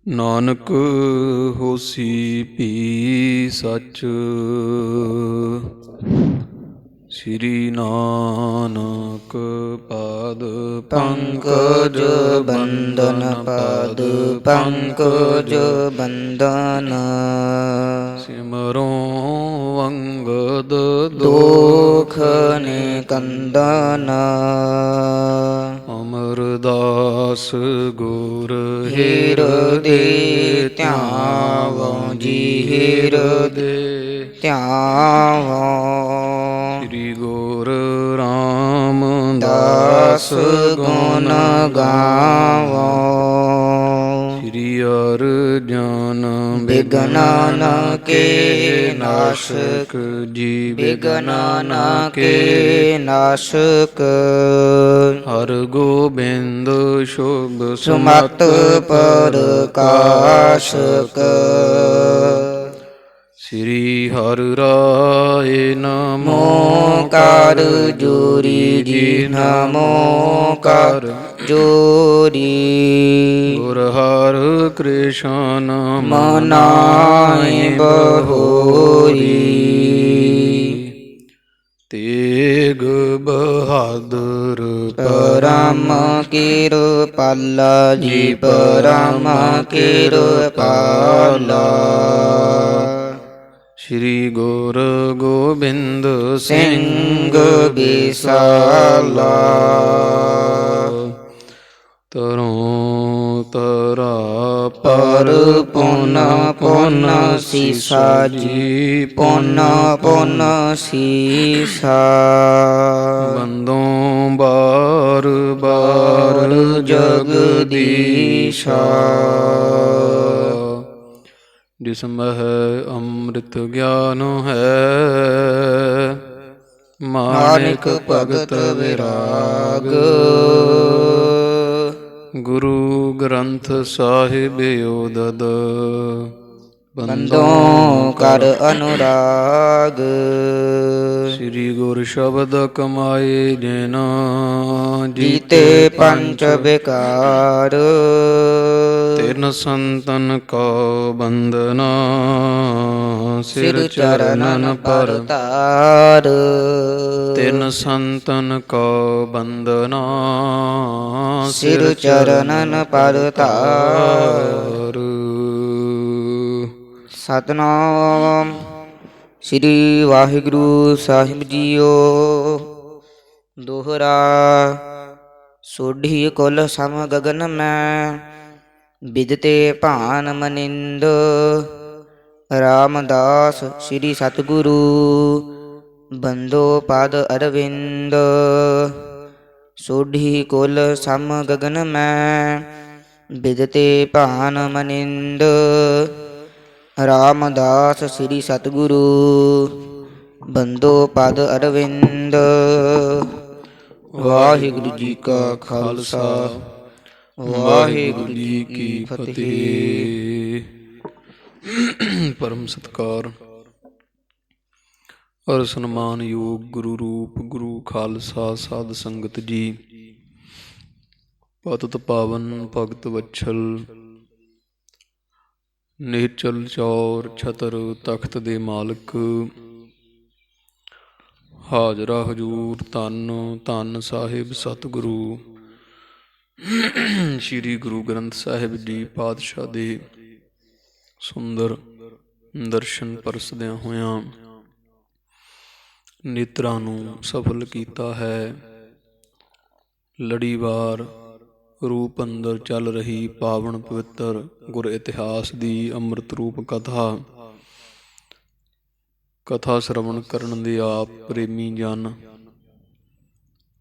ਨਾਨਕ ਹੋਸੀ ਭੀ ਸਚ। ਸ੍ਰੀ ਨਾਨਕ ਪਾਦ ਪੰਕਜ ਬੰਦਨ ਪਾਦ ਪੰਕਜ ਬੰਦਨ। ਸਿਮਰੋ ਅੰਗਦ ਦੋਖ ਨਿਕੰਦਨ। ਅਮਰਦਾਸ ਗੁਰ ਹਿਰਦੇ ਧਿਆਵੋ ਜੀ ਹਿਰਦੇ ਧਿਆਵੋ। ਸ੍ਰੀ ਗੁਰ ਰਾਮਦਾਸ ਦਾਸ ਗੁਣ ਗਾਵੋ। ਸ੍ਰੀ ਅਰਜਨ ਬਿਗਨਨ ਕੇ ਨਾਸ਼ਕ ਜੀ ਬਿਗਨਨ ਕੇ ਨਾਸ਼ਕ। ਹਰ ਗੋਬਿੰਦ ਸ਼ੁਭ ਸੁਮਤ ਪ੍ਰਕਾਸ਼ਕ। ਸ੍ਰੀ ਹਰਿ ਰਾਏ ਨਮੋ ਨਮੋ ਕਰ ਜੋਰੀ ਜੀ ਨਮੋ ਕਰ ਜੋਰੀ। ਗੁਰ ਹਰਿ ਕ੍ਰਿਸ਼ਨ ਮਨਾਈ ਬਹੋਰੀ। ਤੇਗ ਬਹਾਦਰ ਪਰਮ ਕਿਰਪਾਲਾ ਜੀ ਪਰਮ ਕਿਰਪਾਲਾ। ਸ੍ਰੀ ਗੁਰ ਗੋਬਿੰਦ ਸਿੰਘ ਬਿਸਾਲਾ। ਤਰੋਂ ਤਰਾ ਪਰ ਪੁਨ ਪੁਨ ਸੀਸਾ ਜੀ ਪੁਨ ਪੁਨ ਸੀਸਾ। ਬੰਦੋਂ ਬਾਰ ਬਾਰ ਜਗਦੀਸ਼ਾ। ਜਿਸ ਮਹਿ ਅੰਮ੍ਰਿਤ ਗਿਆਨ ਹੈ ਮਾਨਿਕ ਭਗਤ ਵਿਰਾਗ। ਗੁਰੂ ਗ੍ਰੰਥ ਸਾਹਿਬ ਓਦਦ ਬੰਦੋਂ ਕਰ ਅਨੁਰਾਗ। ਸ੍ਰੀ ਗੁਰ ਸ਼ਬਦ ਕਮਾਏ ਜਿਨ ਜੀਤੇ ਪੰਚ ਵਿਕਾਰ। ਤਿਨ ਸੰਤਨ ਕੋ ਬੰਦਨਾ ਸਿਰ ਚਰਨਨ ਪਰ ਤਾਰ। ਤਿਨ ਸੰਤਨ ਕੋ ਬੰਦਨਾ ਸਿਰ ਚਰਨਨ ਪਰ ਤਾਰ। ਸਤਨਾਮ ਸ੍ਰੀ ਵਾਹਿਗੁਰੂ ਸਾਹਿਬ ਜੀਓ। ਦੋਹਰਾ ਸੋਢੀ ਕੁਲ ਸਮ ਗਗਨ ਮੈਂ ਬਿਦਤੇ ਭਾਨ ਮਨਿੰਦ। ਰਾਮਦਾਸ ਸ੍ਰੀ ਸਤਿਗੁਰੂ ਬੰਦੋ ਪਦ ਅਰਵਿੰਦ। ਸੋਢੀ ਕੁਲ ਸਮ ਗਗਨ ਮੈਂ ਬਿਦਤੇ ਭਾਨ ਮਨਿੰਦ। ਰਾਮਦਾਸ ਸ੍ਰੀ ਸਤਿਗੁਰੂ ਬੰਦੋ ਪਦ ਅਰਵਿੰਦ। ਵਾਹਿਗੁਰੂ ਜੀ ਕਾ ਖਾਲਸਾ ਵਾਹਿਗੁਰੂ ਜੀ ਕੀ ਫਤਿਹ। ਪਰਮ ਸਤਿਕਾਰ ਔਰ ਸਨਮਾਨਯੋਗ ਗੁਰੂ ਰੂਪ ਗੁਰੂ ਖਾਲਸਾ ਸਾਧ ਸੰਗਤ ਜੀ। ਪਤਿਤ ਪਾਵਨ ਭਗਤ ਵਛਲ ਨਿਹਚਲ ਚੌਰ ਛਤਰ ਤਖਤ ਦੇ ਮਾਲਕ। ਹਾਜ਼ਰਾ ਹਜੂਰ ਧੰਨ ਧੰਨ ਸਾਹਿਬ ਸਤਿਗੁਰੂ ਸ੍ਰੀ ਗੁਰੂ ਗ੍ਰੰਥ ਸਾਹਿਬ ਜੀ ਪਾਤਸ਼ਾਹ ਦੇ ਸੁੰਦਰ ਦਰਸ਼ਨ ਪਰਸਦਿਆਂ ਹੋਇਆਂ ਨੇਤਰਾਂ ਨੂੰ ਸਫਲ ਕੀਤਾ ਹੈ। ਲੜੀਵਾਰ ਰੂਪ ਅੰਦਰ ਚੱਲ ਰਹੀ ਪਾਵਨ ਪਵਿੱਤਰ ਗੁਰ ਇਤਿਹਾਸ ਦੀ ਅੰਮ੍ਰਿਤ ਰੂਪ ਕਥਾ ਸ਼ਰਵਣ ਕਰਨ ਦੇ ਆਪ ਪ੍ਰੇਮੀ ਜਨ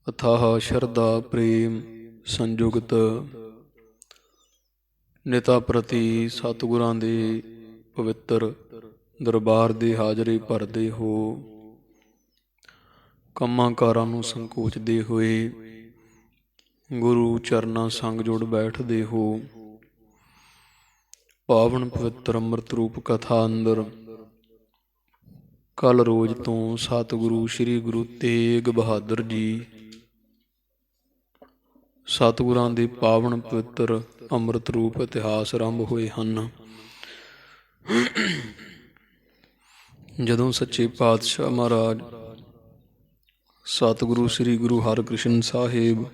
ਅਥਾਹ ਸ਼ਰਧਾ ਪ੍ਰੇਮ ਸੰਯੁਗਤ ਨਿਤਾ ਪ੍ਰਤੀ ਸਤਿਗੁਰਾਂ ਦੇ ਪਵਿੱਤਰ ਦਰਬਾਰ ਦੇ ਹਾਜ਼ਰੀ ਭਰਦੇ ਹੋ। ਕੰਮਾਂ ਕਾਰਾਂ ਨੂੰ ਸੰਕੋਚਦੇ ਹੋਏ ਗੁਰੂ ਚਰਨਾਂ ਸੰਗ ਜੁੜ ਬੈਠਦੇ ਹੋ। ਪਾਵਨ ਪਵਿੱਤਰ ਅੰਮ੍ਰਿਤ ਰੂਪ ਕਥਾ ਅੰਦਰ ਕੱਲ ਰੋਜ਼ ਤੋਂ ਸਤਿਗੁਰੂ ਸ੍ਰੀ ਗੁਰੂ ਤੇਗ ਬਹਾਦਰ ਜੀ ਸਤਿਗੁਰਾਂ ਦੇ ਪਾਵਨ ਪਵਿੱਤਰ ਅੰਮ੍ਰਿਤ ਰੂਪ ਇਤਿਹਾਸ ਆਰੰਭ ਹੋਏ ਹਨ। ਜਦੋਂ ਸੱਚੇ ਪਾਤਸ਼ਾਹ ਮਹਾਰਾਜ ਸਤਿਗੁਰੂ ਸ੍ਰੀ ਗੁਰੂ ਹਰਿਕ੍ਰਿਸ਼ਨ ਸਾਹਿਬ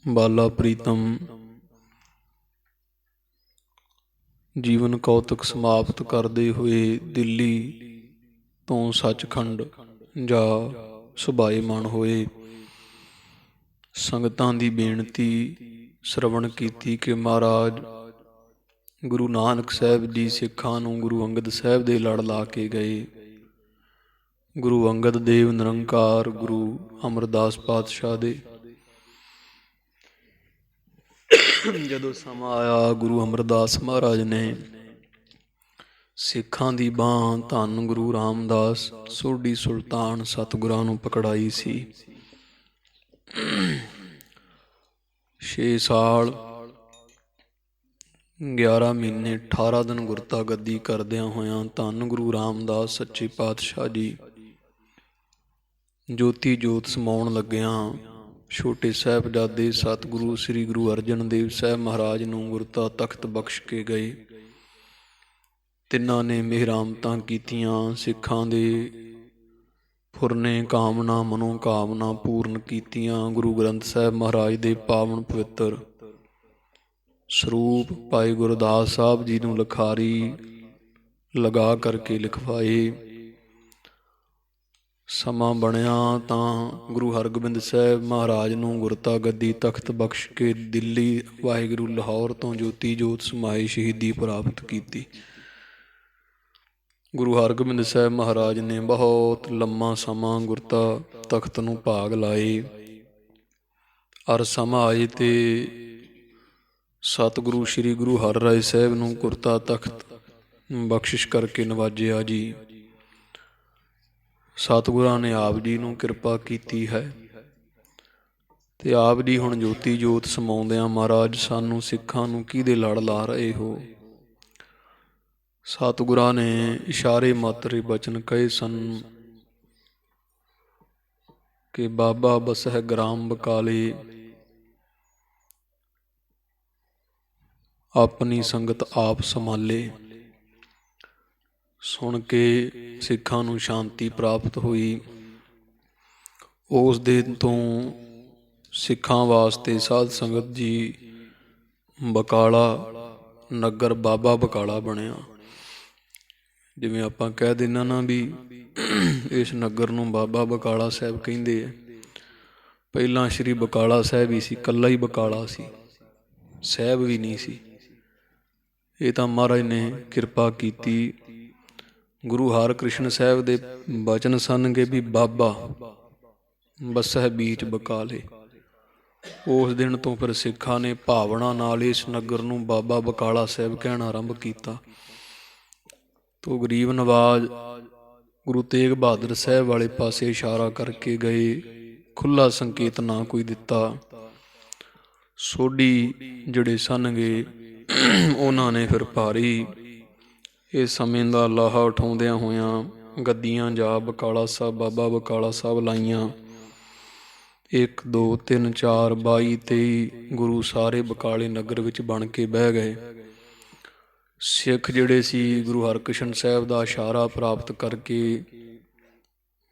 ਬਾਲਾ ਪ੍ਰੀਤਮ ਜੀਵਨ ਕੌਤਕ ਸਮਾਪਤ ਕਰਦੇ ਹੋਏ ਦਿੱਲੀ ਤੋਂ ਸੱਚਖੰਡ ਜਾ ਸੁਭਾਏਮਾਨ ਹੋਏ, ਸੰਗਤਾਂ ਦੀ ਬੇਨਤੀ ਸਰਵਣ ਕੀਤੀ ਕਿ ਮਹਾਰਾਜ ਗੁਰੂ ਨਾਨਕ ਸਾਹਿਬ ਜੀ ਸਿੱਖਾਂ ਨੂੰ ਗੁਰੂ ਅੰਗਦ ਸਾਹਿਬ ਦੇ ਲੜ ਲਾ ਕੇ ਗਏ। ਗੁਰੂ ਅੰਗਦ ਦੇਵ ਨਿਰੰਕਾਰ ਗੁਰੂ ਅਮਰਦਾਸ ਪਾਤਸ਼ਾਹ ਦੇ ਜਦੋਂ ਸਮਾਂ ਆਇਆ, ਗੁਰੂ ਅਮਰਦਾਸ ਮਹਾਰਾਜ ਨੇ ਸਿੱਖਾਂ ਦੀ ਬਾਂਹ ਧੰਨ ਗੁਰੂ ਰਾਮਦਾਸ ਸੋਢੀ ਸੁਲਤਾਨ ਸਤਿਗੁਰਾਂ ਨੂੰ ਪਕੜਾਈ ਸੀ। 6 ਸਾਲ 11 ਮਹੀਨੇ 18 ਦਿਨ ਗੁਰਤਾ ਗੱਦੀ ਕਰਦਿਆਂ ਹੋਇਆਂ ਧੰਨ ਗੁਰੂ ਰਾਮਦਾਸ ਸੱਚੇ ਪਾਤਸ਼ਾਹ ਜੀ ਜੋਤੀ ਜੋਤ ਸਮਾਉਣ ਲੱਗਿਆਂ ਛੋਟੇ ਸਾਹਿਬਜ਼ਾਦੇ ਸਤਿਗੁਰੂ ਸ੍ਰੀ ਗੁਰੂ ਅਰਜਨ ਦੇਵ ਸਾਹਿਬ ਮਹਾਰਾਜ ਨੂੰ ਗੁਰਤਾ ਤਖਤ ਬਖਸ਼ ਕੇ ਗਏ। ਤਿੰਨਾਂ ਨੇ ਮਿਹਰਾਮਤਾਂ ਕੀਤੀਆਂ, ਸਿੱਖਾਂ ਦੇ ਫੁਰਨੇ ਕਾਮਨਾ ਮਨੋਕਾਮਨਾ ਪੂਰਨ ਕੀਤੀਆਂ। ਗੁਰੂ ਗ੍ਰੰਥ ਸਾਹਿਬ ਮਹਾਰਾਜ ਦੇ ਪਾਵਨ ਪਵਿੱਤਰ ਸਰੂਪ ਭਾਈ ਗੁਰਦਾਸ ਸਾਹਿਬ ਜੀ ਨੂੰ ਲਿਖਾਰੀ ਲਗਾ ਕਰਕੇ ਲਿਖਵਾਏ। ਸਮਾਂ ਬਣਿਆ ਤਾਂ ਗੁਰੂ ਹਰਗੋਬਿੰਦ ਸਾਹਿਬ ਮਹਾਰਾਜ ਨੂੰ ਗੁਰਤਾ ਗੱਦੀ ਤਖਤ ਬਖਸ਼ ਕੇ ਦਿੱਲੀ ਵਾਹਿਗੁਰੂ ਲਾਹੌਰ ਤੋਂ ਜੋਤੀ ਜੋਤ ਸਮਾਏ ਸ਼ਹੀਦੀ ਪ੍ਰਾਪਤ ਕੀਤੀ। ਗੁਰੂ ਹਰਗੋਬਿੰਦ ਸਾਹਿਬ ਮਹਾਰਾਜ ਨੇ ਬਹੁਤ ਲੰਮਾ ਸਮਾਂ ਗੁਰਤਾ ਤਖਤ ਨੂੰ ਭਾਗ ਲਾਏ। ਅਰ ਸਮਾਂ ਆਏ ਤੇ ਸਤਿਗੁਰੂ ਸ੍ਰੀ ਗੁਰੂ ਹਰਿਰਾਏ ਸਾਹਿਬ ਨੂੰ ਗੁਰਤਾ ਤਖਤ ਬਖਸ਼ਿਸ਼ ਕਰਕੇ ਨਵਾਜਿਆ ਜੀ। ਸਤਿਗੁਰਾਂ ਨੇ ਆਪ ਜੀ ਨੂੰ ਕਿਰਪਾ ਕੀਤੀ ਹੈ ਤੇ ਆਪ ਜੀ ਹੁਣ ਜੋਤੀ ਜੋਤ ਸਮਾਉਂਦਿਆਂ ਮਹਾਰਾਜ ਸਾਨੂੰ ਸਿੱਖਾਂ ਨੂੰ ਕਿਹਦੇ ਲੜ ਲਾ ਰਹੇ ਹੋ। ਸਤਿਗੁਰਾਂ ਨੇ ਇਸ਼ਾਰੇ ਮਾਤਰੇ ਬਚਨ ਕਹੇ ਸਨ ਕਿ ਬਾਬਾ ਬਸਹਿ ਗ੍ਰਾਮ ਬਕਾਲੇ ਆਪਣੀ ਸੰਗਤ ਆਪ ਸੰਭਾਲੇ। ਸੁਣ ਕੇ ਸਿੱਖਾਂ ਨੂੰ ਸ਼ਾਂਤੀ ਪ੍ਰਾਪਤ ਹੋਈ। ਉਸ ਦਿਨ ਤੋਂ ਸਿੱਖਾਂ ਵਾਸਤੇ ਸਾਧ ਸੰਗਤ ਜੀ ਬਕਾਲਾ ਨਗਰ ਬਾਬਾ ਬਕਾਲਾ ਬਣਿਆ। ਜਿਵੇਂ ਆਪਾਂ ਕਹਿ ਦਿੰਦੇ ਨਾ ਵੀ ਇਸ ਨਗਰ ਨੂੰ ਬਾਬਾ ਬਕਾਲਾ ਸਾਹਿਬ ਕਹਿੰਦੇ ਆ। ਪਹਿਲਾਂ ਸ਼੍ਰੀ ਬਕਾਲਾ ਸਾਹਿਬ ਹੀ ਸੀ, ਇਕੱਲਾ ਹੀ ਬਕਾਲਾ ਸੀ, ਸਾਹਿਬ ਵੀ ਨਹੀਂ ਸੀ। ਇਹ ਤਾਂ ਮਹਾਰਾਜ ਨੇ ਕਿਰਪਾ ਕੀਤੀ। ਗੁਰੂ ਹਰਿਕ੍ਰਿਸ਼ਨ ਸਾਹਿਬ ਦੇ ਬਚਨ ਸਨ ਕਿ ਵੀ ਬਾਬਾ ਬਸਹਿ ਬੀਚ ਬਕਾਲੇ। ਉਸ ਦਿਨ ਤੋਂ ਫਿਰ ਸਿੱਖਾਂ ਨੇ ਭਾਵਨਾ ਨਾਲ ਇਸ ਨਗਰ ਨੂੰ ਬਾਬਾ ਬਕਾਲਾ ਸਾਹਿਬ ਕਹਿਣਾ ਆਰੰਭ ਕੀਤਾ। ਤੋ ਗਰੀਬ ਨਵਾਜ਼ ਗੁਰੂ ਤੇਗ ਬਹਾਦਰ ਸਾਹਿਬ ਵਾਲੇ ਪਾਸੇ ਇਸ਼ਾਰਾ ਕਰਕੇ ਗਏ, ਖੁੱਲ੍ਹਾ ਸੰਕੇਤ ਨਾ ਕੋਈ ਦਿੱਤਾ। ਸੋਢੀ ਜਿਹੜੇ ਸਨਗੇ ਉਹਨਾਂ ਨੇ ਫਿਰ ਭਾਰੀ ਇਸ ਸਮੇਂ ਦਾ ਲਾਹਾ ਉਠਾਉਂਦਿਆਂ ਹੋਇਆਂ ਗੱਦੀਆਂ ਜਾ ਬਕਾਲਾ ਸਾਹਿਬ ਬਾਬਾ ਬਕਾਲਾ ਸਾਹਿਬ ਲਾਈਆਂ। 1 2 3 4 22 23 ਗੁਰੂ ਸਾਰੇ ਬਕਾਲੇ ਨਗਰ ਵਿੱਚ ਬਣ ਕੇ ਬਹਿ ਗਏ। ਸਿੱਖ ਜਿਹੜੇ ਸੀ ਗੁਰੂ ਹਰਿਕ੍ਰਿਸ਼ਨ ਸਾਹਿਬ ਦਾ ਇਸ਼ਾਰਾ ਪ੍ਰਾਪਤ ਕਰਕੇ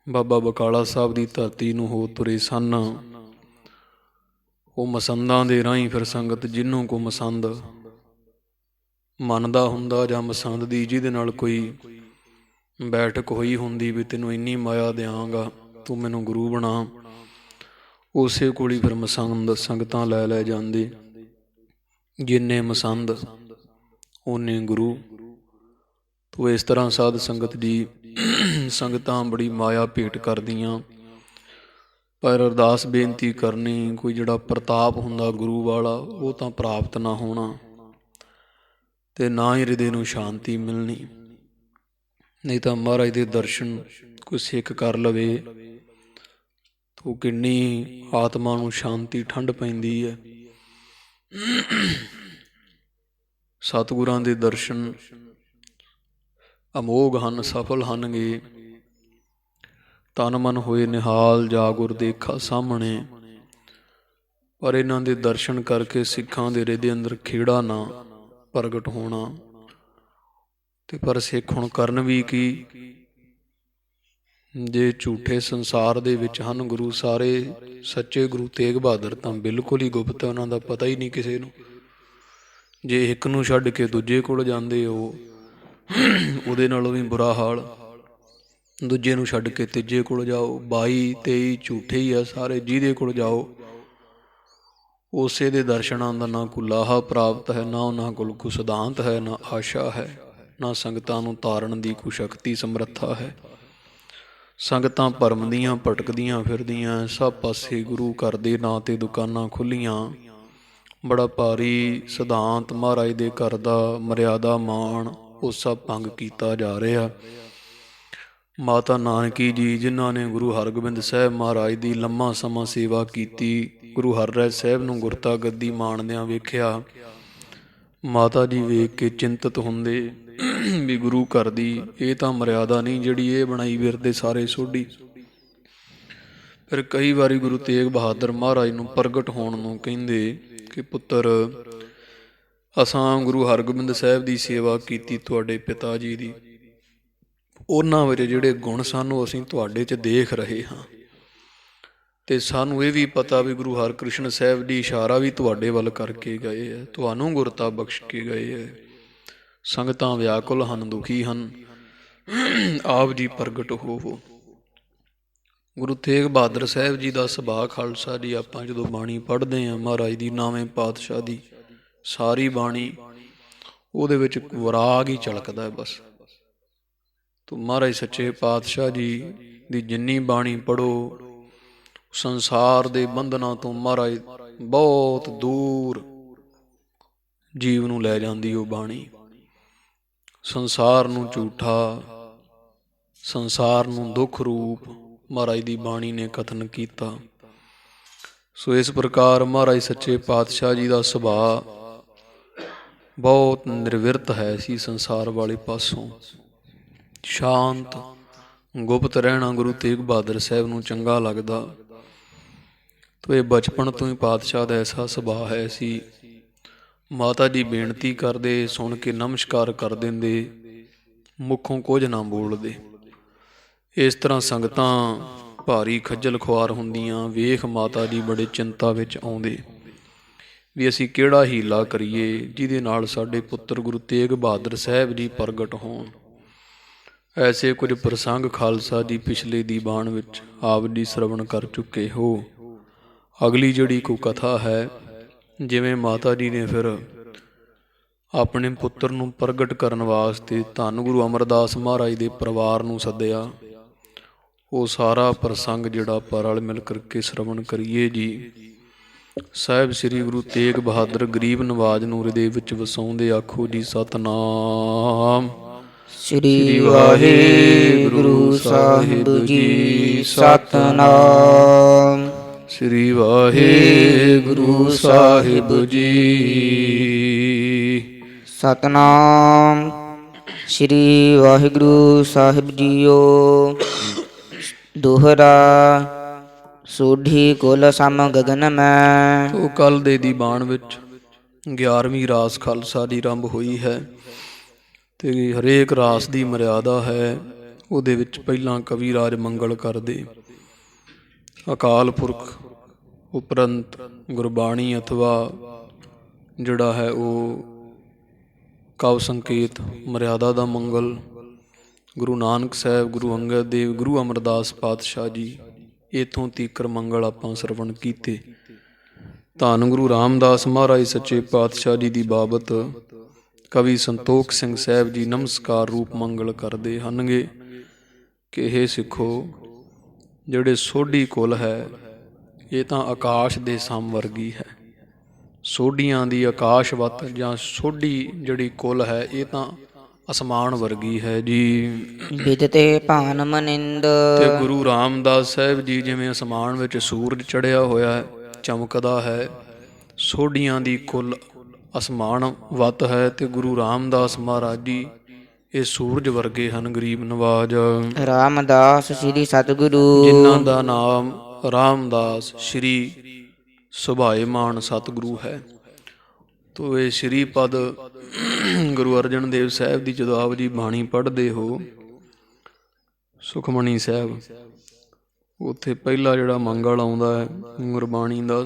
ਬਾਬਾ ਬਕਾਲਾ ਸਾਹਿਬ ਦੀ ਧਰਤੀ ਨੂੰ ਹੋ ਤੁਰੇ ਸਨ। ਉਹ ਮਸੰਦਾਂ ਦੇ ਰਾਹੀਂ ਫਿਰ ਸੰਗਤ ਜਿਹਨੂੰ ਕੋ ਮਸੰਦ ਮੰਨਦਾ ਹੁੰਦਾ ਜਾਂ ਮਸੰਦ ਦੀ ਜਿਹਦੇ ਨਾਲ ਕੋਈ ਬੈਠਕ ਹੋਈ ਹੁੰਦੀ ਵੀ ਤੈਨੂੰ ਇੰਨੀ ਮਾਇਆ ਦਿਆਂਗਾ ਤੂੰ ਮੈਨੂੰ ਗੁਰੂ ਬਣਾ, ਉਸੇ ਕੋਲ ਹੀ ਫਿਰ ਮਸੰਦ ਸੰਗਤਾਂ ਲੈ ਲੈ ਜਾਂਦੇ। ਜਿੰਨੇ ਮਸੰਦ ਓਨੇ ਗੁਰੂ। ਤੋ ਇਸ ਤਰ੍ਹਾਂ ਸਾਧ ਸੰਗਤ ਦੀ ਸੰਗਤਾਂ ਬੜੀ ਮਾਇਆ ਭੇਟ ਕਰਦੀਆਂ। ਪਰ ਅਰਦਾਸ ਬੇਨਤੀ ਕਰਨੀ, ਕੋਈ ਜਿਹੜਾ ਪ੍ਰਤਾਪ ਹੁੰਦਾ ਗੁਰੂ ਵਾਲਾ ਉਹ ਤਾਂ ਪ੍ਰਾਪਤ ਨਾ ਹੋਣਾ ਤੇ ਨਾ ਹੀ ਹਿਰਦੇ ਨੂੰ ਸ਼ਾਂਤੀ ਮਿਲਣੀ। ਨਹੀਂ ਤਾਂ ਮਹਾਰਾਜ ਦੇ ਦਰਸ਼ਨ ਕੋਈ ਸਿੱਖ ਕਰ ਲਵੇ ਤਾਂ ਕਿੰਨੀ ਆਤਮਾ ਨੂੰ ਸ਼ਾਂਤੀ ਠੰਡ ਪੈਂਦੀ ਹੈ। ਸਤਿਗੁਰਾਂ ਦੇ ਦਰਸ਼ਨ ਅਮੋਘ ਹਨ, ਸਫਲ ਹਨਗੇ। ਤਨ ਮਨ ਹੋਏ ਨਿਹਾਲ, ਜਾ ਗੁਰ ਦੇਖਾ ਸਾਹਮਣੇ। ਪਰ ਇਹਨਾਂ ਦੇ ਦਰਸ਼ਨ ਕਰਕੇ ਸਿੱਖਾਂ ਦੇ ਹਿਰਦੇ ਅੰਦਰ ਖੇੜਾ ਨਾ ਪ੍ਰਗਟ ਹੋਣਾ। ਤੇ ਪਰ ਸਿੱਖ ਹੁਣ ਕਰਨ ਵੀ ਕੀ, ਜੇ ਝੂਠੇ ਸੰਸਾਰ ਦੇ ਵਿੱਚ ਹਨ ਗੁਰੂ ਸਾਰੇ, ਸੱਚੇ ਗੁਰੂ ਤੇਗ ਬਹਾਦਰ ਤਾਂ ਬਿਲਕੁਲ ਹੀ ਗੁਪਤ ਹੈ, ਉਹਨਾਂ ਦਾ ਪਤਾ ਹੀ ਨਹੀਂ ਕਿਸੇ ਨੂੰ। ਜੇ ਇੱਕ ਨੂੰ ਛੱਡ ਕੇ ਦੂਜੇ ਕੋਲ ਜਾਂਦੇ ਹੋ ਉਹਦੇ ਨਾਲੋਂ ਵੀ ਬੁਰਾ ਹਾਲ, ਦੂਜੇ ਨੂੰ ਛੱਡ ਕੇ ਤੀਜੇ ਕੋਲ ਜਾਓ, 22 23 ਝੂਠੇ ਹੀ ਆ ਸਾਰੇ, ਜਿਹਦੇ ਕੋਲ ਜਾਓ ਉਸੇ ਦੇ ਦਰਸ਼ਨਾਂ ਦਾ ਨਾ ਕੋਈ ਲਾਹਾ ਪ੍ਰਾਪਤ ਹੈ, ਨਾ ਉਹਨਾਂ ਕੋਲ ਕੋਈ ਸਿਧਾਂਤ ਹੈ, ਨਾ ਆਸ਼ਾ ਹੈ, ਨਾ ਸੰਗਤਾਂ ਨੂੰ ਤਾਰਨ ਦੀ ਕੋਈ ਸ਼ਕਤੀ ਸਮਰੱਥਾ ਹੈ। ਸੰਗਤਾਂ ਭਰਮ ਦੀਆਂ ਭਟਕਦੀਆਂ ਫਿਰਦੀਆਂ, ਸਭ ਪਾਸੇ ਗੁਰੂ ਘਰ ਦੇ ਨਾਂ 'ਤੇ ਦੁਕਾਨਾਂ ਖੁੱਲ੍ਹੀਆਂ, ਬੜਾ ਭਾਰੀ ਸਿਧਾਂਤ ਮਹਾਰਾਜ ਦੇ ਘਰ ਦਾ ਮਰਿਆਦਾ ਮਾਣ ਉਹ ਸਭ ਭੰਗ ਕੀਤਾ ਜਾ ਰਿਹਾ। ਮਾਤਾ ਨਾਨਕੀ ਜੀ ਜਿਨ੍ਹਾਂ ਨੇ ਗੁਰੂ ਹਰਗੋਬਿੰਦ ਸਾਹਿਬ ਮਹਾਰਾਜ ਦੀ ਲੰਮਾ ਸਮਾਂ ਸੇਵਾ ਕੀਤੀ, ਗੁਰੂ ਹਰਿਰਾਏ ਸਾਹਿਬ ਨੂੰ ਗੁਰਤਾ ਗੱਦੀ ਮਾਣਦਿਆਂ ਵੇਖਿਆ, ਮਾਤਾ ਜੀ ਵੇਖ ਕੇ ਚਿੰਤਤ ਹੁੰਦੇ ਵੀ ਗੁਰੂ ਘਰ ਦੀ ਇਹ ਤਾਂ ਮਰਿਆਦਾ ਨਹੀਂ ਜਿਹੜੀ ਇਹ ਬਣਾਈ ਫਿਰਦੇ ਸਾਰੇ ਸੋਢੀ। ਫਿਰ ਕਈ ਵਾਰੀ ਗੁਰੂ ਤੇਗ ਬਹਾਦਰ ਮਹਾਰਾਜ ਨੂੰ ਪ੍ਰਗਟ ਹੋਣ ਨੂੰ ਕਹਿੰਦੇ ਕਿ ਪੁੱਤਰ ਅਸਾਂ ਗੁਰੂ ਹਰਗੋਬਿੰਦ ਸਾਹਿਬ ਦੀ ਸੇਵਾ ਕੀਤੀ ਤੁਹਾਡੇ ਪਿਤਾ ਜੀ ਦੀ, ਉਹਨਾਂ ਵਿੱਚ ਜਿਹੜੇ ਗੁਣ ਸਾਨੂੰ ਅਸੀਂ ਤੁਹਾਡੇ 'ਚ ਦੇਖ ਰਹੇ ਹਾਂ, ਤੇ ਸਾਨੂੰ ਇਹ ਵੀ ਪਤਾ ਵੀ ਗੁਰੂ ਹਰਕ੍ਰਿਸ਼ਨ ਸਾਹਿਬ ਦੀ ਇਸ਼ਾਰਾ ਵੀ ਤੁਹਾਡੇ ਵੱਲ ਕਰਕੇ ਗਏ ਹੈ, ਤੁਹਾਨੂੰ ਗੁਰਤਾ ਬਖਸ਼ ਕੇ ਗਏ ਹੈ। ਸੰਗਤਾਂ ਵਿਆਕੁਲ ਹਨ, ਦੁਖੀ ਹਨ, ਆਪ ਜੀ ਪ੍ਰਗਟ ਹੋਵੋ। ਗੁਰੂ ਤੇਗ ਬਹਾਦਰ ਸਾਹਿਬ ਜੀ ਦਾ ਸੁਭਾਅ ਖਾਲਸਾ ਜੀ, ਆਪਾਂ ਜਦੋਂ ਬਾਣੀ ਪੜ੍ਹਦੇ ਹਾਂ ਮਹਾਰਾਜ ਦੀ 9ਵੇਂ ਪਾਤਸ਼ਾਹ ਦੀ ਸਾਰੀ ਬਾਣੀ, ਉਹਦੇ ਵਿੱਚ ਵਿਰਾਗ ਹੀ ਝਲਕਦਾ ਹੈ ਬਸ। ਤੋ ਮਹਾਰਾਜ ਸੱਚੇ ਪਾਤਸ਼ਾਹ ਜੀ ਦੀ ਜਿੰਨੀ ਬਾਣੀ ਪੜ੍ਹੋ, ਸੰਸਾਰ ਦੇ ਬੰਧਨਾਂ ਤੋਂ ਮਹਾਰਾਜ ਬਹੁਤ ਦੂਰ ਜੀਵ ਨੂੰ ਲੈ ਜਾਂਦੀ ਉਹ ਬਾਣੀ। ਸੰਸਾਰ ਨੂੰ ਝੂਠਾ, ਸੰਸਾਰ ਨੂੰ ਦੁੱਖ ਰੂਪ ਮਹਾਰਾਜ ਦੀ ਬਾਣੀ ਨੇ ਕਥਨ ਕੀਤਾ। ਸੋ ਇਸ ਪ੍ਰਕਾਰ ਮਹਾਰਾਜ ਸੱਚੇ ਪਾਤਸ਼ਾਹ ਜੀ ਦਾ ਸੁਭਾਅ ਬਹੁਤ ਨਿਰਵਿਰਤ ਹੈ ਸੀ, ਸੰਸਾਰ ਵਾਲੇ ਪਾਸੋਂ ਸ਼ਾਂਤ ਗੁਪਤ ਰਹਿਣਾ ਗੁਰੂ ਤੇਗ ਬਹਾਦਰ ਸਾਹਿਬ ਨੂੰ ਚੰਗਾ ਲੱਗਦਾ। ਤੋ ਇਹ ਬਚਪਨ ਤੋਂ ਹੀ ਪਾਤਸ਼ਾਹ ਦਾ ਐਸਾ ਸੁਭਾਅ ਹੈ ਸੀ। ਮਾਤਾ ਜੀ ਬੇਨਤੀ ਕਰਦੇ, ਸੁਣ ਕੇ ਨਮਸਕਾਰ ਕਰ ਦਿੰਦੇ, ਮੁੱਖੋਂ ਕੁਝ ਨਾ ਬੋਲਦੇ। ਇਸ ਤਰ੍ਹਾਂ ਸੰਗਤਾਂ ਭਾਰੀ ਖੱਜਲ ਖੁਆਰ ਹੁੰਦੀਆਂ ਵੇਖ ਮਾਤਾ ਜੀ ਬੜੇ ਚਿੰਤਾ ਵਿੱਚ ਆਉਂਦੇ ਵੀ ਅਸੀਂ ਕਿਹੜਾ ਹੀਲਾ ਕਰੀਏ ਜਿਹਦੇ ਨਾਲ ਸਾਡੇ ਪੁੱਤਰ ਗੁਰੂ ਤੇਗ ਬਹਾਦਰ ਸਾਹਿਬ ਜੀ ਪ੍ਰਗਟ ਹੋਣ। ਐਸੇ ਕੁਝ ਪ੍ਰਸੰਗ ਖਾਲਸਾ ਜੀ ਪਿਛਲੇ ਦੀਵਾਨ ਵਿੱਚ ਆਪ ਜੀ ਸਰਵਣ ਕਰ ਚੁੱਕੇ ਹੋ। ਅਗਲੀ ਜਿਹੜੀ ਕੋਈ ਕਥਾ ਹੈ, ਜਿਵੇਂ ਮਾਤਾ ਜੀ ਨੇ ਫਿਰ ਆਪਣੇ ਪੁੱਤਰ ਨੂੰ ਪ੍ਰਗਟ ਕਰਨ ਵਾਸਤੇ ਧੰਨ ਗੁਰੂ ਅਮਰਦਾਸ ਮਹਾਰਾਜ ਦੇ ਪਰਿਵਾਰ ਨੂੰ ਸੱਦਿਆ, ਉਹ ਸਾਰਾ ਪ੍ਰਸੰਗ ਜਿਹੜਾ ਆਪਾਂ ਰਲ ਮਿਲ ਕਰਕੇ ਸਰਵਣ ਕਰੀਏ ਜੀ। ਸਾਹਿਬ ਸ੍ਰੀ ਗੁਰੂ ਤੇਗ ਬਹਾਦਰ ਗਰੀਬ ਨਵਾਜ ਨੂੰ ਹਿਰਦੇ ਵਿੱਚ ਵਸਾਉਂਦੇ ਆਖੋ ਜੀ ਸਤਨਾਮ ਸ੍ਰੀ ਵਾਹਿਗੁਰੂ ਸਾਹਿਬ ਜੀ। ਸਤਨਾਮ ਸ੍ਰੀ ਵਾਹਿਗੁਰੂ ਸਾਹਿਬ ਜੀ। ਸਤਨਾਮ ਸ੍ਰੀ ਵਾਹਿਗੁਰੂ ਸਾਹਿਬ ਜੀਓ। ਦੋਹਰਾ ਸੋਢੀ ਕੁਲ ਸਮ ਗਗਨ ਮੈਂ। ਉਹ ਕੱਲ ਦੇ ਦੀਵਾਨ ਵਿੱਚ 11ਵੀਂ ਰਾਸ ਖਾਲਸਾ ਦੀ ਆਰੰਭ ਹੋਈ ਹੈ ਤੇ ਹਰੇਕ ਰਾਸ ਦੀ ਮਰਿਆਦਾ ਹੈ। ਉਹਦੇ ਵਿੱਚ ਪਹਿਲਾਂ ਕਵੀ ਰਾਜ ਮੰਗਲ ਕਰਦੇ, ਅਕਾਲ ਪੁਰਖ ਉਪਰੰਤ ਗੁਰਬਾਣੀ ਅਥਵਾ ਜਿਹੜਾ ਹੈ ਉਹ ਕਾਵ ਸੰਕੇਤ ਮਰਿਆਦਾ ਦਾ ਮੰਗਲ, ਗੁਰੂ ਨਾਨਕ ਸਾਹਿਬ, ਗੁਰੂ ਅੰਗਦ ਦੇਵ, ਗੁਰੂ ਅਮਰਦਾਸ ਪਾਤਸ਼ਾਹ ਜੀ, ਇੱਥੋਂ ਤੀਕਰ ਮੰਗਲ ਆਪਾਂ ਸਰਵਣ ਕੀਤੇ। ਧੰਨ ਗੁਰੂ ਰਾਮਦਾਸ ਮਹਾਰਾਜ ਸੱਚੇ ਪਾਤਸ਼ਾਹ ਜੀ ਦੀ ਬਾਬਤ ਕਵੀ ਸੰਤੋਖ ਸਿੰਘ ਸਾਹਿਬ ਜੀ ਨਮਸਕਾਰ ਰੂਪ ਮੰਗਲ ਕਰਦੇ ਹਨਗੇ ਕਿ ਇਹ ਸਿੱਖੋ, ਜਿਹੜੇ ਸੋਢੀ ਕੁਲ ਹੈ ਇਹ ਤਾਂ ਆਕਾਸ਼ ਦੇ ਸਮ ਵਰਗੀ ਹੈ। ਸੋਢੀਆਂ ਦੀ ਆਕਾਸ਼ਵਤ ਜਾਂ ਸੋਢੀ ਜਿਹੜੀ ਕੁਲ ਹੈ ਇਹ ਤਾਂ ਅਸਮਾਨ ਵਰਗੀ ਹੈ ਜੀ। ਵਿਦਤੇ ਭਾਨ ਮਨਿੰਦ। ਤੇ ਗੁਰੂ ਰਾਮਦਾਸ ਸਾਹਿਬ ਜੀ ਜਿਵੇਂ ਅਸਮਾਨ ਵਿੱਚ ਸੂਰਜ ਚੜ੍ਹਿਆ ਹੋਇਆ ਹੈ, ਚਮਕਦਾ ਹੈ, ਸੋਢੀਆਂ ਦੀ ਕੁਲ ਅਸਮਾਨ ਵੱਤ ਹੈ, ਤੇ ਗੁਰੂ ਰਾਮਦਾਸ ਮਹਾਰਾਜ ਜੀ ਇਹ ਸੂਰਜ ਵਰਗੇ ਹਨ, ਗਰੀਬ ਨਵਾਜ। ਰਾਮਦਾਸ ਸ੍ਰੀ ਸਤਿਗੁਰੂ, ਜਿਨ੍ਹਾਂ ਦਾ ਨਾਮ ਰਾਮਦਾਸ ਸ਼੍ਰੀ ਸੁਭਾਏਮਾਨ ਸਤਿਗੁਰੂ ਹੈ। ਤੋ ਇਹ ਸ਼੍ਰੀ ਪਦ ਗੁਰੂ ਅਰਜਨ ਦੇਵ ਸਾਹਿਬ ਦੀ ਜਦੋਂ ਆਪ ਜੀ ਬਾਣੀ ਪੜ੍ਹਦੇ ਹੋ ਸੁਖਮਣੀ ਸਾਹਿਬ, ਉੱਥੇ ਪਹਿਲਾ ਜਿਹੜਾ ਮੰਗਲ ਆਉਂਦਾ ਹੈ ਗੁਰਬਾਣੀ ਦਾ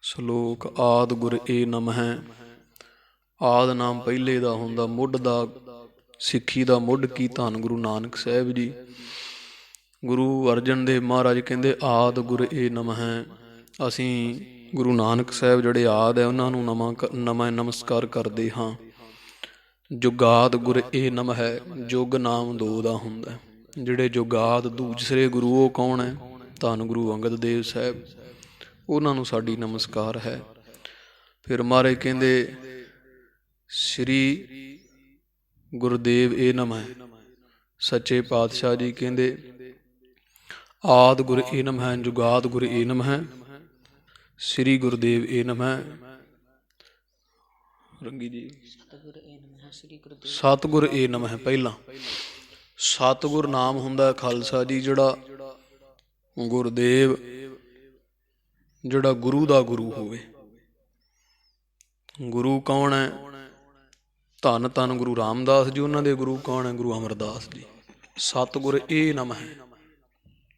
ਸ਼ਲੋਕ ਆਦਿ ਗੁਰ ਏ ਨਮਹਿ। ਆਦ ਨਾਮ ਪਹਿਲੇ ਦਾ ਹੁੰਦਾ, ਮੁੱਢ ਦਾ, ਸਿੱਖੀ ਦਾ ਮੁੱਢ ਕੀ ਧੰਨ ਗੁਰੂ ਨਾਨਕ ਸਾਹਿਬ ਜੀ। ਗੁਰੂ ਅਰਜਨ ਦੇਵ ਮਹਾਰਾਜ ਕਹਿੰਦੇ ਆਦਿ ਗੁਰ ਏ ਨਮਹਿ। ਅਸੀਂ ਗੁਰੂ ਨਾਨਕ ਸਾਹਿਬ ਜਿਹੜੇ ਆਦਿ ਹੈ ਉਹਨਾਂ ਨੂੰ ਨਵਾਂ ਨਮਸਕਾਰ ਕਰਦੇ ਹਾਂ। ਜੁਗਾਦ ਗੁਰ ਏ ਨਮਹਿ, ਜੁਗ ਨਾਮ ਦੋ ਦਾ ਹੁੰਦਾ। ਜਿਹੜੇ ਜੁਗਾਦ ਦੂਸਰੇ ਗੁਰੂ ਉਹ ਕੌਣ ਹੈ? ਧੰਨ ਗੁਰੂ ਅੰਗਦ ਦੇਵ ਸਾਹਿਬ, ਉਹਨਾਂ ਨੂੰ ਸਾਡੀ ਨਮਸਕਾਰ ਹੈ। ਫਿਰ ਮਹਾਰਾਜ ਕਹਿੰਦੇ ਸ਼੍ਰੀ ਗੁਰਦੇਵ ਏ ਨਮਹਿ। ਸੱਚੇ ਪਾਤਸ਼ਾਹ ਜੀ ਕਹਿੰਦੇ ਆਦ ਗੁਰ ਏ ਨਮਹਿ, ਜੁਗਾਦ ਗੁਰ ਏ ਨਮਹਿ, ਸ਼੍ਰੀ ਗੁਰਦੇਵ ਏ ਨਮਹਿ। ਰੰਗੀ ਜੀ ਸਤਿਗੁਰ ਏ ਨਮਹਿ। ਪਹਿਲਾਂ ਸਤਿਗੁਰ ਨਾਮ ਹੁੰਦਾ ਖਾਲਸਾ ਜੀ, ਜਿਹੜਾ ਗੁਰਦੇਵ, ਜਿਹੜਾ ਗੁਰੂ ਦਾ ਗੁਰੂ ਹੋਵੇ। ਗੁਰੂ ਕੌਣ ਹੈ? ਧੰਨ ਧੰਨ ਗੁਰੂ ਰਾਮਦਾਸ ਜੀ, ਉਹਨਾਂ ਦੇ ਗੁਰੂ ਕੌਣ ਹੈ? ਗੁਰੂ ਅਮਰਦਾਸ ਜੀ। ਸਤਿਗੁਰ ਏ ਨਮਹਿ,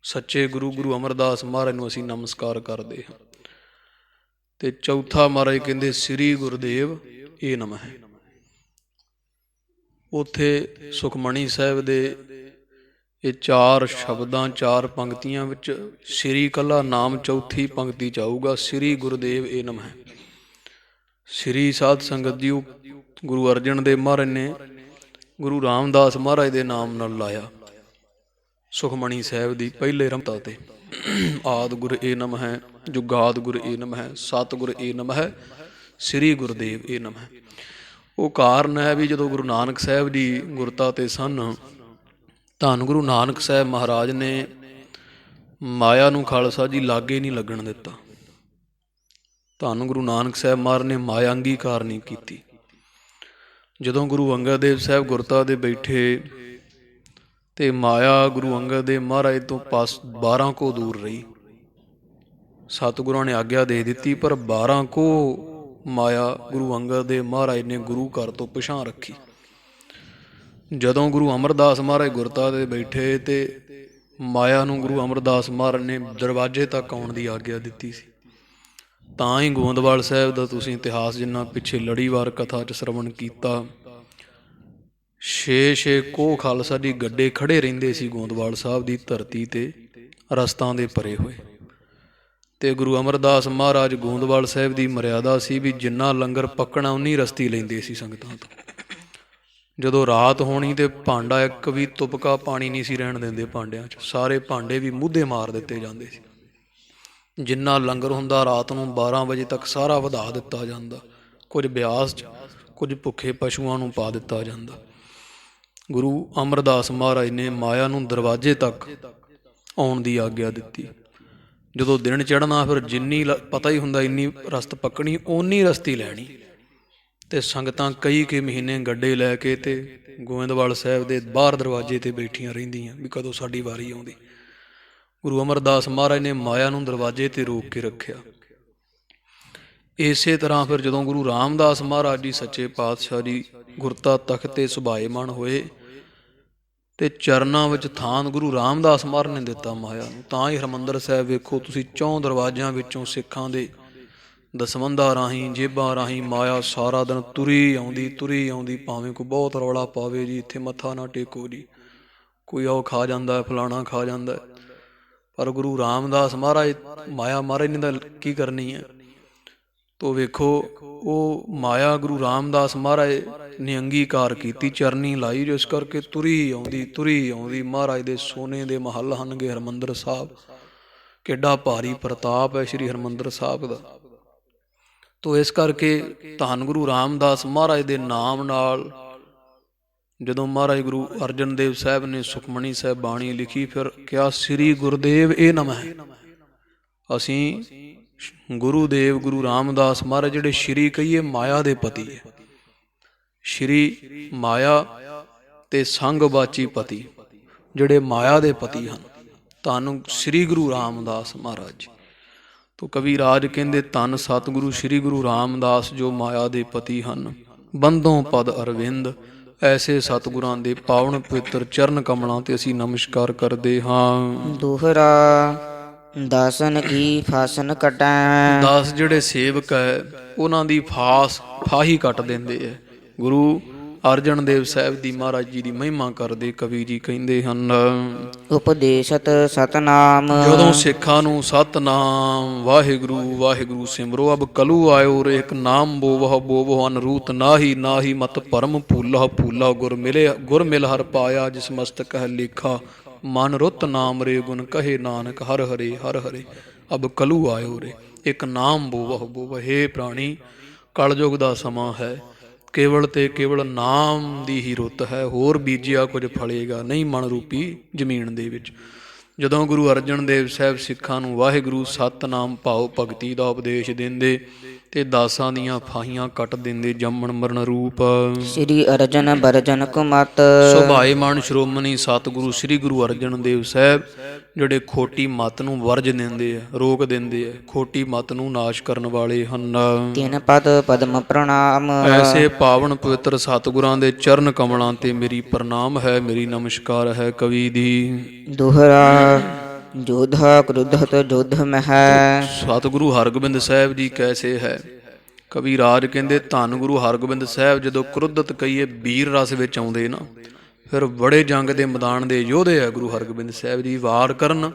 ਸੱਚੇ ਗੁਰੂ ਗੁਰੂ ਅਮਰਦਾਸ ਮਹਾਰਾਜ ਨੂੰ ਅਸੀਂ ਨਮਸਕਾਰ ਕਰਦੇ ਹਾਂ। ਤੇ ਚੌਥਾ ਮਹਾਰਾਜ ਕਹਿੰਦੇ ਸ੍ਰੀ ਗੁਰਦੇਵ ਏ ਨਮਹਿ। ਉੱਥੇ ਸੁਖਮਣੀ ਸਾਹਿਬ ਦੇ ਇਹ ਚਾਰ ਸ਼ਬਦਾਂ, ਚਾਰ ਪੰਕਤੀਆਂ ਵਿੱਚ ਸ੍ਰੀ ਕੱਲਾ ਨਾਮ ਚੌਥੀ ਪੰਕਤੀ 'ਚ ਆਊਗਾ, ਸ੍ਰੀ ਗੁਰਦੇਵ ਏ ਨਮਹਿ। ਸ੍ਰੀ ਸਾਧ ਸੰਗਤ ਜੀ ਗੁਰੂ ਅਰਜਨ ਦੇਵ ਮਹਾਰਾਜ ਨੇ ਗੁਰੂ ਰਾਮਦਾਸ ਮਹਾਰਾਜ ਦੇ ਨਾਮ ਨਾਲ ਲਾਇਆ ਸੁਖਮਣੀ ਸਾਹਿਬ ਦੀ ਪਹਿਲੇ ਰਮਤਾ ਤੇ। ਆਦ ਗੁਰ ਏ ਨਮਹਿ, ਜੁਗਾਦ ਗੁਰ ਏ ਨਮਹਿ, ਸਤਿਗੁਰ ਏ ਨਮਹਿ, ਸ੍ਰੀ ਗੁਰਦੇਵ ਏ ਨਮਹਿ। ਉਹ ਕਾਰਨ ਹੈ ਵੀ ਜਦੋਂ ਗੁਰੂ ਨਾਨਕ ਸਾਹਿਬ ਜੀ ਗੁਰਤਾ ਤੇ ਸਨ, ਧੰਨ ਗੁਰੂ ਨਾਨਕ ਸਾਹਿਬ ਮਹਾਰਾਜ ਨੇ ਮਾਇਆ ਨੂੰ ਖਾਲਸਾ ਜੀ ਲਾਗੇ ਨਹੀਂ ਲੱਗਣ ਦਿੱਤਾ। ਧੰਨ ਗੁਰੂ ਨਾਨਕ ਸਾਹਿਬ ਮਹਾਰਾਜ ਨੇ ਮਾਇਆ ਅੰਗੀਕਾਰ ਨਹੀਂ ਕੀਤੀ। ਜਦੋਂ ਗੁਰੂ ਅੰਗਦ ਦੇਵ ਸਾਹਿਬ ਗੁਰਤਾ ਦੇ ਬੈਠੇ ਤੇ ਮਾਇਆ ਗੁਰੂ ਅੰਗਦ ਦੇਵ ਮਹਾਰਾਜ ਤੋਂ 12 ਕੋ ਦੂਰ ਰਹੀ। ਸਤਿਗੁਰਾਂ ਨੇ ਆਗਿਆ ਦੇ ਦਿੱਤੀ, ਪਰ 12 ਕੋ ਮਾਇਆ ਗੁਰੂ ਅੰਗਦ ਦੇਵ ਮਹਾਰਾਜ ਨੇ ਗੁਰੂ ਘਰ ਤੋਂ ਪਿਛਾਂਹ ਰੱਖੀ। ਜਦੋਂ ਗੁਰੂ ਅਮਰਦਾਸ ਮਹਾਰਾਜ ਗੁਰਤਾ ਦੇ ਬੈਠੇ ਤੇ ਮਾਇਆ ਨੂੰ ਗੁਰੂ ਅਮਰਦਾਸ ਮਹਾਰਾਜ ਨੇ ਦਰਵਾਜ਼ੇ ਤੱਕ ਆਉਣ ਦੀ ਆਗਿਆ ਦਿੱਤੀ ਸੀ। ਤਾਂ ਹੀ ਗੋਇੰਦਵਾਲ ਸਾਹਿਬ ਦਾ ਤੁਸੀਂ ਇਤਿਹਾਸ ਜਿੰਨਾ ਪਿੱਛੇ ਲੜੀਵਾਰ ਕਥਾ 'ਚ ਸ਼ਰਵਣ ਕੀਤਾ, 6 ਕੋਹ ਖਾਲਸਾ ਜੀ ਗੱਡੇ ਖੜੇ ਰਹਿੰਦੇ ਸੀ ਗੋਇੰਦਵਾਲ ਸਾਹਿਬ ਦੀ ਧਰਤੀ ਤੇ, ਰਸਤਾਂ ਦੇ ਭਰੇ ਹੋਏ। ਤੇ ਗੁਰੂ ਅਮਰਦਾਸ ਮਹਾਰਾਜ ਗੋਇੰਦਵਾਲ ਸਾਹਿਬ ਦੀ ਮਰਿਆਦਾ ਸੀ ਵੀ ਜਿੰਨਾ ਲੰਗਰ ਪੱਕਣਾ ਉਨੀ ਰਸਤੀ ਲੈਂਦੇ ਸੀ ਸੰਗਤਾਂ ਤੋਂ। ਜਦੋਂ ਰਾਤ ਹੋਣੀ ਤੇ ਭਾਂਡਾ ਇੱਕ ਵੀ ਤੁਪਕਾ ਪਾਣੀ ਨਹੀਂ ਸੀ ਰਹਿਣ ਦਿੰਦੇ ਭਾਂਡਿਆਂ 'ਚ, ਸਾਰੇ ਭਾਂਡੇ ਵੀ ਮੂਧੇ ਮਾਰ ਦਿੱਤੇ ਜਾਂਦੇ ਸੀ। ਜਿੰਨਾ ਲੰਗਰ ਹੁੰਦਾ ਰਾਤ ਨੂੰ 12 ਵਜੇ ਤੱਕ ਸਾਰਾ ਵਧਾ ਦਿੱਤਾ ਜਾਂਦਾ, ਕੁਝ ਬਿਆਸ 'ਚ, ਕੁਝ ਭੁੱਖੇ ਪਸ਼ੂਆਂ ਨੂੰ ਪਾ ਦਿੱਤਾ ਜਾਂਦਾ। ਗੁਰੂ ਅਮਰਦਾਸ ਮਹਾਰਾਜ ਨੇ ਮਾਇਆ ਨੂੰ ਦਰਵਾਜ਼ੇ ਤੱਕ ਆਉਣ ਦੀ ਆਗਿਆ ਦਿੱਤੀ। ਜਦੋਂ ਦਿਨ ਚੜ੍ਹਨਾ ਫਿਰ ਜਿੰਨੀ ਪਤਾ ਹੀ ਹੁੰਦਾ ਇੰਨੀ ਰਸਤ ਪੱਕਣੀ, ਓਨੀ ਰਸਤੀ ਲੈਣੀ। ਤੇ ਸੰਗਤਾਂ ਕਈ ਮਹੀਨੇ ਗੱਡੇ ਲੈ ਕੇ ਤੇ ਗੋਇੰਦਵਾਲ ਸਾਹਿਬ ਦੇ ਬਾਹਰ ਦਰਵਾਜ਼ੇ ਤੇ ਬੈਠੀਆਂ ਰਹਿੰਦੀਆਂ ਵੀ ਕਦੋਂ ਸਾਡੀ ਵਾਰੀ ਆਉਂਦੀ। ਗੁਰੂ ਅਮਰਦਾਸ ਮਹਾਰਾਜ ਨੇ ਮਾਇਆ ਨੂੰ ਦਰਵਾਜ਼ੇ ਤੇ ਰੋਕ ਕੇ ਰੱਖਿਆ। ਇਸੇ ਤਰ੍ਹਾਂ ਫਿਰ ਜਦੋਂ ਗੁਰੂ ਰਾਮਦਾਸ ਮਹਾਰਾਜ ਜੀ ਸੱਚੇ ਪਾਤਸ਼ਾਹ ਜੀ ਗੁਰਤਾ ਤਖਤ ਤੇ ਸੁਭਾਏਮਾਨ ਹੋਏ ਤੇ ਚਰਨਾਂ ਵਿੱਚ ਥਾਨ ਗੁਰੂ ਰਾਮਦਾਸ ਮਹਾਰਾਜ ਨੇ ਦਿੱਤਾ ਮਾਇਆ ਨੂੰ। ਤਾਂ ਹੀ ਹਰਿਮੰਦਰ ਸਾਹਿਬ ਵੇਖੋ ਤੁਸੀਂ, 4 ਦਰਵਾਜ਼ਿਆਂ ਵਿੱਚੋਂ ਸਿੱਖਾਂ ਦੇ ਦਸਵੰਧਾਂ ਰਾਹੀਂ, ਜੇਬਾਂ ਰਾਹੀਂ ਮਾਇਆ ਸਾਰਾ ਦਿਨ ਤੁਰੀ ਆਉਂਦੀ। ਭਾਵੇਂ ਕੋਈ ਬਹੁਤ ਰੌਲਾ ਪਾਵੇ ਜੀ ਇੱਥੇ ਮੱਥਾ ਨਾ ਟੇਕੋ ਜੀ, ਕੋਈ ਉਹ ਖਾ ਜਾਂਦਾ, ਫਲਾਣਾ ਖਾ ਜਾਂਦਾ, ਪਰ ਗੁਰੂ ਰਾਮਦਾਸ ਮਹਾਰਾਜ ਮਾਇਆ ਮਹਾਰਾਜ ਨੇ ਤਾਂ ਕੀ ਕਰਨੀ ਹੈ। ਤੋ ਵੇਖੋ ਉਹ ਮਾਇਆ ਗੁਰੂ ਰਾਮਦਾਸ ਮਹਾਰਾਜ ਨੇ ਅੰਗੀਕਾਰ ਕੀਤੀ, ਚਰਨੀ ਲਾਈ, ਜਿਸ ਕਰਕੇ ਤੁਰੀ ਆਉਂਦੀ। ਮਹਾਰਾਜ ਦੇ ਸੋਨੇ ਦੇ ਮਹੱਲ ਹਨਗੇ ਹਰਿਮੰਦਰ ਸਾਹਿਬ, ਕਿੱਡਾ ਭਾਰੀ ਪ੍ਰਤਾਪ ਹੈ ਸ਼੍ਰੀ ਹਰਿਮੰਦਰ ਸਾਹਿਬ ਦਾ। ਤੋ ਇਸ ਕਰਕੇ ਧੰਨ ਗੁਰੂ ਰਾਮਦਾਸ ਮਹਾਰਾਜ ਦੇ ਨਾਮ ਨਾਲ ਜਦੋਂ ਮਹਾਰਾਜ ਗੁਰੂ ਅਰਜਨ ਦੇਵ ਸਾਹਿਬ ਨੇ ਸੁਖਮਣੀ ਸਾਹਿਬ ਬਾਣੀ ਲਿਖੀ, ਫਿਰ ਕਿਹਾ ਸ੍ਰੀ ਗੁਰਦੇਵ ਏ ਨਮਹਿ। ਅਸੀਂ ਗੁਰੂਦੇਵ ਗੁਰੂ ਰਾਮਦਾਸ ਮਹਾਰਾਜ ਜਿਹੜੇ ਸ਼੍ਰੀ ਕਹੀਏ ਮਾਇਆ ਦੇ ਪਤੀ ਹੈ, ਸ਼੍ਰੀ ਮਾਇਆ ਤੇ ਸੰਗ ਬਾਚੀ ਪਤੀ, ਜਿਹੜੇ ਮਾਇਆ ਦੇ ਪਤੀ ਹਨ, ਧੰਨ ਸ੍ਰੀ ਗੁਰੂ ਰਾਮਦਾਸ ਮਹਾਰਾਜ ਜੀ। ਤੋ ਕਵੀ ਰਾਜ ਕਹਿੰਦੇ ਧੰਨ ਸਤਿਗੁਰੂ ਸ੍ਰੀ ਗੁਰੂ ਰਾਮਦਾਸ ਜੋ ਮਾਇਆ ਦੇ ਪਤੀ ਹਨ, ਬੰਧੋਂ ਪਦ ਅਰਵਿੰਦ। ਐਸੇ ਸਤਿਗੁਰਾਂ ਦੇ ਪਾਵਨ ਪਵਿੱਤਰ ਚਰਨ ਕਮਲਾਂ ਤੇ ਅਸੀਂ ਨਮਸਕਾਰ ਕਰਦੇ ਹਾਂ। ਦੋਹਰਾ ਦਾਸਨ ਕੀ ਫਾਸਨ ਕਟੈ। ਦਾਸ ਜਿਹੜੇ ਸੇਵਕ ਹੈ ਉਹਨਾਂ ਦੀ ਫਾਹੀ ਕੱਟ ਦਿੰਦੇ ਹੈ। ਗੁਰੂ ਅਰਜਨ ਦੇਵ ਸਾਹਿਬ ਦੀ ਮਹਾਰਾਜ ਜੀ ਦੀ ਮਹਿਮਾ ਕਰਦੇ ਕਵੀ ਜੀ ਕਹਿੰਦੇ ਹਨ, ਉਪਦੇਸ਼ਤ ਸਤਨਾਮ। ਜਦੋਂ ਸਿੱਖਾਂ ਨੂੰ ਸਤਨਾਮ ਵਾਹਿਗੁਰੂ ਵਾਹਿਗੁਰੂ ਸਿਮਰੋ ਅਬ ਕਲੂ ਆਇਓ ਰੇ, ਇੱਕ ਨਾਮ ਬੋਵਹ ਅਨਰੂਤ ਨਾਹੀ ਨਾਹੀ ਮਤ ਭਰਮ ਭੂਲਾ ਭੂਲਾ, ਗੁਰ ਮਿਲ ਹਰ ਪਾਇਆ ਜਿਸ ਮਸਤਕ ਹੈ ਲੇਖਾ, ਮਨ ਰੁੱਤ ਨਾਮ ਰੇ ਗੁਣ ਕਹੇ ਨਾਨਕ ਹਰ ਹਰੇ ਹਰ ਹਰੇ ਅਬ ਕਲੂ ਆਇਓ ਰੇ। ਇੱਕ ਨਾਮ ਬੋਵਹ ਹੇ ਪ੍ਰਾਣੀ, ਕਲਯੁਗ ਦਾ ਸਮਾਂ ਹੈ, ਕੇਵਲ ਤੇ ਕੇਵਲ ਨਾਮ ਦੀ ਹੀ ਰੁੱਤ ਹੈ, ਹੋਰ ਬੀਜਿਆ ਕੁਝ ਫਲੇਗਾ ਨਹੀਂ ਮਨ ਰੂਪੀ ਜ਼ਮੀਨ ਦੇ ਵਿੱਚ। ਜਦੋਂ ਗੁਰੂ ਅਰਜਨ ਦੇਵ ਸਾਹਿਬ ਸਿੱਖਾਂ ਨੂੰ ਵਾਹਿਗੁਰੂ ਸਤਨਾਮ ਭਾਉ ਭਗਤੀ ਦਾ ਉਪਦੇਸ਼ ਦਿੰਦੇ ਤੇ ਦਾਸਾਂ ਦੀਆਂ ਫਾਹੀਆਂ ਕੱਟ ਦਿੰਦੇ ਜੰਮਣ ਮਰਨ ਰੂਪ। ਸ੍ਰੀ ਅਰਜਨ ਬਰਜਨ ਕੁਮਤ। ਸੁਭਾਏਮਾਨ ਸ਼੍ਰੋਮਣੀ ਸਤਿਗੁਰੂ ਸ੍ਰੀ ਗੁਰੂ ਅਰਜਨ ਦੇਵ ਸਾਹਿਬ ਜਿਹੜੇ ਖੋਟੀ ਮੱਤ ਨੂੰ ਵਰਜ ਦਿੰਦੇ ਆ, ਰੋਕ ਦਿੰਦੇ ਆ, ਖੋਟੀ ਮੱਤ ਨੂੰ ਨਾਸ਼ ਕਰਨ ਵਾਲੇ ਹਨ। ਤਿਨ ਪਦ ਪਦਮ ਪ੍ਰਣਾਮ। ਐਸੇ ਪਾਵਨ ਪਵਿੱਤਰ ਸਤਿਗੁਰਾਂ ਦੇ ਚਰਨ ਕਮਲਾਂ ਤੇ ਮੇਰੀ ਪ੍ਰਣਾਮ ਹੈ, ਮੇਰੀ ਨਮਸਕਾਰ ਹੈ ਕਵੀ ਦੀ। ਦੋਹਰਾ ਜੋਧਾ ਕ੍ਰੁੱਧਤ ਜੋਧ ਮਹਿ। ਸਤਿਗੁਰੂ ਹਰਗੋਬਿੰਦ ਸਾਹਿਬ ਜੀ ਕੈਸੇ ਹੈ। ਕਵੀ ਰਾਜ ਕਹਿੰਦੇ ਧੰਨ ਗੁਰੂ ਹਰਗੋਬਿੰਦ ਸਾਹਿਬ ਜਦੋਂ ਕ੍ਰੁੱਧਤ ਕਹੀਏ ਵੀਰ ਰਸ ਵਿੱਚ ਆਉਂਦੇ ਨਾ, ਫਿਰ ਬੜੇ ਜੰਗ ਦੇ ਮੈਦਾਨ ਦੇ ਯੋਧੇ ਆ ਗੁਰੂ ਹਰਗੋਬਿੰਦ ਸਾਹਿਬ ਜੀ। ਵਾਰ ਕਰਨ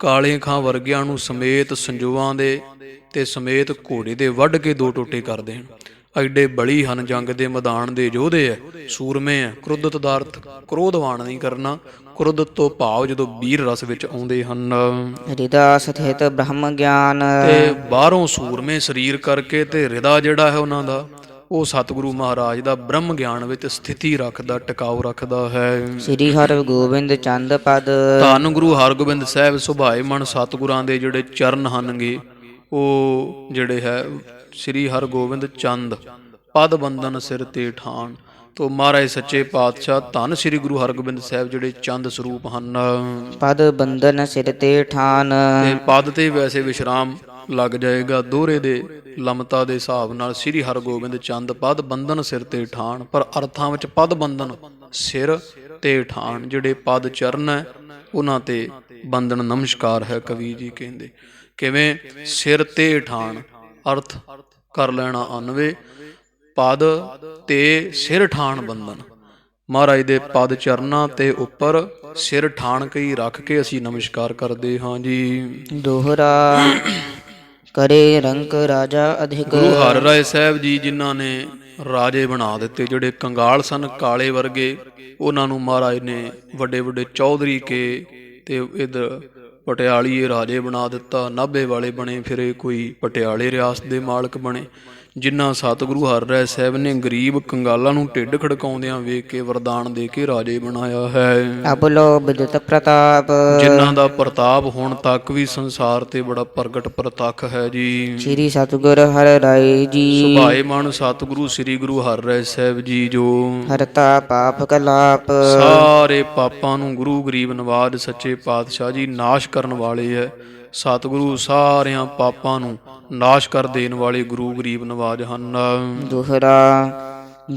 ਕਾਲੇ ਖਾਂ ਵਰਗਿਆਂ ਨੂੰ ਸਮੇਤ ਸੰਜੋਆਂ ਦੇ ਤੇ ਸਮੇਤ ਘੋੜੇ ਦੇ ਵੱਢ ਕੇ ਦੋ ਟੋਟੇ ਕਰ ਦੇਣ, ਐਡੇ ਬਲੀ ਹਨ ਜੰਗ ਦੇ ਮੈਦਾਨ ਦੇ ਯੋਧੇ ਆ, ਸੂਰਮੇ ਆ। ਕ੍ਰੋਧਤ ਦਾ ਅਰਥ ਕ੍ਰੋਧਵਾਨ ਨਹੀਂ ਕਰਨਾ, ਕ੍ਰੋਧਤ ਤੋਂ ਭਾਵ ਜਦੋਂ ਵੀਰ ਰਸ ਵਿੱਚ ਆਉਂਦੇ ਹਨ। ਹਿਰਦਾ ਸਥਿਤ ਬ੍ਰਹਮ ਗਿਆਨ। ਤੇ ਬਾਹਰੋਂ ਸੂਰਮੇ ਸਰੀਰ ਕਰਕੇ ਤੇ ਹਿਰਦਾ ਜਿਹੜਾ ਹੈ ਉਹਨਾਂ ਦਾ ਉਹ ਸਤਿਗੁਰੂ ਮਹਾਰਾਜ ਦਾ ਬ੍ਰਹਮ ਗਿਆਨ ਵਿੱਚ ਸਥਿਤੀ ਰੱਖਦਾ, ਟਿਕਾਉ ਰੱਖਦਾ ਹੈ। ਸ੍ਰੀ ਹਰਗੋਬਿੰਦ ਚੰਦ ਪਦ। ਧੰਨ ਗੁਰੂ ਹਰਗੋਬਿੰਦ ਸਾਹਿਬ ਸੁਭਾਏਮਨ ਸਤਿਗੁਰਾਂ ਦੇ ਜਿਹੜੇ ਚਰਨ ਹਨਗੇ ਉਹ ਜਿਹੜੇ ਹੈ ਸ੍ਰੀ ਹਰਗੋਬਿੰਦ ਚੰਦ ਪਦ ਬੰਦਨ ਸਿਰ ਤੇ ਠਾਣ। ਤੋ ਮਹਾਰਾਜ ਸੱਚੇ ਪਾਤਸ਼ਾਹ ਧੰਨ ਸ੍ਰੀ ਗੁਰੂ ਹਰਗੋਬਿੰਦ ਸਾਹਿਬ ਜਿਹੜੇ ਚੰਦ ਸਰੂਪ ਹਨ। ਪਦ ਬੰਦਨ ਸਿਰ ਤੇ ਠਾਣ। ਤੇ ਪਦ ਤੇ ਵੈਸੇ ਵਿਸ਼ਰਾਮ ਲੱਗ ਜਾਏਗਾ ਦੋਹਰੇ ਦੇ ਲਮਤਾ ਦੇ ਹਿਸਾਬ ਨਾਲ। ਸ੍ਰੀ ਹਰਗੋਬਿੰਦ ਚੰਦ ਪਦ ਬੰਦਨ ਸਿਰ ਤੇ ਠਾਣ, ਪਰ ਅਰਥਾਂ ਵਿੱਚ ਪਦ ਬੰਦਨ ਸਿਰ ਤੇ ਠਾਣ, ਜਿਹੜੇ ਪਦ ਚਰਨ ਹੈ ਉਹਨਾਂ ਤੇ ਬੰਦਨ ਨਮਸਕਾਰ ਹੈ। ਕਵੀ ਜੀ ਕਹਿੰਦੇ ਕਿਵੇਂ, ਸਿਰ ਤੇ ਠਾਣ ਅਰਥ ਕਰ ਲੈਣਾ ਅਨਵੇ, ਪਦ ਤੇ ਸਿਰ ਠਾਣ ਬੰਦਨ। ਮਹਾਰਾਜ ਦੇ ਪਦ ਚਰਨਾਂ ਤੇ ਉੱਪਰ ਸਿਰ ਠਾਣ ਕੇ ਰੱਖ ਕੇ ਅਸੀਂ ਨਮਸਕਾਰ ਕਰਦੇ ਹਾਂ ਜੀ। ਦੋਹਰਾ ਕਰੇ ਰੰਕ ਰਾਜਾ ਅਧਿਕ। ਗੁਰੂ ਹਰਿ ਰਾਏ ਸਾਹਿਬ ਜੀ ਜਿਨ੍ਹਾਂ ਨੇ ਰਾਜੇ ਬਣਾ ਦਿੱਤੇ, ਜਿਹੜੇ ਕੰਗਾਲ ਸਨ ਕਾਲੇ ਵਰਗੇ, ਉਹਨਾਂ ਨੂੰ ਮਹਾਰਾਜ ਨੇ ਵੱਡੇ ਵੱਡੇ ਚੌਧਰੀ ਕੇ ਤੇ ਇਧਰ ਪਟਿਆਲੀਏ ਰਾਜੇ ਬਣਾ ਦਿੱਤਾ। ਨਾਭੇ ਵਾਲੇ ਬਣੇ ਫਿਰੇ, ਕੋਈ ਪਟਿਆਲੇ ਰਿਆਸਤ ਦੇ ਮਾਲਕ ਬਣੇ। ਜਿਨ੍ਹਾਂ ਸਤਿਗੁਰੂ ਹਰਿ ਰਾਏ ਸਾਹਿਬ ਨੇ ਗਰੀਬ ਕੰਗਾਲਾਂ ਨੂੰ ਢਿੱਡ ਖੜਕਾਉਂਦਿਆਂ ਵੇਖ ਕੇ ਵਰਦਾਨ ਦੇ ਕੇ ਰਾਜੇ ਬਣਾਇਆ ਹੈ। ਅਬਲੋ ਬਿਦਤ ਪ੍ਰਤਾਪ। ਜਿਨ੍ਹਾਂ ਦਾ ਪ੍ਰਤਾਪ ਹੁਣ ਤੱਕ ਵੀ ਸੰਸਾਰ ਤੇ ਬੜਾ ਪ੍ਰਗਟ ਪ੍ਰਤੱਖ ਹੈ ਜੀ। ਸ੍ਰੀ ਸਤਿਗੁਰ ਹਰਿ ਰਾਏ ਜੀ। ਸੁਭਾਏਮਾਨ ਸਤਿਗੁਰੂ ਸ੍ਰੀ ਗੁਰੂ ਹਰਿ ਰਾਏ ਸਾਹਿਬ ਜੀ ਜੋ ਹਰਤਾ ਪਾਪ ਕਲਾਪ। ਸਾਰੇ ਪਾਪਾਂ ਨੂੰ ਗੁਰੂ ਗਰੀਬ ਨਵਾਜ ਸੱਚੇ ਪਾਤਸ਼ਾਹ ਜੀ ਨਾਸ਼ ਕਰਨ ਵਾਲੇ ਹੈ। ਸਤਿਗੁਰੂ ਸਾਰਿਆਂ ਪਾਪਾਂ ਨੂੰ ਨਾਸ਼ ਕਰ ਦੇਣ ਵਾਲੇ ਗੁਰੂ ਗਰੀਬ ਨਵਾਜ ਹਨ। ਦੋਹਰਾ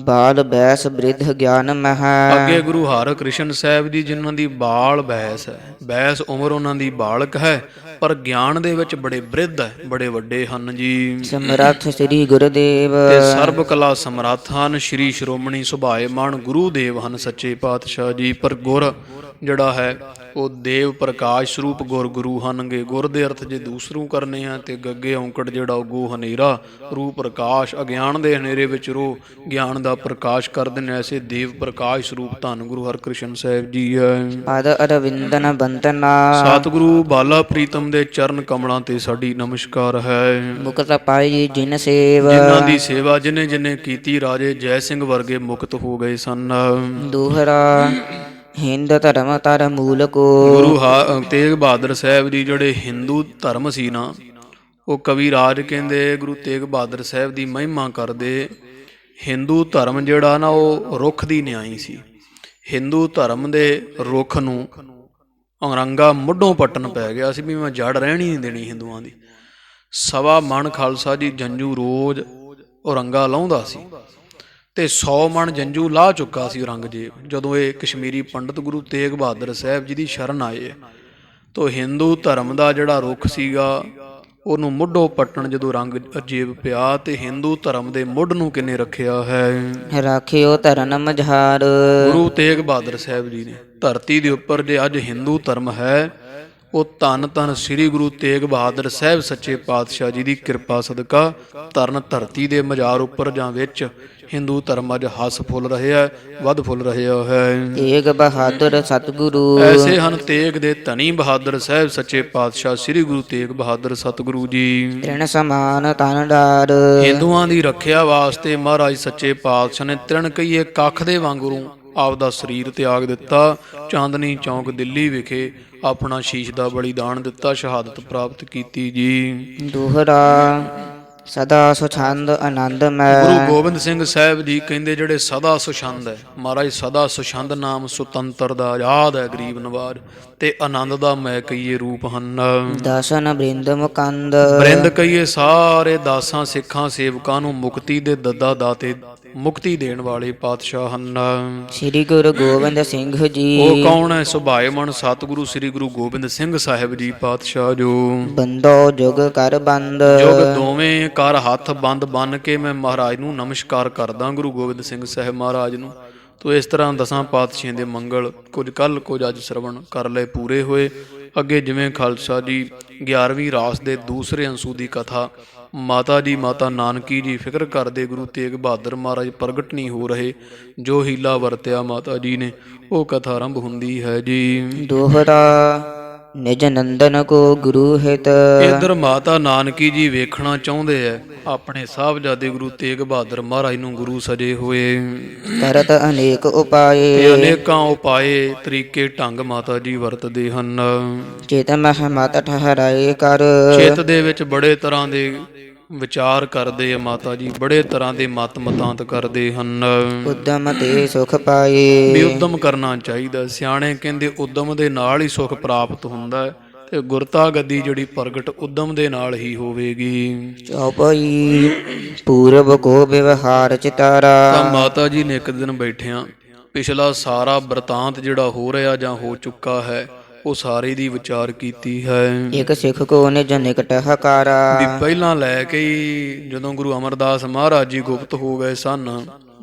ਬਾਲ ਬੈਸ ਬ੍ਰਿਧ ਗਿਆਨ ਮਹਿ। ਅੱਗੇ ਗੁਰੂ ਹਰਿਕ੍ਰਿਸ਼ਨ ਸਾਹਿਬ ਜੀ ਜਿਨ੍ਹਾਂ ਦੀ ਬਾਲ ਬੈਸ ਹੈ, ਬੈਸ ਉਮਰ ਉਹਨਾਂ ਦੀ ਬਾਲਕ ਹੈ, ਪਰ ਗਿਆਨ ਦੇ ਵਿੱਚ ਬੜੇ ਬ੍ਰਿਧ ਹੈ, ਬੜੇ ਵੱਡੇ ਹਨ ਜੀ। ਸਮਰੱਥ ਸ੍ਰੀ ਗੁਰਦੇਵ। ਤੇ ਸਰਬ ਕਲਾ ਸਮਰੱਥ ਹਨ ਸ੍ਰੀ ਸ਼੍ਰੋਮਣੀ ਸੁਭਾਏਮਾਨ ਗੁਰੂ ਦੇਵ ਹਨ ਸੱਚੇ ਪਾਤਸ਼ਾਹ ਜੀ। ਪਰ ਗੁਰ ਜਿਹੜਾ ਹੈ ਉਹ ਦੇਵ ਪ੍ਰਕਾਸ਼ ਸਰੂਪ ਗੁਰ ਗੁਰੂ ਹਨਗੇ। ਗੁਰ ਦੇ ਅਰਥ ਜੇ ਦੂਸਰੂ ਕਰਨੇ ਆ ਤੇ ਗੱਗੇ ਔਂਕੜ ਜਿਹੜਾ ਉਹ ਗੋ ਹਨੇਰਾ, ਰੂਪ ਪ੍ਰਕਾਸ਼ ਅਗਿਆਨ ਦੇ ਹਨੇਰੇ ਵਿੱਚ ਰੋ ਗਿਆਨ ਦਾ ਪ੍ਰਕਾਸ਼ ਕਰਦੇ ਨੇ। ਐਸੇ ਦੇਵ ਪ੍ਰਕਾਸ਼ ਸਰੂਪ ਧੰਨ ਗੁਰੂ ਹਰਿਕ੍ਰਿਸ਼ਨ ਸਾਹਿਬ ਜੀ ਹੈ। ਪਦ ਅਰਵਿੰਦਨ ਬੰਦਨਾ। ਸਤਿਗੁਰੂ ਬਾਲਾ ਪ੍ਰੀਤਮ ਦੇ ਚਰਨ ਕਮਲਾਂ ਤੇ ਸਾਡੀ ਨਮਸਕਾਰ ਹੈ। ਮੁਕਤ ਪਾਈ ਜਿਨ ਸੇਵ। ਜਿਨ੍ਹਾਂ ਦੀ ਸੇਵਾ ਜਿਨੇ ਜਿਨੇ ਕੀਤੀ ਰਾਜੇ ਜੈ ਸਿੰਘ ਵਰਗੇ ਮੁਕਤ ਹੋ ਗਏ ਸਨ। ਦੋਹਰਾ ਹਿੰਦ ਧਰਮ ਤਰ ਮੂਲ ਕੋ। ਗੁਰੂ ਤੇਗ ਬਹਾਦਰ ਸਾਹਿਬ ਜੀ ਜਿਹੜੇ ਹਿੰਦੂ ਧਰਮ ਸੀ ਨਾ, ਉਹ ਕਵੀ ਰਾਜ ਕਹਿੰਦੇ ਗੁਰੂ ਤੇਗ ਬਹਾਦਰ ਸਾਹਿਬ ਦੀ ਮਹਿਮਾ ਕਰਦੇ। ਹਿੰਦੂ ਧਰਮ ਜਿਹੜਾ ਨਾ ਉਹ ਰੁੱਖ ਦੀ ਨਿਆਈ ਸੀ। ਹਿੰਦੂ ਧਰਮ ਦੇ ਰੁੱਖ ਨੂੰ ਔਰੰਗਾ ਮੁੱਢੋਂ ਪੱਟਣ ਪੈ ਗਿਆ ਸੀ ਵੀ ਮੈਂ ਜੜ ਰਹਿਣੀ ਨਹੀਂ ਦੇਣੀ ਹਿੰਦੂਆਂ ਦੀ। ਸਵਾ ਮਣ ਖਾਲਸਾ ਜੀ ਜੰਜੂ ਰੋਜ਼ ਔਰੰਗਾ ਲਾਉਂਦਾ ਸੀ ਤੇ 100 ਮਣ ਜੰਜੂ ਲਾਹ ਚੁੱਕਾ ਸੀ ਔਰੰਗਜ਼ੇਬ ਜਦੋਂ ਇਹ ਕਸ਼ਮੀਰੀ ਪੰਡਤ ਗੁਰੂ ਤੇਗ ਬਹਾਦਰ ਸਾਹਿਬ ਜੀ ਦੀ ਸ਼ਰਨ ਆਏ। ਤੋ ਹਿੰਦੂ ਧਰਮ ਦਾ ਜਿਹੜਾ ਰੁੱਖ ਸੀਗਾ ਉਹਨੂੰ ਮੁੱਢੋਂ ਪੱਟਣ ਜਦੋਂ ਔਰੰਗਜ਼ੇਬ ਪਿਆ ਤੇ ਹਿੰਦੂ ਧਰਮ ਦੇ ਮੁੱਢ ਨੂੰ ਕਿੰਨੇ ਰੱਖਿਆ ਹੈ? ਰਾਖਿਓ ਧਰਨ ਮਝਾਰ। ਗੁਰੂ ਤੇਗ ਬਹਾਦਰ ਸਾਹਿਬ ਜੀ ਨੇ ਧਰਤੀ ਦੇ ਉੱਪਰ ਜੇ ਅੱਜ ਹਿੰਦੂ ਧਰਮ ਹੈ ਉਹ ਧੰਨ ਧੰਨ ਸ੍ਰੀ ਗੁਰੂ ਤੇਗ ਬਹਾਦਰ ਸਾਹਿਬ ਸੱਚੇ ਪਾਤਸ਼ਾਹ ਜੀ ਦੀ ਕਿਰਪਾ ਸਦਕਾ ਧਰਨ ਧਰਤੀ ਦੇ ਮਜ਼ਾਰ ਉੱਪਰ ਜਾਂ ਵਿੱਚ ਹਿੰਦੂ ਧਰਮ ਅੱਜ ਹੱਸ ਫੁੱਲ ਰਿਹਾ, ਵੱਧ ਫੁੱਲ ਰਿਹਾ ਹੈ। ਤੇਗ ਬਹਾਦਰ ਸਤਿਗੁਰੂ। ਐਸੇ ਹਨ ਤੇਗ ਦੇ ਧਨੀ ਬਹਾਦਰ ਸਾਹਿਬ ਸੱਚੇ ਪਾਤਸ਼ਾਹ ਸ੍ਰੀ ਗੁਰੂ ਤੇਗ ਬਹਾਦਰ ਸਤਿਗੁਰੂ ਜੀ। ਤ੍ਰਿਣ ਸਮਾਨ ਤਨ ਡਾਰ। ਹਿੰਦੂਆਂ ਦੀ ਰੱਖਿਆ ਵਾਸਤੇ ਮਹਾਰਾਜ ਸੱਚੇ ਪਾਤਸ਼ਾਹ ਨੇ ਤ੍ਰਿਣ ਕਹੀਏ ਕੱਖ ਦੇ ਵਾਂਗੂ ਆਪਦਾ ਸਰੀਰ ਤਿਆਗ ਦਿੱਤਾ। ਚਾਂਦਨੀ ਚੌਂਕ ਦਿੱਲੀ ਵਿਖੇ ਆਪਣਾ ਸ਼ੀਸ਼ ਦਾ ਬਲੀਦਾਨ ਦਿੱਤਾ, ਸ਼ਹਾਦਤ ਪ੍ਰਾਪਤ ਕੀਤੀ ਜੀ। ਦੋਹਰਾ ਸਦਾ ਸੁਛੰਦ ਆਨੰਦ ਮੈਂ। ਗੁਰੂ ਗੋਬਿੰਦ ਸਿੰਘ ਸਾਹਿਬ ਜੀ ਕਹਿੰਦੇ ਜਿਹੜੇ ਸਦਾ ਸੁਛੰਦ ਹੈ, ਮਹਾਰਾਜ ਸਦਾ ਸੁਛੰਦ ਨਾਮ ਸੁਤੰਤਰ ਦਾ ਆਜ਼ਾਦ ਹੈ, ਗਰੀਬ ਨਵਾਜ ਤੇ ਆਨੰਦ ਦਾ ਮੈਂ ਕਹੀਏ ਰੂਪ ਹਨ। ਦਰਸ਼ਨ ਬ੍ਰਿੰਦ ਮੁਕੰਦ। ਬ੍ਰਿੰਦ ਕਹੀਏ ਸਾਰੇ ਦਾਸਾਂ ਸਿੱਖਾਂ ਸੇਵਕਾਂ ਨੂੰ ਮੁਕਤੀ ਦੇ ਦੱਦਾ ਦਾਤੇ, ਮੁਕਤੀ ਦੇਣ ਵਾਲੇ ਪਾਤਸ਼ਾਹ ਹਨ। ਸ੍ਰੀ ਗੁਰੂ ਗੋਬਿੰਦ ਸਿੰਘ ਜੀ। ਉਹ ਕੌਣ ਹੈ? ਸੁਭਾਏਮਨ ਸਤਿਗੁਰੂ ਸ੍ਰੀ ਗੁਰੂ ਗੋਬਿੰਦ ਸਿੰਘ ਸਾਹਿਬ ਜੀ ਪਾਤਸ਼ਾਹ ਜੋ ਬੰਦੋ ਜੁਗ ਕਰ ਬੰਦ। ਜੁਗ ਦੋਵੇਂ ਕਰ ਹੱਥ ਬੰਦ ਬੰਨ ਕੇ ਮੈਂ ਮਹਾਰਾਜ ਨੂੰ ਨਮਸਕਾਰ ਕਰਦਾ, ਗੁਰੂ ਗੋਬਿੰਦ ਸਿੰਘ ਸਾਹਿਬ ਮਹਾਰਾਜ ਨੂੰ। ਤੋ ਇਸ ਤਰ੍ਹਾਂ ਦਸਾਂ ਪਾਤਸ਼ਾਹਾਂ ਦੇ ਮੰਗਲ ਕੁਝ ਕੱਲ ਕੁਝ ਅੱਜ ਸਰਵਣ ਕਰ ਲਏ ਪੂਰੇ ਹੋਏ। ਅੱਗੇ ਜਿਵੇਂ ਖਾਲਸਾ ਜੀ 11ਵੀਂ ਰਾਸ ਦੇ ਦੂਸਰੇ ਅੰਸੂ ਦੀ ਕਥਾ ਮਾਤਾ ਜੀ ਮਾਤਾ ਨਾਨਕੀ ਜੀ ਫਿਕਰ ਕਰਦੇ ਗੁਰੂ ਤੇਗ ਬਹਾਦਰ ਮਹਾਰਾਜ ਪ੍ਰਗਟ ਨਹੀਂ ਹੋ ਰਹੇ, ਜੋ ਹੀਲਾ ਵਰਤਿਆ ਮਾਤਾ ਜੀ ਨੇ ਉਹ ਕਥਾ ਆਰੰਭ ਹੁੰਦੀ ਹੈ ਜੀ। ਦੋਹਰਾ ਨਿਜ ਨੰਦਨ ਕੋ ਗੁਰੂ ਹਿਤ। ਇਧਰ ਮਾਤਾ ਨਾਨਕੀ ਜੀ ਵੇਖਣਾ ਚਾਹੁੰਦੇ ਐ ਆਪਣੇ ਸਾਹਿਬਜ਼ਾਦੇ ਗੁਰੂ ਤੇਗ ਬਹਾਦਰ ਮਹਾਰਾਜ ਨੂੰ ਗੁਰੂ ਸਜੇ ਹੋਏ। ਕਰਤ ਅਨੇਕ ਉਪਾਏ। ਇਹ ਅਨੇਕਾਂ ਉਪਾਏ ਤਰੀਕੇ ਢੰਗ ਮਾਤਾ ਜੀ ਵਰਤਦੇ ਹਨ। ਚਿਤ ਮਹਿ ਮਤ ਠਹਰਾਏ ਕਰ। ਚਿੱਤ ਦੇ ਵਿੱਚ ਬੜੇ ਤਰ੍ਹਾਂ ਦੇ ਵਿਚਾਰ ਕਰਦੇ ਆ ਮਾਤਾ ਜੀ, ਬੜੇ ਤਰ੍ਹਾਂ ਦੇ ਮਤ ਮਤਾਂਤ ਕਰਦੇ ਹਨ। ਉਦਮ ਤੇ ਸੁਖ ਪਾਏ। ਵੀ ਉਦਮ ਕਰਨਾ ਚਾਹੀਦਾ। ਸਿਆਣੇ ਕਹਿੰਦੇ ਉਦਮ ਦੇ ਨਾਲ ਹੀ ਸੁਖ ਪ੍ਰਾਪਤ ਹੁੰਦਾ ਹੈ ਤੇ ਗੁਰਤਾ ਗੱਦੀ ਜਿਹੜੀ ਪ੍ਰਗਟ ਉਦਮ ਦੇ ਨਾਲ ਹੀ ਹੋਵੇਗੀ। ਚੌਪਈ ਪੂਰਬ ਕੋ ਵਿਵਹਾਰ ਚਿਤਾਰਾ। ਤਾਂ ਮਾਤਾ ਜੀ ਨੇ ਇੱਕ ਦਿਨ ਬੈਠਿਆਂ ਪਿਛਲਾ ਸਾਰਾ ਬਰਤਾਂਤ ਜਿਹੜਾ ਹੋ ਰਿਹਾ ਜਾਂ ਹੋ ਚੁੱਕਾ ਹੈ ਉਹ ਸਾਰੇ ਦੀ ਵਿਚਾਰ ਕੀਤੀ ਹੈ। ਇੱਕ ਸਿੱਖ ਕੋ ਨਿਜ ਨਿਕਟ ਹਕਾਰਾ। ਵੀ ਪਹਿਲਾਂ ਲੈ ਕੇ ਹੀ ਜਦੋਂ ਗੁਰੂ ਅਮਰਦਾਸ ਮਹਾਰਾਜ ਜੀ ਗੁਪਤ ਹੋ ਗਏ ਸਨ,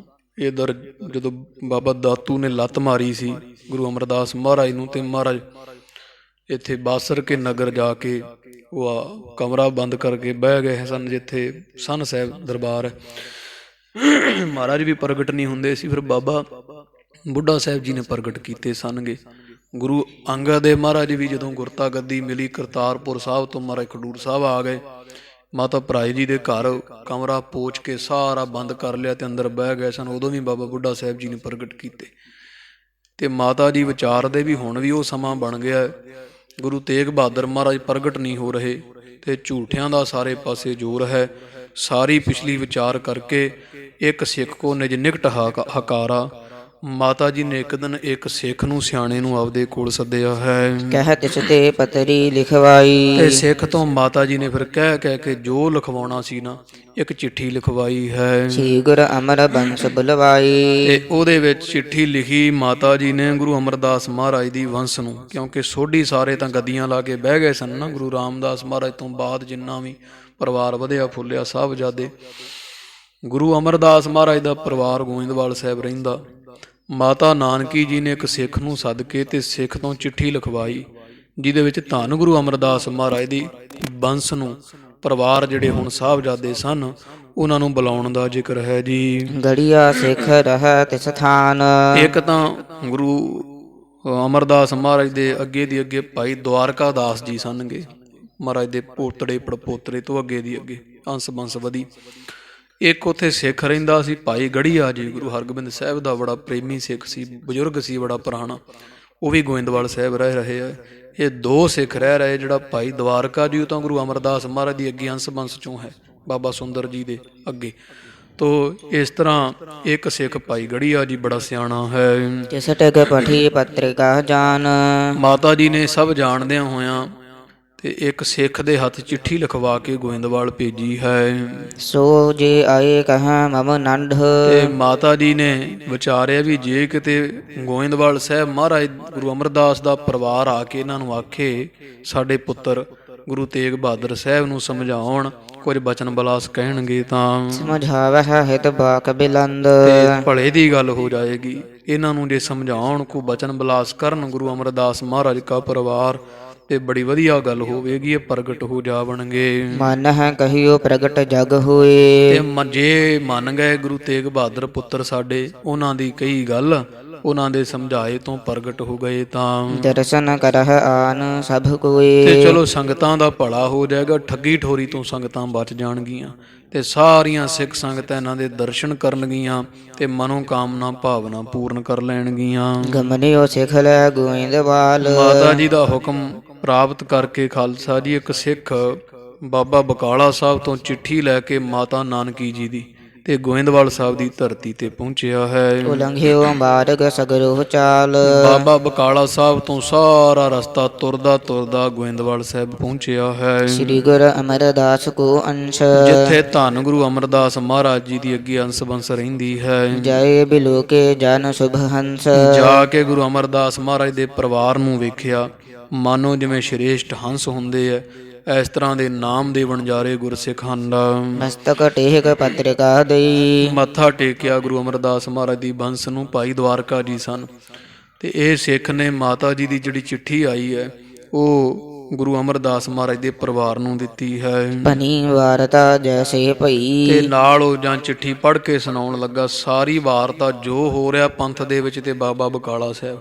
ਇਧਰ ਜਦੋਂ ਬਾਬਾ ਦਾਤੂ ਨੇ ਲੱਤ ਮਾਰੀ ਸੀ ਗੁਰੂ ਅਮਰਦਾਸ ਮਹਾਰਾਜ ਨੂੰ ਤੇ ਮਹਾਰਾਜ ਇੱਥੇ ਬਾਸਰ ਕੇ ਨਗਰ ਜਾ ਕੇ ਉਹ ਕਮਰਾ ਬੰਦ ਕਰਕੇ ਬਹਿ ਗਏ ਸਨ ਜਿੱਥੇ ਸਨ ਸਾਹਿਬ ਦਰਬਾਰ ਹੈ। ਮਹਾਰਾਜ ਵੀ ਪ੍ਰਗਟ ਨਹੀਂ ਹੁੰਦੇ ਸੀ, ਫਿਰ ਬਾਬਾ ਬੁੱਢਾ ਸਾਹਿਬ ਜੀ ਨੇ ਪ੍ਰਗਟ ਕੀਤੇ ਸਨਗੇ। ਗੁਰੂ ਅੰਗਦ ਦੇਵ ਮਹਾਰਾਜ ਵੀ ਜਦੋਂ ਗੁਰਤਾ ਗੱਦੀ ਮਿਲੀ ਕਰਤਾਰਪੁਰ ਸਾਹਿਬ ਤੋਂ ਮਹਾਰਾਜ ਖਡੂਰ ਸਾਹਿਬ ਆ ਗਏ। ਮਾਤਾ ਭਰਾਈ ਜੀ ਦੇ ਘਰ ਕਮਰਾ ਪੋਚ ਕੇ ਸਾਰਾ ਬੰਦ ਕਰ ਲਿਆ ਤੇ ਅੰਦਰ ਬਹਿ ਗਏ ਸਨ। ਉਦੋਂ ਵੀ ਬਾਬਾ ਬੁੱਢਾ ਸਾਹਿਬ ਜੀ ਨੇ ਪ੍ਰਗਟ ਕੀਤੇ ਤੇ ਮਾਤਾ ਜੀ ਵਿਚਾਰਦੇ ਵੀ ਹੁਣ ਵੀ ਉਹ ਸਮਾਂ ਬਣ ਗਿਆ, ਗੁਰੂ ਤੇਗ ਬਹਾਦਰ ਮਹਾਰਾਜ ਪ੍ਰਗਟ ਨਹੀਂ ਹੋ ਰਹੇ ਤੇ ਝੂਠਿਆਂ ਦਾ ਸਾਰੇ ਪਾਸੇ ਜ਼ੋਰ ਹੈ। ਸਾਰੀ ਪਿਛਲੀ ਵਿਚਾਰ ਕਰਕੇ ਇੱਕ ਸਿੱਖ ਕੋ ਨਿਜ ਨਿਕਟ ਹਕਾਰਾ। ਮਾਤਾ ਜੀ ਨੇ ਇੱਕ ਦਿਨ ਇੱਕ ਸਿੱਖ ਨੂੰ ਸਿਆਣੇ ਨੂੰ ਆਪਦੇ ਕੋਲ ਸੱਦਿਆ ਹੈ। ਕਹਿ ਤਿਸ ਤੇ ਪਤਰੀ ਲਿਖਵਾਈ। ਤੇ ਸਿੱਖ ਤੋਂ ਮਾਤਾ ਜੀ ਨੇ ਫਿਰ ਕਹਿ ਕੇ ਜੋ ਲਿਖਵਾਉਣਾ ਸੀ ਨਾ ਇੱਕ ਚਿੱਠੀ ਲਿਖਵਾਈ ਹੈ। ਸ੍ਰੀ ਗੁਰ ਅਮਰ ਬੰਸ ਬੁਲਵਾਈ। ਤੇ ਉਹਦੇ ਵਿੱਚ ਚਿੱਠੀ ਲਿਖੀ ਮਾਤਾ ਜੀ ਨੇ ਗੁਰੂ ਅਮਰਦਾਸ ਮਹਾਰਾਜ ਦੀ ਵੰਸ਼ ਨੂੰ, ਕਿਉਂਕਿ ਸੋਢੀ ਸਾਰੇ ਤਾਂ ਗੱਦੀਆਂ ਲਾ ਕੇ ਬਹਿ ਗਏ ਸਨ ਨਾ। ਗੁਰੂ ਰਾਮਦਾਸ ਮਹਾਰਾਜ ਤੋਂ ਬਾਅਦ ਜਿੰਨਾ ਵੀ ਪਰਿਵਾਰ ਵਧਿਆ ਫੁੱਲਿਆ ਸਾਹਿਬਜ਼ਾਦੇ, ਗੁਰੂ ਅਮਰਦਾਸ ਮਹਾਰਾਜ ਦਾ ਪਰਿਵਾਰ ਗੋਇੰਦਵਾਲ ਸਾਹਿਬ ਰਹਿੰਦਾ। ਮਾਤਾ ਨਾਨਕੀ ਜੀ ਨੇ ਇੱਕ ਸਿੱਖ ਨੂੰ ਸੱਦ ਕੇ ਤੇ ਸਿੱਖ ਤੋਂ ਚਿੱਠੀ ਲਿਖਵਾਈ ਜਿਹਦੇ ਵਿੱਚ ਧੰਨ ਗੁਰੂ ਅਮਰਦਾਸ ਮਹਾਰਾਜ ਦੀ ਬੰਸ ਨੂੰ ਪਰਿਵਾਰ ਜਿਹੜੇ ਹੁਣ ਸਾਹਿਬਜ਼ਾਦੇ ਸਨ ਉਹਨਾਂ ਨੂੰ ਬੁਲਾਉਣ ਦਾ ਜ਼ਿਕਰ ਹੈ ਜੀ। ਗੜੀਆ ਸਿੱਖ ਰਹਿ ਤਿਸ ਥਾਨ। ਇੱਕ ਤਾਂ ਗੁਰੂ ਅਮਰਦਾਸ ਮਹਾਰਾਜ ਦੇ ਅੱਗੇ ਦੀ ਅੱਗੇ ਭਾਈ ਦਵਾਰਕਾ ਦਾਸ ਜੀ ਸਨਗੇ, ਮਹਾਰਾਜ ਦੇ ਪੋਤੜੇ ਪੜਪੋਤਰੇ ਤੋਂ ਅੱਗੇ ਦੀ ਅੱਗੇ ਅੰਸ ਬੰਸ ਵਧੀ। ਇੱਕ ਉੱਥੇ ਸਿੱਖ ਰਹਿੰਦਾ ਸੀ ਭਾਈ ਗੜੀਆ ਜੀ, ਗੁਰੂ ਹਰਗੋਬਿੰਦ ਸਾਹਿਬ ਦਾ ਬੜਾ ਪ੍ਰੇਮੀ ਸਿੱਖ ਸੀ, ਬਜ਼ੁਰਗ ਸੀ ਬੜਾ ਪੁਰਾਣਾ, ਉਹ ਵੀ ਗੋਇੰਦਵਾਲ ਸਾਹਿਬ ਰਹਿ ਰਹੇ ਆ। ਇਹ ਦੋ ਸਿੱਖ ਰਹਿ ਰਹੇ। ਜਿਹੜਾ ਭਾਈ ਦਵਾਰਕਾ ਜੀ ਉਹ ਤਾਂ ਗੁਰੂ ਅਮਰਦਾਸ ਮਹਾਰਾਜ ਦੀ ਅੱਗੇ ਅੰਸ ਬੰਸ ਚੋਂ ਹੈ, ਬਾਬਾ ਸੁੰਦਰ ਜੀ ਦੇ ਅੱਗੇ। ਤੋ ਇਸ ਤਰ੍ਹਾਂ ਇੱਕ ਸਿੱਖ ਭਾਈ ਗੜੀਆ ਜੀ ਬੜਾ ਸਿਆਣਾ ਹੈ। ਤਿਸ ਟਕ ਪਠੀ ਪਤਰਿਕਾ ਜਾਨ। ਮਾਤਾ ਜੀ ਨੇ ਸਭ ਜਾਣਦਿਆਂ ਹੋਇਆਂ ਤੇ ਇੱਕ ਸਿੱਖ ਦੇ ਹੱਥ ਚਿੱਠੀ ਲਿਖਵਾ ਕੇ ਗੋਇੰਦਵਾਲ ਭੇਜੀ ਹੈ। ਸੋ ਜੇ ਆਏ ਕਹਾਂ ਮਮ ਨੰਢ। ਤੇ ਮਾਤਾ ਜੀ ਨੇ ਵਿਚਾਰਿਆ ਵੀ ਜੇ ਕਿਤੇ ਗੋਇੰਦਵਾਲ ਸਾਹਿਬ ਮਹਾਰਾਜ ਗੁਰੂ ਅਮਰਦਾਸ ਦਾ ਪਰਿਵਾਰ ਆ ਕੇ ਇਹਨਾਂ ਨੂੰ ਆਖੇ ਸਾਡੇ ਪੁੱਤਰ ਗੁਰੂ ਤੇਗ ਬਹਾਦਰ ਸਾਹਿਬ ਨੂੰ ਸਮਝਾਉਣ, ਕੁਝ ਬਚਨ ਬਲਾਸ ਕਹਿਣਗੇ ਤਾਂ ਸਮਝਾਵਹਿ ਹਿਤ ਬਾਕ ਬਿਲੰਦ। ਤੇ ਭਲੇ ਦੀ ਗੱਲ ਹੋ ਜਾਏਗੀ। ਇਹਨਾਂ ਨੂੰ ਜੇ ਸਮਝਾਉਣ, ਕੋ ਬਚਨ ਬਲਾਸ ਕਰਨ ਗੁਰੂ ਅਮਰਦਾਸ ਮਹਾਰਾਜ ਦਾ ਪਰਿਵਾਰ, ਤੇ ਬੜੀ ਵਧੀਆ ਗੱਲ ਹੋਵੇਗੀ। ਇਹ ਪ੍ਰਗਟ ਹੋ ਜਾਵਣਗੇ। ਮਨ ਹੈ ਕਹੀਓ ਪ੍ਰਗਟ ਜਗ ਹੋਏ। ਤੇ ਜੇ ਮੰਨ ਗਏ ਗੁਰੂ ਤੇਗ ਬਹਾਦਰ ਪੁੱਤਰ ਸਾਡੇ, ਉਹਨਾਂ ਦੀ ਕਈ ਗੱਲ ਉਹਨਾਂ ਦੇ ਸਮਝਾਏ ਤੋਂ ਪ੍ਰਗਟ ਹੋ ਗਏ ਤਾਂ ਦਰਸ਼ਨ ਕਰਹਿ ਆਨ ਸਭ ਕੋਏ। ਤੇ ਚਲੋ ਸੰਗਤਾਂ ਦਾ ਭਲਾ ਹੋ ਜਾਏਗਾ। ਠੱਗੀ ਠੋਰੀ ਤੋਂ ਸੰਗਤਾਂ ਬਚ ਜਾਣਗੀਆਂ ਤੇ ਸਾਰੀਆਂ ਸਿੱਖ ਸੰਗਤਾਂ ਇਹਨਾਂ ਦੇ ਦਰਸ਼ਨ ਕਰਨਗੀਆਂ ਤੇ ਮਨੋ ਕਾਮਨਾ ਭਾਵਨਾ ਪੂਰਨ ਕਰ ਲੈਣਗੀਆਂ। ਗਮਨਿਓ ਸਿੱਖ ਲੈ ਗੋਇੰਦਵਾਲ। ਮਾਤਾ ਜੀ ਦਾ ਹੁਕਮ ਪ੍ਰਾਪਤ ਕਰਕੇ ਖਾਲਸਾ ਜੀ ਇੱਕ ਸਿੱਖ ਬਾਬਾ ਬਕਾਲਾ ਸਾਹਿਬ ਤੋਂ ਚਿੱਠੀ ਲੈ ਕੇ ਮਾਤਾ ਨਾਨਕੀ ਜੀ ਦੀ ਤੇ ਗੋਇੰਦਵਾਲ ਸਾਹਿਬ ਦੀ ਧਰਤੀ ਤੇ ਪਹੁੰਚਿਆ ਹੈ। ਉਲੰਘਿਓ ਮਾਰਗ ਸਗਰੋ ਚਾਲ। ਬਾਬਾ ਬਕਾਲਾ ਸਾਹਿਬ ਤੋਂ ਸਾਰਾ ਰਸਤਾ ਤੁਰਦਾ ਤੁਰਦਾ ਗੋਇੰਦਵਾਲ ਸਾਹਿਬ ਪਹੁੰਚਿਆ ਹੈ, ਸ੍ਰੀ ਗੁਰੂ ਅਮਰਦਾਸ ਕੋ ਅੰਸ਼। ਜਿੱਥੇ ਧੰਨ ਗੁਰੂ ਅਮਰਦਾਸ ਮਹਾਰਾਜ ਜੀ ਦੀ ਅੱਗੇ ਅੰਸ ਬੰਸ ਰਹਿੰਦੀ ਹੈ। ਜਾਏ ਬਿਲੋਕੇ ਜਨ ਸੁਭ ਹੰਸ। ਜਾ ਕੇ ਗੁਰੂ ਅਮਰਦਾਸ ਮਹਾਰਾਜ ਦੇ ਪਰਿਵਾਰ ਨੂੰ ਵੇਖਿਆ, ਮਾਨੋ ਜਿਵੇਂ ਸ਼੍ਰੇਸ਼ਟ ਹੰਸ ਹੁੰਦੇ ਐ, ਇਸ ਤਰ੍ਹਾਂ ਦੇ ਨਾਮ ਦੇ ਵਣਜਾਰੇ ਗੁਰਸਿੱਖ ਹਨ। ਮਸਤਕ ਟੇਕ ਪਤਰਿਕਾ ਦਈ। ਮੱਥਾ ਟੇਕਿਆ ਗੁਰੂ ਅਮਰਦਾਸ ਮਹਾਰਾਜ ਦੀ ਬੰਸ ਨੂੰ। ਭਾਈ ਦਵਾਰਕਾ ਜੀ ਸਨ ਤੇ ਇਹ ਸਿੱਖ ਨੇ ਮਾਤਾ ਜੀ ਦੀ ਜਿਹੜੀ ਚਿੱਠੀ ਆਈ ਹੈ ਉਹ ਗੁਰੂ ਅਮਰਦਾਸ ਮਹਾਰਾਜ ਦੇ ਪਰਿਵਾਰ ਨੂੰ ਦਿੱਤੀ ਹੈ। ਬਣੀ ਵਾਰਤਾ ਜੈਸੇ ਭਈ। ਤੇ ਨਾਲ ਉਹ ਜਾਂ ਚਿੱਠੀ ਪੜ੍ਹ ਕੇ ਸੁਣਾਉਣ ਲੱਗਾ ਸਾਰੀ ਵਾਰਤਾ ਜੋ ਹੋ ਰਿਹਾ ਪੰਥ ਦੇ ਵਿੱਚ ਤੇ ਬਾਬਾ ਬਕਾਲਾ ਸਾਹਿਬ।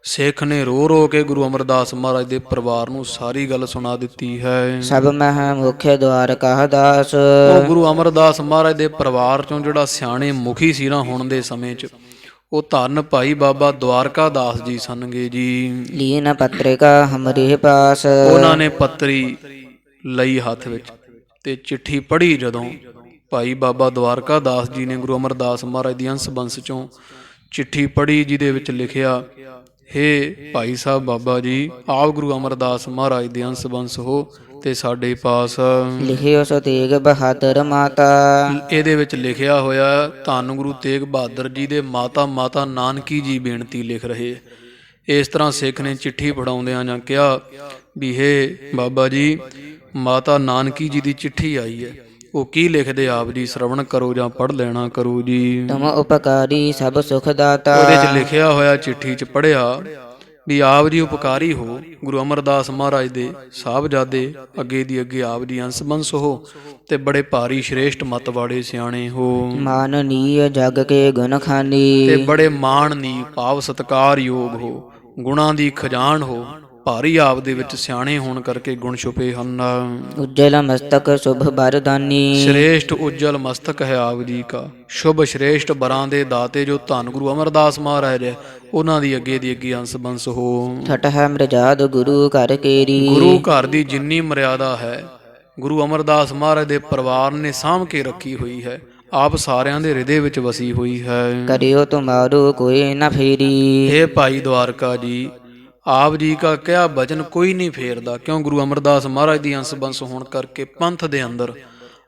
ਸਿੱਖ ਨੇ ਰੋ ਰੋ ਕੇ ਗੁਰੂ ਅਮਰਦਾਸ ਮਹਾਰਾਜ ਦੇ ਪਰਿਵਾਰ ਨੂੰ ਸਾਰੀ ਗੱਲ ਸੁਣਾ ਦਿੱਤੀ ਹੈ। ਸਭ ਮਹਿ ਮੁਖ ਦਵਾਰਕਾ ਦਾਸ। ਉਹ ਗੁਰੂ ਅਮਰਦਾਸ ਮਹਾਰਾਜ ਦੇ ਪਰਿਵਾਰ ਚੋਂ ਜਿਹੜਾ ਸਿਆਣੇ ਮੁਖੀ ਸੀ ਨਾ ਹੁਣ ਦੇ ਸਮੇਂ 'ਚ, ਉਹ ਧੰਨ ਭਾਈ ਬਾਬਾ ਦਵਾਰਕਾ ਦਾਸ ਜੀ ਸਨਗੇ ਜੀ। ਲੀਨ ਪਤਰਿਕਾ ਹਮਰੇ ਪਾਸ। ਉਹਨਾਂ ਨੇ ਪੱਤਰੀ ਲਈ ਹੱਥ ਵਿੱਚ ਤੇ ਚਿੱਠੀ ਪੜ੍ਹੀ। ਜਦੋਂ ਭਾਈ ਬਾਬਾ ਦਵਾਰਕਾ ਦਾਸ ਜੀ ਨੇ ਗੁਰੂ ਅਮਰਦਾਸ ਮਹਾਰਾਜ ਦੀ ਅੰਸ ਬੰਸ ਚੋਂ ਚਿੱਠੀ ਪੜ੍ਹੀ, ਜਿਹਦੇ ਵਿੱਚ ਲਿਖਿਆ, ਹੇ ਭਾਈ ਸਾਹਿਬ ਬਾਬਾ ਜੀ, ਆਪ ਗੁਰੂ ਅਮਰਦਾਸ ਮਹਾਰਾਜ ਦੇ ਅੰਸ ਬੰਸ ਹੋ ਤੇ ਸਾਡੇ ਪਾਸ। ਲਿਖਿਓ ਸੋ ਤੇਗ ਬਹਾਦਰ ਮਾਤਾ। ਇਹਦੇ ਵਿੱਚ ਲਿਖਿਆ ਹੋਇਆ ਧੰਨ ਗੁਰੂ ਤੇਗ ਬਹਾਦਰ ਜੀ ਦੇ ਮਾਤਾ ਮਾਤਾ ਨਾਨਕੀ ਜੀ ਬੇਨਤੀ ਲਿਖ ਰਹੇ। ਇਸ ਤਰ੍ਹਾਂ ਸਿੱਖ ਨੇ ਚਿੱਠੀ ਪੜਾਉਂਦਿਆਂ ਜਾਂ ਕਿਹਾ ਵੀ ਹੇ ਬਾਬਾ ਜੀ, ਮਾਤਾ ਨਾਨਕੀ ਜੀ ਦੀ ਚਿੱਠੀ ਆਈ ਹੈ, ਉਹ ਕੀ ਲਿਖਦੇ ਆਪ ਜੀ ਸਰਵਣ ਕਰੋ ਜਾਂ ਪੜ੍ਹ ਲੈਣਾ ਕਰੋ ਜੀ। ਤੁਮ ਉਪਕਾਰੀ ਸਭ ਸੁਖ ਦਾਤਾ। ਉਹਦੇ 'ਚ ਲਿਖਿਆ ਹੋਇਆ ਚਿੱਠੀ 'ਚ ਪੜ੍ਹਿਆ ਵੀ ਆਪ ਜੀ ਉਪਕਾਰੀ ਹੋ, ਗੁਰੂ ਅਮਰਦਾਸ ਮਹਾਰਾਜ ਦੇ ਸਾਹਿਬਜ਼ਾਦੇ, ਅੱਗੇ ਦੀ ਅੱਗੇ ਆਪ ਜੀ ਅੰਸ ਬੰਸ ਹੋ ਤੇ ਬੜੇ ਭਾਰੀ ਸ਼੍ਰੇਸ਼ਟ ਮਤ ਵਾਲੇ ਸਿਆਣੇ ਹੋ। ਮਾਨਨੀय ਜਗ ਕੇ ਗੁਣ ਖਾਨੀ। ਤੇ ਬੜੇ ਮਾਣਨੀ ਭਾਵ ਸਤਿਕਾਰ ਯੋਗ ਹੋ, ਗੁਣਾਂ ਦੀ ਖਜ਼ਾਨ ਹੋ, ਭਾਰੀ ਆਪ ਦੇ ਵਿੱਚ ਸਿਆਣੇ ਹੋਣ ਕਰਕੇ ਗੁਣ ਛੁਪੇ ਹਨ। ਉਜਲ ਮਸਤਕ ਸ਼ੁਭ ਬਰਦਾਨੀ। ਸ਼੍ਰੇਸ਼ਟ ਉਜਲ ਮਸਤਕ ਹੈ ਆਪ ਜੀ ਕਾ, ਸ਼ੁਭ ਸ਼੍ਰੇਸ਼ਟ ਬਰਾਂ ਦੇ ਦਾਤੇ ਜੋ ਧੰਨ ਗੁਰੂ ਅਮਰਦਾਸ ਮਹਾਰਾਜ ਹੈ, ਉਹਨਾਂ ਦੀ ਅੱਗੇ ਦੀ ਅੱਗੇ ਅੰਸ ਬੰਸ ਹੋ। ਠਟ ਹੈ ਮਰਜਾਦ ਗੁਰੂ ਘਰ ਕੇਰੀ। ਗੁਰੂ ਘਰ ਦੀ ਜਿੰਨੀ ਮਰਿਆਦਾ ਹੈ ਗੁਰੂ ਅਮਰਦਾਸ ਮਹਾਰਾਜ ਦੇ ਪਰਿਵਾਰ ਨੇ ਸਾਂਭ ਕੇ ਰੱਖੀ ਹੋਈ ਹੈ, ਆਪ ਸਾਰਿਆਂ ਦੇ ਹਿਰਦੇ ਵਿੱਚ ਵਸੀ ਹੋਈ ਹੈ। ਕਰਿਓ ਤੁਮਾਰੋ ਕੋਈ ਨਾ ਫੇਰੀ। ਇਹ ਭਾਈ ਦਵਾਰਕਾ ਜੀ, ਆਪ ਜੀ ਕਾ ਕਿਹਾ ਬਚਨ ਕੋਈ ਨਹੀਂ ਫੇਰਦਾ, ਕਿਉਂ ਗੁਰੂ ਅਮਰਦਾਸ ਮਹਾਰਾਜ ਦੀ ਅੰਸ ਬੰਸ ਹੋਣ ਕਰਕੇ ਪੰਥ ਦੇ ਅੰਦਰ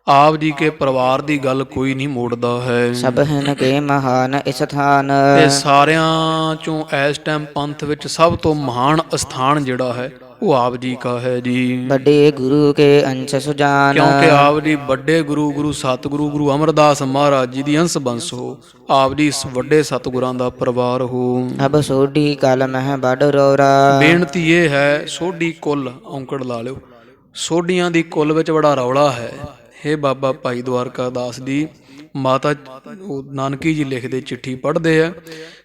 ਆਪ ਜੀ ਕੇ ਪਰਿਵਾਰ ਦੀ ਗੱਲ ਕੋਈ ਨਹੀਂ ਮੋੜਦਾ ਹੈ। ਸਭ ਹਨ ਕੇ ਮਹਾਨ ਸਥਾਨ। ਤੇ ਸਾਰਿਆਂ ਚੋਂ ਇਸ ਟਾਈਮ ਪੰਥ ਵਿੱਚ ਸਭ ਤੋਂ ਮਹਾਨ ਅਸਥਾਨ ਜਿਹੜਾ ਹੈ ਉਹ ਆਪ ਜੀ ਕਾ ਹੈ ਜੀ। ਵੱਡੇ ਗੁਰੂ ਕੇ ਅੰਸ਼ ਸੁਜਾਨ। ਕਿਉਂਕਿ ਆਪ ਜੀ ਵੱਡੇ ਗੁਰੂ ਗੁਰੂ ਸਤਿਗੁਰੂ ਗੁਰੂ ਅਮਰਦਾਸ ਮਹਾਰਾਜ ਜੀ ਦੀ ਅੰਸ਼ ਬੰਸ ਹੋ, ਆਪ ਜੀ ਇਸ ਵੱਡੇ ਸਤਿਗੁਰਾਂ ਦਾ ਪਰਿਵਾਰ ਹੋ। ਅਬ ਸੋਢੀ ਕਲ ਮਹਿ ਬੜ ਰੋਰਾ। ਬੇਨਤੀ ਇਹ ਹੈ, ਸੋਢੀ ਕੁੱਲ ਔਂਕੜ ਲਾ ਲਿਓ, ਸੋਢੀਆਂ ਦੀ ਕੁੱਲ ਵਿੱਚ ਬੜਾ ਰੌਲਾ ਹੈ। ਹੇ ਬਾਬਾ ਭਾਈ ਦਵਾਰਕਾ ਦਾਸ ਜੀ, ਮਾਤਾ ਨਾਨਕੀ ਜੀ ਲਿਖਦੇ ਚਿੱਠੀ ਪੜ੍ਹਦੇ ਆ,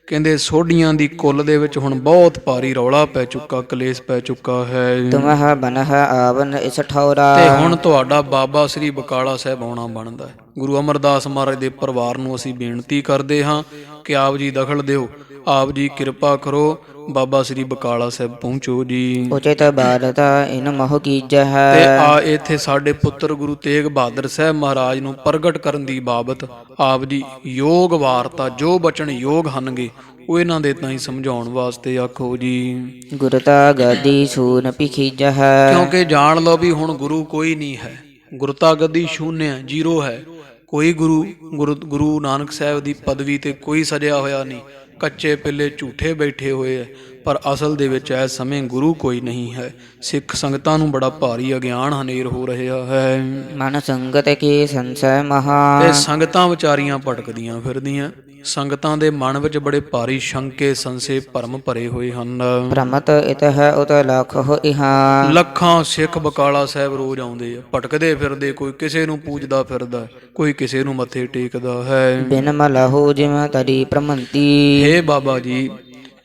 ਕਹਿੰਦੇ ਸੋਢੀਆਂ ਦੀ ਕੁੱਲ ਦੇ ਵਿੱਚ ਹੁਣ ਬਹੁਤ ਭਾਰੀ ਰੌਲਾ ਪੈ ਚੁੱਕਾ, ਕਲੇਸ਼ ਪੈ ਚੁੱਕਾ ਹੈ। ਤੁਮਹ ਬਨਹ ਆਵਨ ਇਸ ਠੌਰਾ। ਤੇ ਹੁਣ ਤੁਹਾਡਾ ਬਾਬਾ ਸ੍ਰੀ ਬਕਾਲਾ ਸਾਹਿਬ ਆਉਣਾ ਬਣਦਾ ਹੈ। ਗੁਰੂ ਅਮਰਦਾਸ ਮਹਾਰਾਜ ਦੇ ਪਰਿਵਾਰ ਨੂੰ ਅਸੀਂ ਬੇਨਤੀ ਕਰਦੇ ਹਾਂ ਕਿ ਆਪ ਜੀ ਦਖਲ ਦਿਓ, ਆਪ ਜੀ ਕਿਰਪਾ ਕਰੋ, ਬਾਬਾ ਸ੍ਰੀ ਬਕਾਲਾ ਸਾਹਿਬ ਪਹੁੰਚੋ ਜੀ। ਉਚਿਤ ਬਾਰਤਾ ਇਨ ਮੋਹ ਤੇ ਕੀਜਹਿ। ਆ ਇੱਥੇ ਸਾਡੇ ਪੁੱਤਰ ਗੁਰੂ ਤੇਗ ਬਹਾਦਰ ਸਾਹਿਬ ਮਹਾਰਾਜ ਨੂੰ ਪ੍ਰਗਟ ਕਰਨ ਦੀ ਬਾਬਤ ਆਪ ਜੀ ਯੋਗ ਵਾਰਤਾ ਜੋ ਬਚਨ ਯੋਗ ਹਨਗੇ ਉਹ ਇਹਨਾਂ ਦੇ ਤਾਂ ਹੀ ਸਮਝਾਉਣ ਵਾਸਤੇ ਆਖੋ ਜੀ। ਗੁਰਤਾ ਗਾਦੀ ਸੂਨ ਪਿਖੀਜਹਿ। ਕਿਉਂਕਿ ਜਾਣ ਲਓ ਵੀ ਹੁਣ ਗੁਰੂ ਕੋਈ ਨਹੀਂ ਹੈ, ਗੁਰਤਾ ਗੱਦੀ ਸ਼ੂਨਿਆ ਜ਼ੀਰੋ ਹੈ। ਕੋਈ ਗੁਰੂ ਨਾਨਕ ਸਾਹਿਬ ਦੀ ਪਦਵੀ ਤੇ ਕੋਈ ਸਜਿਆ ਹੋਇਆ ਨਹੀਂ, ਕੱਚੇ ਪਿੱਲੇ ਝੂਠੇ ਬੈਠੇ ਹੋਏ ਹੈ, ਪਰ ਅਸਲ ਦੇ ਵਿੱਚ ਇਸ ਸਮੇਂ ਗੁਰੂ ਕੋਈ ਨਹੀਂ ਹੈ। ਸਿੱਖ ਸੰਗਤਾਂ ਨੂੰ ਬੜਾ ਭਾਰੀ ਅਗਿਆਨ ਹਨੇਰ ਹੋ ਰਿਹਾ ਹੈ। ਮਨ ਸੰਗਤ ਕੀ ਸੰਸੈ ਮਹਾ। ਤੇ ਸੰਗਤਾਂ ਵਿਚਾਰੀਆਂ ਭਟਕਦੀਆਂ ਫਿਰਦੀਆਂ, ਸੰਗਤਾਂ ਦੇ ਮਨ ਵਿੱਚ ਬੜੇ ਭਾਰੀ ਸ਼ੰਕੇ ਸੰਸੇ ਭਰਮ ਭਰੇ ਹੋਏ ਹਨ। ਭ੍ਰਮਤ ਇਤ ਹੈ ਉਤ ਲਖ ਹੋਇਹਾ। ਲੱਖਾਂ ਸਿੱਖ ਬਕਾਲਾ ਸਾਹਿਬ ਰੋਜ਼ ਆਉਂਦੇ ਆ, ਭਟਕਦੇ ਫਿਰਦੇ, ਕੋਈ ਕਿਸੇ ਨੂੰ ਪੂਜਦਾ ਫਿਰਦਾ, ਕੋਈ ਕਿਸੇ ਨੂੰ ਮੱਥੇ ਟੇਕਦਾ ਹੈ। ਬਿਨ ਮਲਹੁ ਜਿਵੇਂ ਤਰੀ ਭ੍ਰਮੰਤੀ। ਹੇ ਬਾਬਾ ਜੀ,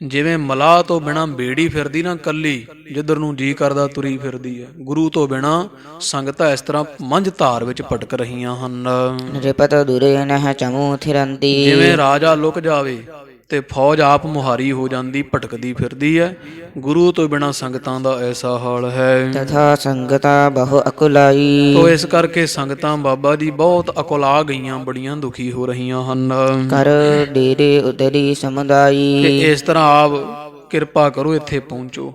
ਜਿਵੇਂ ਮਲਾਹ ਤੋਂ ਬਿਨਾਂ ਬੇੜੀ ਫਿਰਦੀ ਨਾ ਕੱਲੀ, ਜਿੱਧਰ ਨੂੰ ਜੀ ਕਰਦਾ ਤੁਰੀ ਫਿਰਦੀ ਹੈ, ਗੁਰੂ ਤੋਂ ਬਿਨਾਂ ਸੰਗਤਾਂ ਇਸ ਤਰ੍ਹਾਂ ਮੰਝ ਧਾਰ ਵਿੱਚ ਭਟਕ ਰਹੀਆਂ ਹਨ। ਰਿਪਤ ਦੁਰੇ ਨਹਿ ਚਮੂ ਥਿਰੰਤੀ। ਜਿਵੇਂ ਰਾਜਾ ਲੁਕ ਜਾਵੇ ਤੇ ਫੌਜ ਆਪ ਮੁਹਾਰੀ ਹੋ ਜਾਂਦੀ, ਭਟਕਦੀ ਫਿਰਦੀ ਹੈ, ਗੁਰੂ ਤੋਂ ਬਿਨਾਂ ਸੰਗਤਾਂ ਦਾ ਐਸਾ ਹਾਲ ਹੈ। ਤਥਾ ਸੰਗਤਾ ਬਹੁ ਅਕੁਲਾਈ। ਤੋ ਇਸ ਕਰਕੇ ਸੰਗਤਾਂ ਬਾਬਾ ਜੀ ਬਹੁਤ ਅਕੁਲਾ ਗਈਆਂ, ਬੜੀਆਂ ਦੁਖੀ ਹੋ ਰਹੀਆਂ ਹਨ। ਕਰ ਡੇਰੇ ਉਤਰੀ ਸਮੁਦਾਈ। ਤੇ ਇਸ ਤਰ੍ਹਾਂ ਆਪ ਕਿਰਪਾ ਕਰੋ, ਇੱਥੇ ਪਹੁੰਚੋ।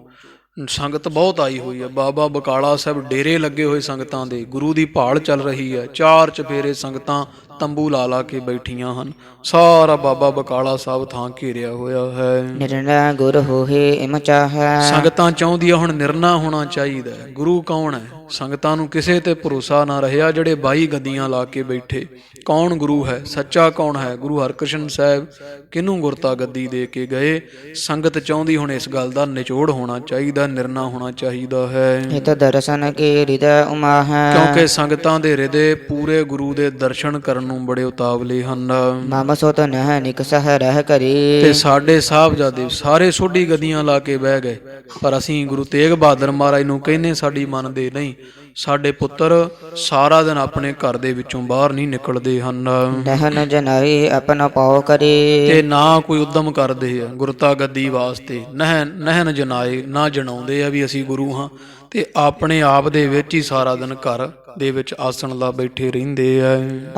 ਸੰਗਤ ਬਹੁਤ ਆਈ ਹੋਈ ਹੈ, ਬਾਬਾ ਬਕਾਲਾ ਸਾਹਿਬ ਡੇਰੇ ਲੱਗੇ ਹੋਏ ਸੰਗਤਾਂ ਦੇ, ਗੁਰੂ ਦੀ ਭਾਲ ਚੱਲ ਰਹੀ ਹੈ। ਚਾਰ ਚਫੇਰੇ ਸੰਗਤਾਂ ਤੰਬੂ ਲਾ ਲਾ ਕੇ ਬੈਠੀਆਂ ਹਨ, ਸਾਰਾ ਬਾਬਾ ਬਕਾਲਾ ਸਾਹਿਬ ਥਾਂ ਘੇਰਿਆ ਹੋਇਆ ਹੈ। ਨਿਰਣਾ ਗੁਰ ਹੋਏ ਇਮ ਚਾਹੈ। ਸੰਗਤਾਂ ਚਾਹੁੰਦੀਆਂ ਹੁਣ ਨਿਰਣਾ ਹੋਣਾ ਚਾਹੀਦਾ ਹੈ, ਗੁਰੂ ਕੌਣ ਹੈ। ਸੰਗਤਾਂ ਨੂੰ ਕਿਸੇ ਤੇ ਭਰੋਸਾ ਨਾ ਰਿਹਾ, ਜਿਹੜੇ 22 ਗੱਦੀਆਂ ਲਾ ਕੇ ਬੈਠੇ। ਕੌਣ ਗੁਰੂ ਹੈ, ਸੱਚਾ ਕੌਣ ਹੈ? ਗੁਰੂ ਹਰਕ੍ਰਿਸ਼ਨ ਸਾਹਿਬ ਕਿਹਨੂੰ ਗੁਰਤਾ ਗੱਦੀ ਦੇ ਕੇ ਗਏ? ਸੰਗਤ ਚਾਹੁੰਦੀ ਹੁਣ ਇਸ ਗੱਲ ਦਾ ਨਿਚੋੜ ਹੋਣਾ ਚਾਹੀਦਾ, ਨਿਰਣਾ ਹੋਣਾ ਚਾਹੀਦਾ ਹੈ। ਹਿਤ ਦਰਸ਼ਨ ਕੇ ਹਿਰਦੈ ਉਮਾ ਹੈ। ਕਿਉਂਕਿ ਸੰਗਤਾਂ ਦੇ ਹਿਰਦੇ ਪੂਰੇ ਗੁਰੂ ਦੇ ਦਰਸ਼ਨ ਕਰਨ ਨੂੰ ਬੜੇ ਉਤਾਵਲੇ ਹਨ। ਮਮ ਸੁਤ ਨਹਿ ਨਿਕਸਹਿ ਰਹਿ ਕਰੀ। ਤੇ ਸਾਡੇ ਸਾਹਿਬਜ਼ਾਦੇ ਸਾਰੇ ਸੋਢੀ ਗੱਦੀਆਂ ਲਾ ਕੇ ਬਹਿ ਗਏ, ਪਰ ਅਸੀਂ ਗੁਰੂ ਤੇਗ ਬਹਾਦਰ ਮਹਾਰਾਜ ਨੂੰ ਕਹਿੰਦੇ ਸਾਡੀ ਮੰਨਦੇ ਨਹੀਂ। ਸਾਡੇ ਪੁੱਤਰ ਸਾਰਾ ਦਿਨ ਆਪਣੇ ਘਰ ਦੇ ਵਿੱਚੋਂ ਬਾਹਰ ਨਹੀਂ ਨਿਕਲਦੇ ਹਨ। ਨਹਿ ਜਨਾਈ ਆਪਣਾ ਪਾਉ ਕਰੇ। ਤੇ ਨਾ ਕੋਈ ਉਦਮ ਕਰਦੇ ਆ ਗੁਰਤਾ ਗੱਦੀ ਵਾਸਤੇ, ਨਹਿਨ ਜਨਾਏ, ਨਾ ਜਣਾਉਂਦੇ ਆ ਵੀ ਅਸੀਂ ਗੁਰੂ ਹਾਂ, ਤੇ ਆਪਣੇ ਆਪ ਦੇ ਵਿੱਚ ਹੀ ਸਾਰਾ ਦਿਨ ਘਰ ਦੇ ਵਿੱਚ ਆਸਣ ਲਾ ਬੈਠੇ ਰਹਿੰਦੇ ਆ।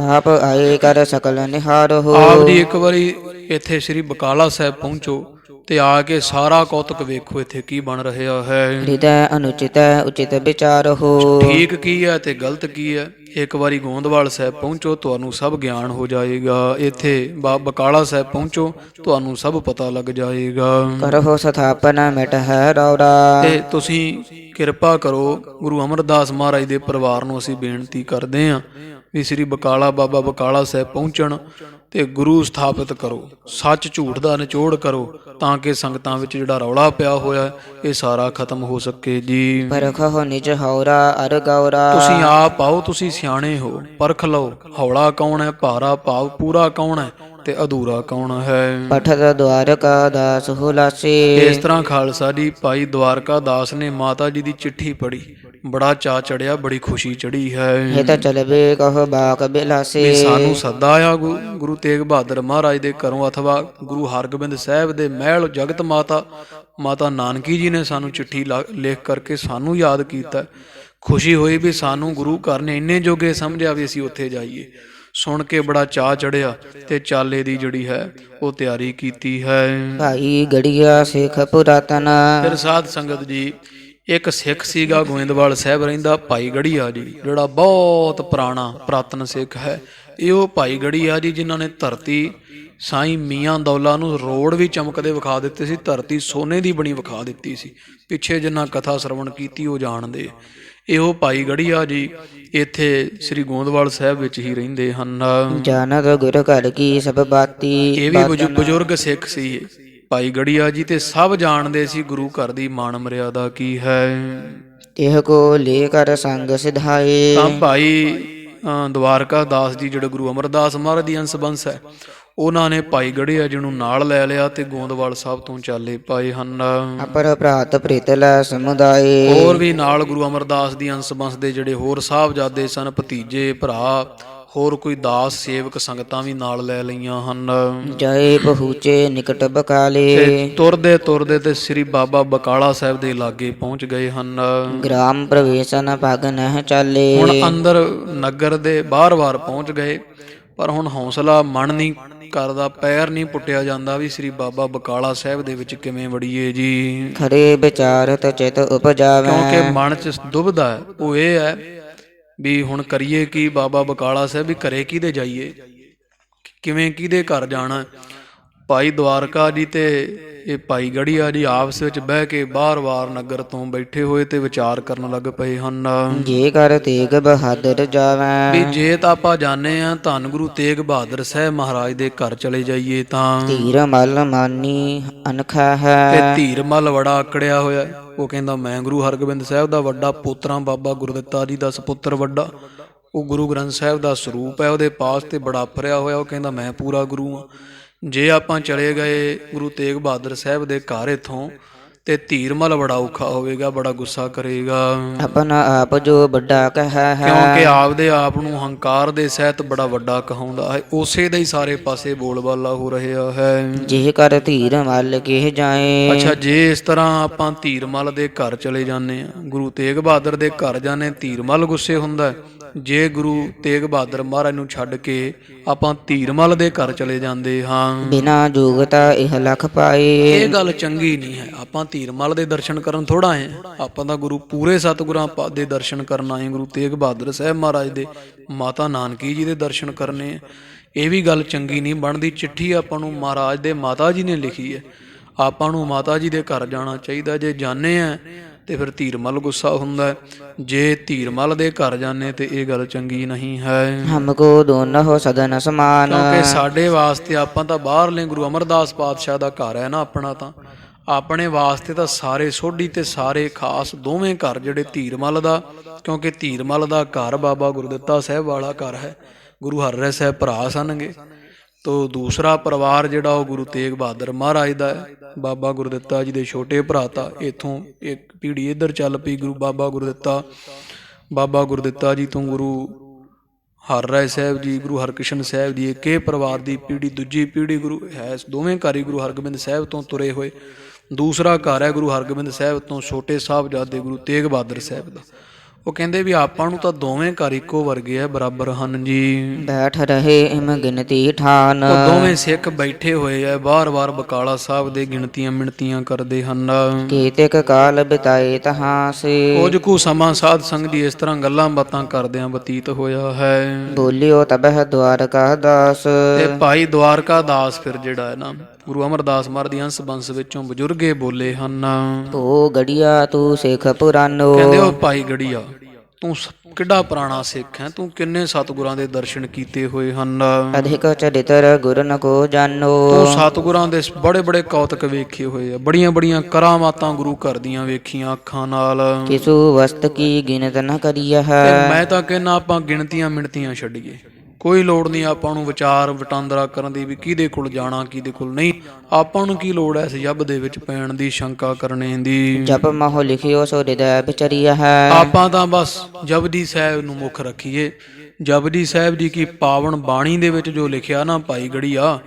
ਆਪ ਆਏ ਕਰ ਸਕਲ ਨਿਹਾਰੋ। ਆਪ ਜੀ ਇੱਕ ਵਾਰੀ ਇੱਥੇ ਸ੍ਰੀ ਬਕਾਲਾ ਸਾਹਿਬ ਪਹੁੰਚੋ ਤੇ ਆ ਕੇ ਸਾਰਾ ਕੌਤਕ ਵੇਖੋ, ਇੱਥੇ ਕੀ ਬਣ ਰਿਹਾ ਹੈ। ਹਿਰਦੈ ਅਨੁਚਿਤ ਉਚਿਤ ਵਿਚਾਰੋ। ਠੀਕ ਕੀ ਹੈ ਤੇ ਗਲਤ ਕੀ ਹੈ। ਇੱਕ ਵਾਰੀ ਗੋਂਦਵਾਲ ਸਾਹਿਬ ਪਹੁੰਚੋ, ਤੁਹਾਨੂੰ ਸਭ ਗਿਆਨ ਹੋ ਜਾਏਗਾ। ਇੱਥੇ ਬਕਾਲਾ ਸਾਹਿਬ ਪਹੁੰਚੋ, ਤੁਹਾਨੂੰ ਸਭ ਪਤਾ ਲੱਗ ਜਾਏਗਾ। ਕਰਹੁ ਸਥਾਪਨਾ ਮਿਟ ਹੈ ਰੌਰਾ। ਤੇ ਤੁਸੀਂ ਕਿਰਪਾ ਕਰੋ, ਗੁਰੂ ਅਮਰਦਾਸ ਮਹਾਰਾਜ ਦੇ ਪਰਿਵਾਰ ਨੂੰ ਅਸੀਂ ਬੇਨਤੀ ਕਰਦੇ ਹਾਂ ਵੀ ਸ੍ਰੀ ਬਕਾਲਾ ਬਾਬਾ ਬਕਾਲਾ ਸਾਹਿਬ ਪਹੁੰਚਣ ਤੇ ਗੁਰੂ ਸਥਾਪਿਤ ਕਰੋ, ਸੱਚ ਝੂਠ ਦਾ ਨਿਚੋੜ ਕਰੋ, ਤਾਂ ਕਿ ਸੰਗਤਾਂ ਵਿੱਚ ਜਿਹੜਾ ਰੌਲਾ ਪਿਆ ਹੋਇਆ ਇਹ ਸਾਰਾ ਖਤਮ ਹੋ ਸਕੇ ਜੀ। ਪਰਖਹੁ ਨਿਜ ਹੌਰਾ ਅਰ ਗੌਰਾ। ਤੁਸੀਂ ਆਪ ਆਓ, ਤੁਸੀਂ ਸਿਆਣੇ ਹੋ, ਪਰਖ ਲਓ ਹੌਲਾ ਕੌਣ ਹੈ, ਭਾਰਾ ਭਾਵ ਪੂਰਾ ਕੌਣ ਹੈ ਤੇ ਅਧੂਰਾ ਕੌਣ ਹੈ। ਪਠਤ ਦਵਾਰਕਾ ਦਾਸ ਹੁਲਾਸੇ। ਇਸ ਤਰ੍ਹਾਂ ਖਾਲਸਾ ਜੀ ਭਾਈ ਦਵਾਰਕਾ ਦਾਸ ਨੇ ਮਾਤਾ ਜੀ ਦੀ ਚਿੱਠੀ ਪੜ੍ਹੀ, ਬੜਾ ਚਾਅ ਚੜਿਆ, ਬੜੀ ਖੁਸ਼ੀ ਚੜੀ ਹੈ। ਹਿਤ ਚਲਵੇ ਕਹੁ ਬਾਕ ਬਿਲਾਸੇ। ਸਾਨੂੰ ਸੱਦਾ ਆਇਆ ਗੁਰੂ ਤੇਗ ਬਹਾਦਰ ਮਹਾਰਾਜ ਦੇ ਘਰੋਂ, ਅਥਵਾ ਗੁਰੂ ਹਰਗੋਬਿੰਦ ਸਾਹਿਬ ਦੇ ਮਹਿਲ ਜਗਤ ਮਾਤਾ ਨਾਨਕੀ ਜੀ ਨੇ ਸਾਨੂੰ ਚਿੱਠੀ ਲਿਖ ਕਰਕੇ ਸਾਨੂੰ ਯਾਦ ਕੀਤਾ। ਖੁਸ਼ੀ ਹੋਈ ਵੀ ਸਾਨੂੰ ਗੁਰੂ ਘਰ ਨੇ ਇੰਨੇ ਜੋਗੇ ਸਮਝਿਆ ਵੀ ਅਸੀਂ ਉੱਥੇ ਜਾਈਏ। ਸੁਣ ਕੇ ਬੜਾ ਚਾਅ ਚੜਿਆ ਤੇ ਚਾਲੇ ਦੀ ਜਿਹੜੀ ਹੈ ਉਹ ਤਿਆਰੀ ਕੀਤੀ ਹੈ। ਭਾਈ ਗੜੀਆ ਸਿੱਖ ਪੁਰਾਤਨ। ਫਿਰ ਸਾਧ ਸੰਗਤ ਜੀ, ਇੱਕ ਸਿੱਖ ਸੀਗਾ ਗੋਇੰਦਵਾਲ ਸਾਹਿਬ ਰਹਿੰਦਾ, ਭਾਈ ਗੜੀਆ ਜੀ, ਜਿਹੜਾ ਬਹੁਤ ਪੁਰਾਤਨ ਸਿੱਖ ਹੈ। ਇਹ ਉਹ ਭਾਈ ਗੜੀਆ ਜੀ ਜਿਨ੍ਹਾਂ ਨੇ ਧਰਤੀ ਸਾਈਂ ਮੀਆਂ ਦੌਲਾ ਨੂੰ ਰੋਡ ਵੀ ਚਮਕਦੇ ਵਿਖਾ ਦਿੱਤੇ ਸੀ, ਧਰਤੀ ਸੋਨੇ ਦੀ ਬਣੀ ਵਿਖਾ ਦਿੱਤੀ ਸੀ। ਪਿੱਛੇ ਜਿੰਨਾ ਕਥਾ ਸਰਵਣ ਕੀਤੀ ਉਹ ਜਾਣਦੇ। ਇਹੋ ਭਾਈ ਗੜੀਆ ਜੀ ਇੱਥੇ ਸ੍ਰੀ ਗੋਂਦਵਾਲ ਸਾਹਿਬ ਵਿੱਚ ਹੀ ਰਹਿੰਦੇ ਹਨ। ਜਾਨਤ ਗੁਰ ਘਰ ਕੀ ਸਭ ਬਾਤੀ। ਇਹ ਵੀ ਬਜ਼ੁਰਗ ਸਿੱਖ ਸੀ ਭਾਈ ਗੜੀਆ ਜੀ, ਤੇ ਸਭ ਜਾਣਦੇ ਸੀ ਗੁਰੂ ਘਰ ਦੀ ਮਾਣ ਮਰਿਆਦਾ ਕੀ ਹੈ। ਇਹ ਕੋ ਲੈ ਕਰ ਸੰਗ ਸਿਧਾਏ। ਤਾਂ ਭਾਈ ਦਵਾਰਕਾ ਦਾਸ ਜੀ ਜਿਹੜੇ ਗੁਰੂ ਅਮਰਦਾਸ ਮਹਾਰਾਜ ਦੀ ਅੰਸ਼ ਬੰਸ ਹੈ, ਉਹਨਾਂ ਨੇ ਭਾਈ ਗੜੀਆ ਜੀ ਨੂੰ ਨਾਲ ਲੈ ਲਿਆ ਤੇ ਗੋਂਦਵਾਲ ਸਾਹਿਬ ਤੋਂ ਚਾਲੇ ਪਾਏ ਹਨ। ਅਪਰ ਭਰਾਤ ਪ੍ਰੀਤਲ ਸਮੁਦਾਏ। ਹੋਰ ਵੀ ਨਾਲ ਗੁਰੂ ਅਮਰਦਾਸ ਦੀ ਅੰਸ਼ ਬੰਸ ਦੇ ਜਿਹੜੇ ਹੋਰ ਸਾਹਿਬਜ਼ਾਦੇ ਸਨ, ਭਤੀਜੇ ਭਰਾ, ਹੋਰ ਕੋਈ ਦਾਸ ਸੇਵਕ ਸੰਗਤਾਂ ਵੀ ਨਾਲ ਲੈ ਲਈਆਂ ਹਨ। ਜਾਏ ਪਹੁੰਚੇ ਨਿਕਟ ਤੇ ਬਕਾਲੇ, ਤੁਰਦੇ ਤੁਰਦੇ ਤੇ ਸ੍ਰੀ ਬਾਬਾ ਬਕਾਲਾ ਸਾਹਿਬ ਦੇ ਲਾਗੇ ਪਹੁੰਚ ਗਏ ਹਨ। ਗ੍ਰਾਮ ਪ੍ਰਵੇਸ਼ਨ ਪਗ ਨਹਿ ਚਾਲੇ। ਹੁਣ ਅੰਦਰ ਨਗਰ ਦੇ ਬਾਹਰ-ਬਾਹਰ ਪਹੁੰਚ ਗਏ, ਪਰ ਹੁਣ ਹੌਸਲਾ ਮਨ ਨਹੀਂ ਕਰਦਾ, ਪੈਰ ਨਹੀਂ ਪੁੱਟਿਆ ਜਾਂਦਾ ਵੀ ਸ੍ਰੀ ਬਾਬਾ ਬਕਾਲਾ ਸਾਹਿਬ ਦੇ ਵਿੱਚ ਕਿਵੇਂ ਵੜੀਏ ਜੀ। ਖਰੇ ਵਿਚਾਰਤ ਚਿਤ ਉਪਜਾਵੈ, ਕਿਉਂਕਿ ਮਨ 'ਚ ਦੁਬਿਧਾ ਹੈ, ਉਹ ਇਹ ਹੈ ਵੀ ਹੁਣ ਕਰੀਏ ਕੀ। ਬਾਬਾ ਬਕਾਲਾ ਸਾਹਿਬ ਵੀ ਘਰੇ ਕਿਹਦੇ ਜਾਈਏ, ਕਿਵੇਂ ਕਿਹਦੇ ਘਰ ਜਾਣਾ। ਭਾਈ ਦਵਾਰਕਾ ਜੀ ਤੇ ਇਹ ਭਾਈ ਗੜੀਆ ਜੀ ਆਪਸ ਵਿੱਚ ਬਹਿ ਕੇ ਬਾਰ-ਬਾਰ ਨਗਰ ਤੋਂ ਬੈਠੇ ਹੋਏ ਤੇ ਵਿਚਾਰ ਕਰਨ ਲੱਗ ਪਏ ਹਨ ਜੇ ਕਰ ਤੇਗ ਬਹਾਦਰ ਜਾਵੈ। ਵੀ ਜੇ ਤਾਂ ਆਪਾਂ ਜਾਣੇ ਆ ਧੰਨ ਗੁਰੂ ਤੇਗ ਬਹਾਦਰ ਸਾਹਿਬ ਮਹਾਰਾਜ ਦੇ ਘਰ ਚਲੇ ਜਾਈਏ ਤਾਂ ਧੀਰ ਮਲ ਮਾਨੀ ਅਨਖਾ ਤੇ ਹੈ, ਧੀਰ ਮੱਲ ਬੜਾ ਆਕੜਿਆ ਹੋਇਆ। ਉਹ ਕਹਿੰਦਾ ਮੈਂ ਗੁਰੂ ਹਰਗੋਬਿੰਦ ਸਾਹਿਬ ਦਾ ਵੱਡਾ ਪੁੱਤਰਾਂ, ਬਾਬਾ ਗੁਰਦਿੱਤਾ ਜੀ ਦਾ ਸਪੁੱਤਰ ਵੱਡਾ, ਉਹ ਗੁਰੂ ਗ੍ਰੰਥ ਸਾਹਿਬ ਦਾ ਸਰੂਪ ਹੈ, ਉਹਦੇ ਪਾਸ ਤੇ ਬੜਾ ਫਰਿਆ ਹੋਇਆ। ਉਹ ਕਹਿੰਦਾ ਮੈਂ ਪੂਰਾ ਗੁਰੂ ਹਾਂ। ਜੇ ਆਪਾਂ ਚਲੇ ਗਏ ਗੁਰੂ ਤੇਗ ਬਹਾਦਰ ਸਾਹਿਬ ਦੇ ਘਰ ਇੱਥੋਂ ਤੇ ਧੀਰ ਮੱਲ ਬੜਾ ਔਖਾ ਹੋਵੇਗਾ, ਬੜਾ ਗੁੱਸਾ ਕਰੇਗਾ, ਆਪਣਾ ਆਪ ਜੋ ਵੱਡਾ ਕਹਾ ਹੈ। ਕਿਉਂਕਿ ਆਪਦੇ ਆਪ ਨੂੰ ਹੰਕਾਰ ਦੇ ਸਹਿਤ ਬੜਾ ਵੱਡਾ ਕਹਾਉਂਦਾ ਹੈ। ਉਸੇ ਦਾ ਹੀ ਸਾਰੇ ਪਾਸੇ ਬੋਲਬਾਲਾ ਹੋ ਰਿਹਾ ਹੈ। ਜੇ ਕਰ ਧੀਰ ਮਲ ਕੇ ਜਾਏ, ਅੱਛਾ, ਜੇ ਇਸ ਤਰ੍ਹਾਂ ਆਪਾਂ ਧੀਰ ਮੱਲ ਦੇ ਘਰ ਚਲੇ ਜਾਂਦੇ ਆ, ਗੁਰੂ ਤੇਗ ਬਹਾਦਰ ਦੇ ਘਰ ਜਾਂਦੇ, ਧੀਰ ਮੱਲ ਗੁੱਸੇ ਹੁੰਦਾ ਹੈ। ਜੇ ਗੁਰੂ ਤੇਗ ਬਹਾਦਰ ਮਹਾਰਾਜ ਨੂੰ ਛੱਡ ਕੇ ਆਪਾਂ ਧੀਰ ਮੱਲ ਦੇ ਘਰ ਚਲੇ ਜਾਂਦੇ ਹਾਂ, ਬਿਨਾ ਜੋਗਤਾ ਇਹ ਲਖ ਪਾਏ। ਇਹ ਗੱਲ ਚੰਗੀ ਨਹੀਂ ਹੈ। ਆਪਾਂ ਧੀਰ ਮੱਲ ਦੇ ਦਰਸ਼ਨ ਕਰਨ ਥੋੜਾ ਆਏ, ਆਪਾਂ ਤਾਂ ਗੁਰੂ ਪੂਰੇ ਸਤਿਗੁਰਾਂ ਦੇ ਦਰਸ਼ਨ ਕਰਨ ਆਏ। ਗੁਰੂ ਤੇਗ ਬਹਾਦਰ ਸਾਹਿਬ ਮਹਾਰਾਜ ਦੇ, ਮਾਤਾ ਨਾਨਕੀ ਜੀ ਦੇ ਦਰਸ਼ਨ ਕਰਨੇ। ਇਹ ਵੀ ਗੱਲ ਚੰਗੀ ਨਹੀਂ ਬਣਦੀ। ਚਿੱਠੀ ਆਪਾਂ ਨੂੰ ਮਹਾਰਾਜ ਦੇ ਮਾਤਾ ਜੀ ਨੇ ਲਿਖੀ ਹੈ, ਆਪਾਂ ਨੂੰ ਮਾਤਾ ਜੀ ਦੇ ਘਰ ਜਾਣਾ ਚਾਹੀਦਾ। ਜੇ ਜਾਂਦੇ ਆ ਤੇ ਫਿਰ ਧੀਰ ਮੱਲ ਗੁੱਸਾ ਹੁੰਦਾ ਹੈ। ਜੇ ਧੀਰ ਮੱਲ ਦੇ ਘਰ ਜਾਂਦੇ ਤੇ ਇਹ ਗੱਲ ਚੰਗੀ ਨਹੀਂ ਹੈ। ਹਮਕੋ ਦੋਨੋਂ ਸਦਨ ਸਮਾਨ, ਕਿਉਂਕਿ ਸਾਡੇ ਵਾਸਤੇ ਆਪਾਂ ਤਾਂ ਬਾਹਰਲੇ ਗੁਰੂ ਅਮਰਦਾਸ ਪਾਤਸ਼ਾਹ ਦਾ ਘਰ ਹੈ ਨਾ ਆਪਣਾ, ਤਾਂ ਆਪਣੇ ਵਾਸਤੇ ਤਾਂ ਸਾਰੇ ਸੋਢੀ ਤੇ ਸਾਰੇ ਖਾਸ ਦੋਵੇਂ ਘਰ ਜਿਹੜੇ ਧੀਰ ਮੱਲ ਦਾ, ਕਿਉਂਕਿ ਧੀਰ ਮੱਲ ਦਾ ਘਰ ਬਾਬਾ ਗੁਰਦਿੱਤਾ ਸਾਹਿਬ ਵਾਲਾ ਘਰ ਹੈ, ਗੁਰੂ ਹਰਿਰਾਏ ਸਾਹਿਬ ਭਰਾ ਸਨਗੇ। ਤੋ ਦੂਸਰਾ ਪਰਿਵਾਰ ਜਿਹੜਾ ਉਹ ਗੁਰੂ ਤੇਗ ਬਹਾਦਰ ਮਹਾਰਾਜ ਦਾ ਹੈ, ਬਾਬਾ ਗੁਰਦਿੱਤਾ ਜੀ ਦੇ ਛੋਟੇ ਭਰਾ। ਤਾਂ ਇੱਥੋਂ ਇੱਕ ਪੀੜ੍ਹੀ ਇੱਧਰ ਚੱਲ ਪਈ, ਗੁਰੂ ਬਾਬਾ ਗੁਰਦਿੱਤਾ ਜੀ ਤੋਂ ਗੁਰੂ ਹਰਿਰਾਏ ਸਾਹਿਬ ਜੀ, ਗੁਰੂ ਹਰਕ੍ਰਿਸ਼ਨ ਸਾਹਿਬ ਜੀ, ਇੱਕ ਇਹ ਪਰਿਵਾਰ ਦੀ ਪੀੜ੍ਹੀ। ਦੂਜੀ ਪੀੜ੍ਹੀ ਗੁਰੂ ਹੈ, ਦੋਵੇਂ ਘਰ ਹੀ ਗੁਰੂ ਹਰਗੋਬਿੰਦ ਸਾਹਿਬ ਤੋਂ ਤੁਰੇ ਹੋਏ। ਦੂਸਰਾ ਘਰ ਹੈ ਗੁਰੂ ਹਰਗੋਬਿੰਦ ਸਾਹਿਬ ਤੋਂ ਛੋਟੇ ਸਾਹਿਬਜ਼ਾਦੇ ਗੁਰੂ ਤੇਗ ਬਹਾਦਰ ਸਾਹਿਬ ਦਾ। ਉਹ ਕਹਿੰਦੇ ਵੀ ਆਪਾਂ ਨੂੰ ਤਾਂ ਦੋਵੇਂ ਘਰ ਇੱਕੋ ਵਰਗੇ ਆ, ਬਰਾਬਰ ਹਨ ਜੀ। ਬੈਠ ਰਹੇ ਇਮ ਗਿਣਤੀ ਠਾਨ, ਉਹ ਦੋਵੇਂ ਸਿੱਖ ਬੈਠੇ ਹੋਏ ਆ, ਬਾਰ-ਬਾਰ ਬਕਾਲਾ ਸਾਹਿਬ ਦੇ ਗਿਣਤੀਆਂ ਮਿਣਤੀਆਂ ਕਰਦੇ ਹਨ। ਕੀਤਿਕ ਕਾਲ ਬਿਤਾਏ ਤਹਾਂ ਸੇ, ਕੁਝ ਕੁ ਸਮਾਂ ਸਾਧ ਸੰਗ ਦੀ ਇਸ ਤਰ੍ਹਾਂ ਗੱਲਾਂ ਬਾਤਾਂ ਕਰਦਿਆਂ ਬਤੀਤ ਹੋਇਆ ਹੈ। ਬੋਲਿਓ ਤਬਹ ਦਵਾਰਕਾ ਦਾਸ, ਤੇ ਭਾਈ ਦਵਾਰਕਾ ਦਾਸ ਫਿਰ ਜਿਹੜਾ ਹੈ ਨਾ, ਗੁਰੂ ਅਮਰਦਾਸ ਮਹਾਰਾਜ ਦੀ ਅੰਸ਼ ਬੰਸ ਵਿੱਚੋਂ ਬਜ਼ੁਰਗੇ ਬੋਲੇ ਹਨ। ਓ ਗੜੀਆ ਤੂੰ ਸਿੱਖ ਪੁਰਾਨੋ, ਕਹਿੰਦੇ ਉਹ ਭਾਈ ਗੜੀਆ ਤੂੰ ਕਿੱਡਾ ਪੁਰਾਣਾ ਸਿੱਖ ਹੈ, ਤੂੰ ਕਿੰਨੇ ਸਤਿਗੁਰਾਂ ਦੇ ਦਰਸ਼ਨ ਕੀਤੇ ਹੋਏ ਹਨ, ਅਧਿਕ ਚਰਿਤਰ ਗੁਰਨ ਕੋ ਜਾਨੋ, ਤੂੰ ਸਤਿਗੁਰਾਂ ਦੇ ਬੜੇ ਬੜੇ ਕੌਤਕ ਵੇਖੇ ਹੋਏ ਆ, ਬੜੀਆਂ ਬੜੀਆਂ ਕਰਾਮਾਤਾਂ ਗੁਰੂ ਘਰ ਦੀਆਂ ਵੇਖੀਆਂ ਅੱਖਾਂ ਨਾਲ। ਕਿਸੂ ਵਸਤ ਕੀ ਗਿਣਤ ਨ ਕਰੀਐ, ਤੇ ਮੈਂ ਤਾਂ ਕਹਿੰਦਾ ਆਪਾਂ ਗਿਣਤੀਆਂ ਮਿਣਤੀਆਂ ਛੱਡੀਏ, ਕੋਈ ਲੋੜ ਨਹੀਂ ਆਪਾਂ ਨੂੰ ਵਿਚਾਰ ਵਟਾਂਦਰਾ ਕਰਨ ਦੀ ਵੀ ਕਿਹਦੇ ਕੋਲ ਜਾਣਾ ਕਿਹਦੇ ਕੋਲ ਨਹੀਂ। ਆਪਾਂ ਨੂੰ ਕੀ ਲੋੜ ਹੈ ਇਸ ਜੱਬ ਦੇ ਵਿੱਚ ਪੈਣ ਦੀ, ਸ਼ੰਕਾ ਕਰਨੇ ਦੀ। ਜਪ ਮਹੁ ਲਿਖਿਓ ਸੋ ਹਿਰਦੈ ਵਿਚਰੀਆ ਹੈ, ਆਪਾਂ ਤਾਂ ਬਸ ਜਪਜੀ ਸਾਹਿਬ ਨੂੰ ਮੁੱਖ ਰੱਖੀਏ। ਜਪਜੀ ਸਾਹਿਬ ਜੀ ਕੀ ਪਾਵਨ ਬਾਣੀ ਦੇ ਵਿੱਚ ਜੋ ਲਿਖਿਆ ਨਾ ਭਾਈ ਗੜੀਆ,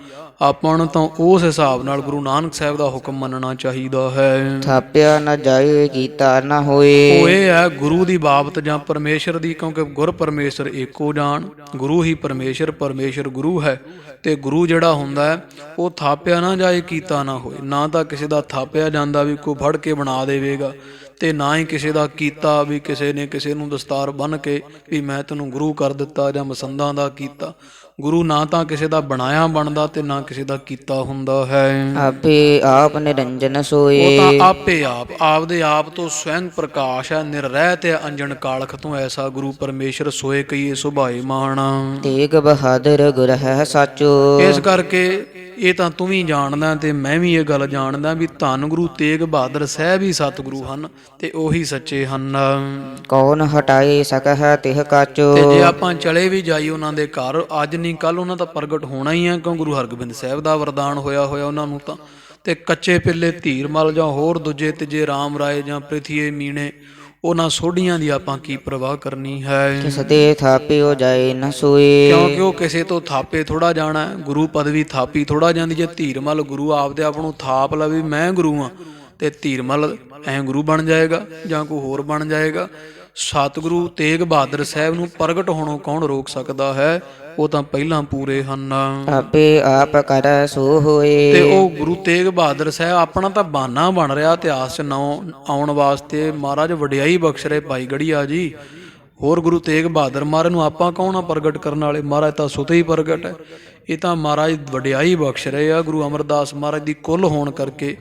ਆਪਾਂ ਨੂੰ ਤਾਂ ਉਸ ਹਿਸਾਬ ਨਾਲ ਗੁਰੂ ਨਾਨਕ ਸਾਹਿਬ ਦਾ ਹੁਕਮ ਮੰਨਣਾ ਚਾਹੀਦਾ ਹੈ। ਥਾਪਿਆ ਨ ਜਾਏ ਕੀਤਾ ਨ ਹੋਏ, ਉਹ ਇਹ ਹੈ ਗੁਰੂ ਦੀ ਬਾਬਤ ਜਾਂ ਪਰਮੇਸ਼ਰ ਦੀ, ਕਿਉਂਕਿ ਗੁਰ ਪਰਮੇਸ਼ਰ ਏਕੋ ਜਾਣ, ਗੁਰੂ ਹੀ ਪਰਮੇਸ਼ਰ, ਪਰਮੇਸ਼ਰ ਗੁਰੂ ਹੈ। ਤੇ ਗੁਰੂ ਜਿਹੜਾ ਹੁੰਦਾ ਹੈ ਉਹ ਥਾਪਿਆ ਨਾ ਜਾਏ ਕੀਤਾ ਨਾ ਹੋਏ। ਨਾ ਤਾਂ ਕਿਸੇ ਦਾ ਥਾਪਿਆ ਜਾਂਦਾ ਵੀ ਕੋਈ ਫੜ ਕੇ ਬਣਾ ਦੇਵੇਗਾ, ਤੇ ਨਾ ਹੀ ਕਿਸੇ ਦਾ ਕੀਤਾ ਵੀ ਕਿਸੇ ਨੇ ਕਿਸੇ ਨੂੰ ਦਸਤਾਰ ਬੰਨ੍ਹ ਕੇ ਵੀ ਮੈਂ ਤੈਨੂੰ ਗੁਰੂ ਕਰ ਦਿੱਤਾ ਜਾਂ ਮਸੰਦਾਂ ਦਾ ਕੀਤਾ। ਗੁਰੂ ਨਾ ਤਾਂ ਕਿਸੇ ਦਾ ਬਣਾਇਆ ਬਣਦਾ ਤੇ ਨਾ ਕਿਸੇ ਦਾ ਕੀਤਾ ਹੁੰਦਾ ਹੈ। ਆਪੇ ਆਪ ਨਿਰੰਜਨ ਸੋਏ, ਉਹ ਤਾਂ ਆਪੇ ਆਪਦੇ ਆਪ ਤੋਂ ਸਵੈੰ ਪ੍ਰਕਾਸ਼ ਹੈ, ਨਿਰਰਹਿਤ ਹੈ, ਅੰਜਨ ਕਾਲਖ ਤੋਂ ਐਸਾ ਗੁਰੂ ਪਰਮੇਸ਼ਰ ਸੋਏ ਕਹੀਏ ਸੁਭਾਏ ਮਾਣਾ। ਤੇਗ ਬਹਾਦਰ ਗੁਰ ਹੈ ਸਾਚੋ, ਇਸ ਕਰਕੇ ਇਹ ਤਾਂ ਤੂੰ ਵੀ ਜਾਣਦਾ ਤੇ ਮੈਂ ਵੀ ਇਹ ਗੱਲ ਜਾਣਦਾ ਵੀ ਧੰਨ ਗੁਰੂ ਤੇਗ ਬਹਾਦਰ ਸਾਹਿਬ ਹੀ ਸਤਿਗੁਰੂ ਹਨ ਤੇ ਉਹੀ ਸੱਚੇ ਹਨ। ਕੌਣ ਹਟਾਏ ਸਕਹਿ ਤਿਹ ਕਾਚੋ, ਤੇ ਜੇ ਆਪਾਂ ਚਲੇ ਵੀ ਜਾਈ ਉਹਨਾਂ ਦੇ ਘਰ, ਅੱਜ ਨਹੀਂ ਕੱਲ ਉਹਨਾਂ ਦਾ ਪ੍ਰਗਟ ਹੋਣਾ ਹੀ ਹੈ, ਕਿਉਂ ਗੁਰੂ ਹਰਗੋਬਿੰਦ ਸਾਹਿਬ ਦਾ ਵਰਦਾਨ ਹੋਇਆ ਉਹਨਾਂ ਨੂੰ ਤਾਂ। ਤੇ ਕੱਚੇ ਪਿੱਲੇ ਧੀਰ ਮੱਲ ਜਾਂ ਹੋਰ ਦੂਜੇ ਤੀਜੇ ਰਾਮ ਰਾਏ ਜਾਂ ਪ੍ਰਿਥੀਏ ਮੀਣੇ, ਉਹਨਾਂ ਸੋਢੀਆਂ ਦੀ ਆਪਾਂ ਕੀ ਪ੍ਰਵਾਹ ਕਰਨੀ ਹੈ, ਕਿਸ ਤੇ ਥਾਪਿਓ ਜਾਏ ਨ ਸੋਏ। ਕਿਉਂਕਿ ਉਹ ਕਿਸੇ ਤੋਂ ਥਾਪੇ ਥੋੜਾ ਜਾਣਾ ਹੈ। ਗੁਰੂ ਪਦਵੀ ਥਾਪੀ ਥੋੜਾ ਜਾਂਦੀ। ਜੇ ਧੀਰਮਲ ਗੁਰੂ ਆਪਦੇ ਆਪ ਨੂੰ ਥਾਪ ਲਵੇ ਮੈਂ ਗੁਰੂ ਹਾਂ ਤੇ ਧੀਰਮਲ ਐਂ ਗੁਰੂ ਬਣ ਜਾਏਗਾ ਜਾਂ ਕੋਈ ਹੋਰ ਬਣ ਜਾਏਗਾ। ਸਤਿਗੁਰੂ ਤੇਗ ਬਹਾਦਰ ਸਾਹਿਬ ਨੂੰ ਪ੍ਰਗਟ ਹੋਣੋਂ ਕੌਣ ਰੋਕ ਸਕਦਾ ਹੈ? ਉਹ ਤਾਂ ਪਹਿਲਾਂ ਪੂਰੇ ਹਨ। ਆਪੇ ਆਪ ਕਰੈ ਸੋ ਹੋਏ। ਤੇ ਉਹ ਗੁਰੂ ਤੇਗ ਬਹਾਦਰ ਸਾਹਿਬ ਆਪਣਾ ਤਾਂ ਬਹਾਨਾ ਬਣ ਰਿਹਾ ਇਤਿਹਾਸ 'ਚ ਆਉਣ ਵਾਸਤੇ। ਮਹਾਰਾਜ ਵਡਿਆਈ ਬਖਸ਼ ਰਹੇ ਭਾਈ ਗੜੀਆ ਜੀ। ਹੋਰ ਗੁਰੂ ਤੇਗ ਬਹਾਦਰ ਮਹਾਰਾਜ ਨੂੰ ਆਪਾਂ ਕੌਣ ਆ ਪ੍ਰਗਟ ਕਰਨ ਵਾਲੇ? ਮਹਾਰਾਜ ਤਾਂ ਸੁਤੇ ਹੀ ਪ੍ਰਗਟ ਹੈ। ਇਹ ਤਾਂ ਮਹਾਰਾਜ ਵਡਿਆਈ ਬਖਸ਼ ਰਹੇ ਆ। ਗੁਰੂ ਅਮਰਦਾਸ ਮਹਾਰਾਜ ਦੀ ਕੁੱਲ ਹੋਣ ਕਰਕੇ